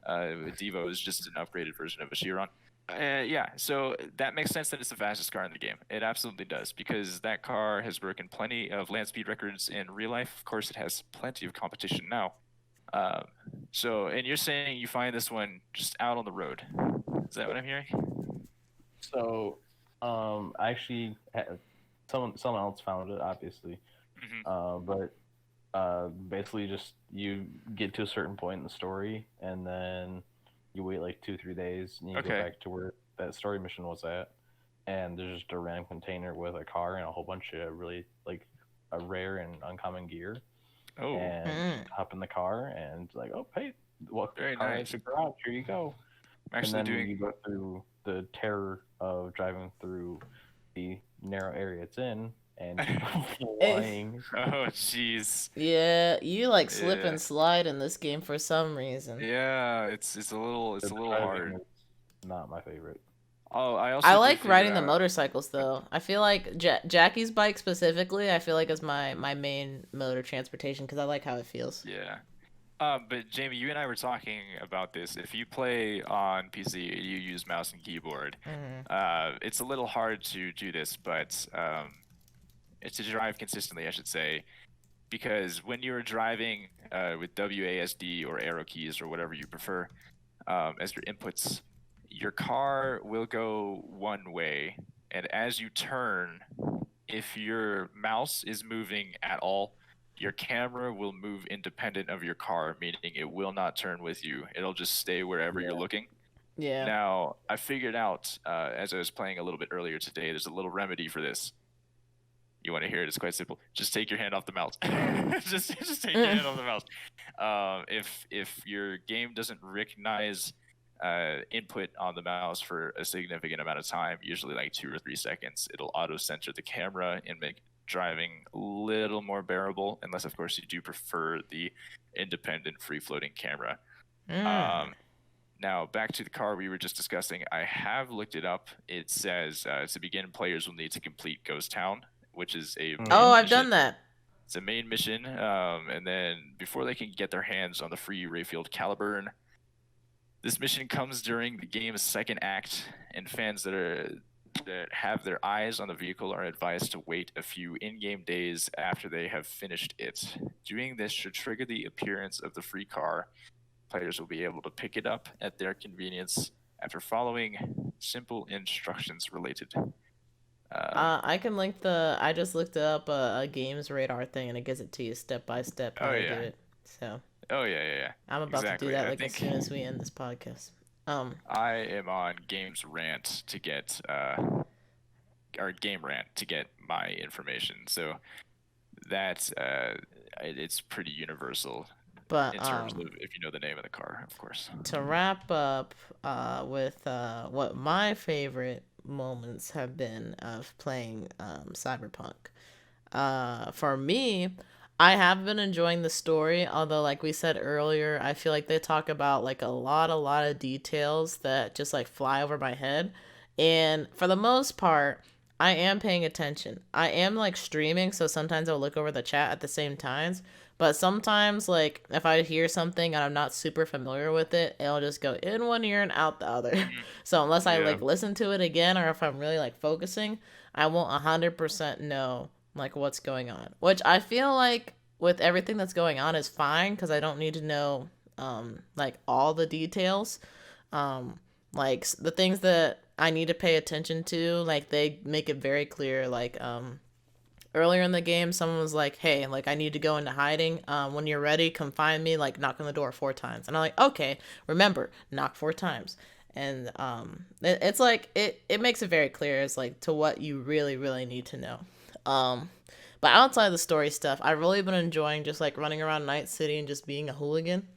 Speaker 3: Divo is just an upgraded version of a Chiron. Yeah, so that makes sense that it's the fastest car in the game. It absolutely does, because that car has broken plenty of land speed records in real life. Of course, it has plenty of competition now. Um, and you're saying you find this one just out on the road. Is that what I'm hearing?
Speaker 2: So, actually, someone else found it, obviously. But basically, just you get to a certain point in the story, and then you wait like 2-3 days, and you go back to where that story mission was at, and there's just a random container with a car and a whole bunch of really like a rare and uncommon gear.
Speaker 3: Oh.
Speaker 2: And hop in the car and like, oh hey, welcome
Speaker 3: Very
Speaker 2: to the car
Speaker 3: nice.
Speaker 2: garage. Here you go.
Speaker 3: I'm
Speaker 2: and
Speaker 3: actually
Speaker 2: then you go through the terror of driving through the narrow area it's in and flying.
Speaker 3: Oh jeez.
Speaker 1: Yeah, you like slip and slide in this game for some reason.
Speaker 3: Yeah, it's a little hard.
Speaker 2: Not my favorite.
Speaker 3: Oh,
Speaker 1: I like riding the motorcycles though. I feel like Jackie's bike specifically, I feel like is my main mode of transportation because I like how it feels.
Speaker 3: Yeah. But Jamie, you and I were talking about this. If you play on PC, you use mouse and keyboard. It's a little hard to do this, but it's to drive consistently, I should say, because when you're driving with WASD or arrow keys or whatever you prefer as your inputs, your car will go one way, and as you turn, if your mouse is moving at all, your camera will move independent of your car, meaning it will not turn with you. It'll just stay wherever you're looking.
Speaker 1: Yeah.
Speaker 3: Now, I figured out, as I was playing a little bit earlier today, there's a little remedy for this. You want to hear it? It's quite simple. Just take your hand off the mouse. just take your hand off the mouse. If your game doesn't recognize input on the mouse for a significant amount of time, usually like 2 or 3 seconds, it'll auto-center the camera and make driving a little more bearable, unless of course you do prefer the independent free-floating camera. Now back to the car we were just discussing. I have looked it up. It says to begin, players will need to complete Ghost Town, which is a
Speaker 1: I've done that.
Speaker 3: It's a main mission, and then before they can get their hands on the free Rayfield Caliburn, this mission comes during the game's second act, and fans that have their eyes on the vehicle are advised to wait a few in-game days after they have finished it. Doing this should trigger the appearance of the free car. Players will be able to pick it up at their convenience after following simple instructions related.
Speaker 1: I can link I just looked up a games radar thing, and it gives it to you step by step how to do it. So.
Speaker 3: Oh yeah.
Speaker 1: I'm about to do that as soon as we end this podcast.
Speaker 3: I am on Games Rant to get or Game Rant to get my information. So that's it's pretty universal.
Speaker 1: But
Speaker 3: in terms of if you know the name of the car, of course.
Speaker 1: To wrap up with what my favorite moments have been of playing Cyberpunk. For me, I have been enjoying the story, although like we said earlier, I feel like they talk about like a lot of details that just like fly over my head. And for the most part, I am paying attention. I am like streaming, so sometimes I'll look over the chat at the same times. But sometimes, like, if I hear something and I'm not super familiar with it, it'll just go in one ear and out the other. So unless I, like, listen to it again, or if I'm really, like, focusing, I won't 100% know, like, what's going on. Which I feel like with everything that's going on is fine, because I don't need to know, like, all the details. Like, the things that I need to pay attention to, like, they make it very clear, like, earlier in the game, someone was like, hey, like, I need to go into hiding. When you're ready, come find me, like, knock on the door 4 times. And I'm like, okay, remember, knock 4 times. And it's like, it makes it very clear as, like, to what you really, really need to know. But outside of the story stuff, I've really been enjoying just, like, running around Night City and just being a hooligan.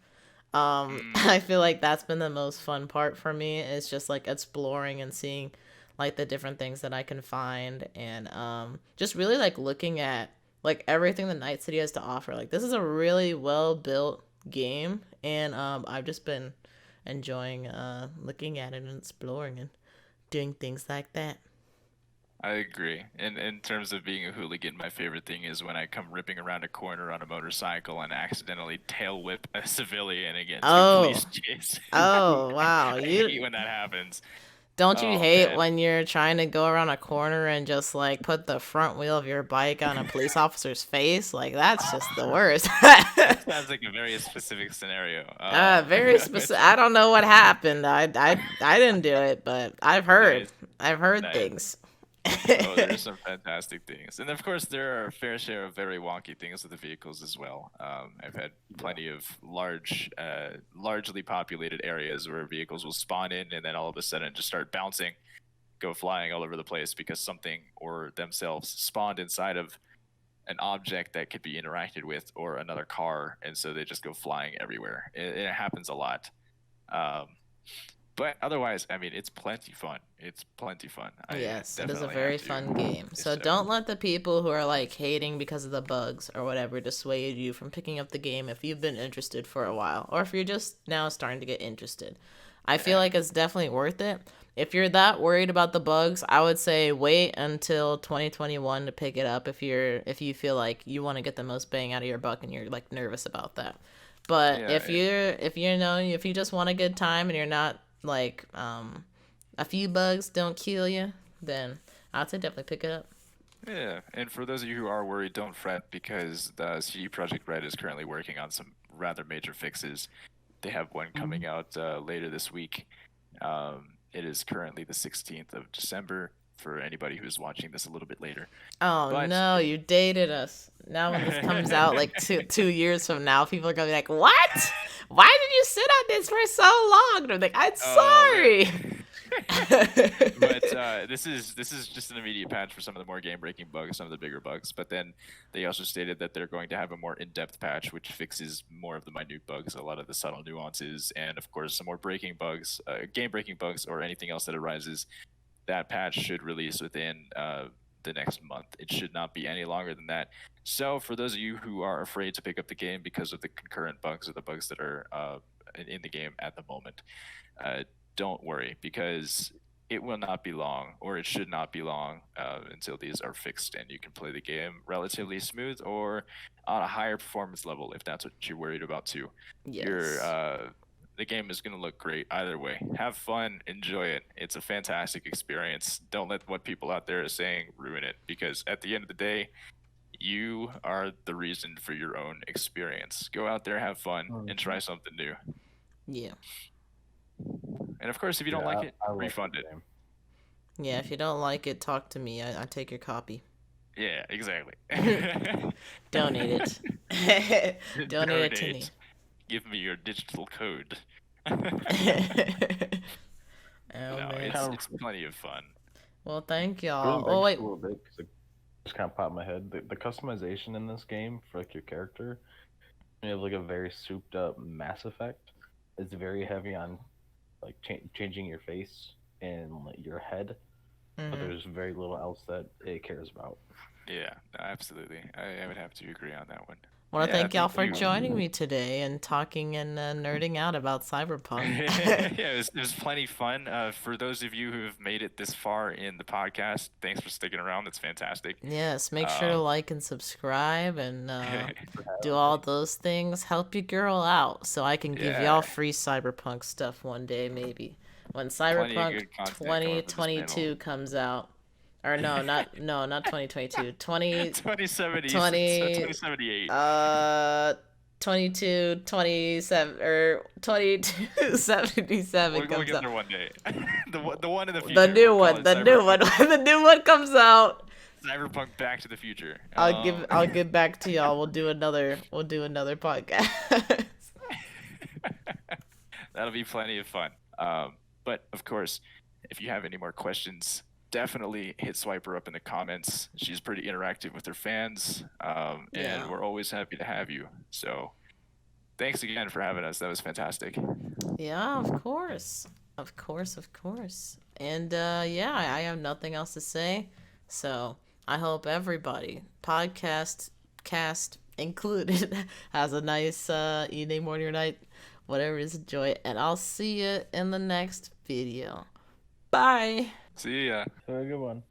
Speaker 1: I feel like that's been the most fun part for me. It's just, like, exploring and seeing like the different things that I can find, and just really like looking at like everything that Night City has to offer. Like, this is a really well built game, and I've just been enjoying looking at it and exploring and doing things like that.
Speaker 3: I agree. In terms of being a hooligan, my favorite thing is when I come ripping around a corner on a motorcycle and accidentally tail whip a civilian and get into a police
Speaker 1: Oh,
Speaker 3: chase.
Speaker 1: oh, wow.
Speaker 3: I hate when that happens.
Speaker 1: Don't you
Speaker 3: Oh
Speaker 1: hate
Speaker 3: man.
Speaker 1: when you're trying to go around a corner and just like put the front wheel of your bike on a police officer's face? Like that's just the worst.
Speaker 3: That sounds like a very specific scenario.
Speaker 1: Very specific. I don't know what happened. I didn't do it, but I've heard.
Speaker 3: Nice.
Speaker 1: I've heard
Speaker 3: Nice.
Speaker 1: things.
Speaker 3: Oh, there's some fantastic things, and of course there are a fair share of very wonky things with the vehicles as well. I've had plenty of largely populated areas where vehicles will spawn in and then all of a sudden just start bouncing, go flying all over the place because something or themselves spawned inside of an object that could be interacted with or another car, and so they just go flying everywhere. It happens a lot. Um, but otherwise, I mean, it's plenty fun. It's plenty fun.
Speaker 1: Yes, it is a
Speaker 3: definitely
Speaker 1: very
Speaker 3: have to
Speaker 1: fun game.
Speaker 3: say
Speaker 1: So don't let the people who are like hating because of the bugs or whatever dissuade you from picking up the game if you've been interested for a while or if you're just now starting to get interested. I feel like it's definitely worth it. If you're that worried about the bugs, I would say wait until 2021 to pick it up if you feel like you want to get the most bang out of your buck and you're like nervous about that. But
Speaker 3: Yeah,
Speaker 1: if you just want a good time and you're not like a few bugs don't kill you, then I'd say definitely pick it up.
Speaker 3: Yeah, and for those of you who are worried, don't fret because the CD Projekt Red is currently working on some rather major fixes. They have one coming out later this week. It is currently the 16th of December for anybody who's watching this a little bit later.
Speaker 1: Oh
Speaker 3: But-
Speaker 1: no, you dated us. Now when this comes out like 2 years from now, people are gonna be like, "What? Why did you sit on this for so long?" And I'm like, "I'm sorry."
Speaker 3: But this is just an immediate patch for some of the more game-breaking bugs, some of the bigger bugs. But then they also stated that they're going to have a more in-depth patch, which fixes more of the minute bugs, a lot of the subtle nuances, and of course some more breaking bugs, game-breaking bugs, or anything else that arises. That patch should release within the next month. It should not be any longer than that. So for those of you who are afraid to pick up the game because of the concurrent bugs or the bugs that are in the game at the moment, don't worry because it will not be long, or it should not be long until these are fixed and you can play the game relatively smooth or on a higher performance level if that's what you're worried about too.
Speaker 1: Yes.
Speaker 3: The game is going to look great either way. Have fun, enjoy it. It's a fantastic experience. Don't let what people out there are saying ruin it, because at the end of the day, you are the reason for your own experience. Go out there, have fun, and try something new.
Speaker 1: Yeah.
Speaker 3: And of course, if you don't like it, refund it.
Speaker 1: Yeah, if you don't like it, talk to me. I take your copy.
Speaker 3: Yeah, exactly.
Speaker 1: Donate it. Donate it to me.
Speaker 3: Give me your digital code.
Speaker 1: Oh,
Speaker 3: No,
Speaker 1: man.
Speaker 3: it's plenty of fun.
Speaker 1: Well, thank
Speaker 2: Going
Speaker 1: y'all.
Speaker 2: back
Speaker 1: Oh, wait.
Speaker 2: just a little bit, 'cause it just kind of popped in my head. The customization in this game for like your character, you have like a very souped up Mass Effect. It's very heavy on like changing your face and like, your head, but
Speaker 1: Mhm.
Speaker 2: there's very little else that it cares about.
Speaker 3: Yeah, absolutely. I would have to agree on that one.
Speaker 1: I want to
Speaker 3: Yeah,
Speaker 1: thank y'all
Speaker 3: thank
Speaker 1: for
Speaker 3: you.
Speaker 1: joining me today and talking and nerding out about Cyberpunk.
Speaker 3: Yeah, it was plenty fun. For those of you who have made it this far in the podcast, thanks for sticking around. That's fantastic.
Speaker 1: Yes, make sure to like and subscribe and do all those things. Help your girl out so I can give
Speaker 3: Yeah.
Speaker 1: y'all free Cyberpunk stuff one day, maybe. When
Speaker 3: Plenty of
Speaker 1: Cyberpunk
Speaker 3: good content coming from this
Speaker 1: 2022 comes out. Or no, not 2022.
Speaker 3: 2070, 2078.
Speaker 1: 2227 or 2277
Speaker 3: We'll
Speaker 1: comes
Speaker 3: get
Speaker 1: out.
Speaker 3: there one day. the one in the future.
Speaker 1: The new
Speaker 3: we'll
Speaker 1: one,
Speaker 3: call it
Speaker 1: the new one.
Speaker 3: Cyberpunk-
Speaker 1: When the new one comes out,
Speaker 3: Cyberpunk Back to the Future.
Speaker 1: I'll get back to y'all. We'll do another podcast.
Speaker 3: That'll be plenty of fun. But of course, if you have any more questions, definitely hit Swiper up in the comments. She's pretty interactive with her fans,
Speaker 1: Yeah.
Speaker 3: and we're always happy to have you. So thanks again for having us. That was fantastic.
Speaker 1: Yeah, of course. And yeah, I have nothing else to say. So I hope everybody, podcast cast included, has a nice evening, morning, or night, whatever it is, enjoy it. And I'll see you in the next video. Bye.
Speaker 3: See ya.
Speaker 2: Have a good one.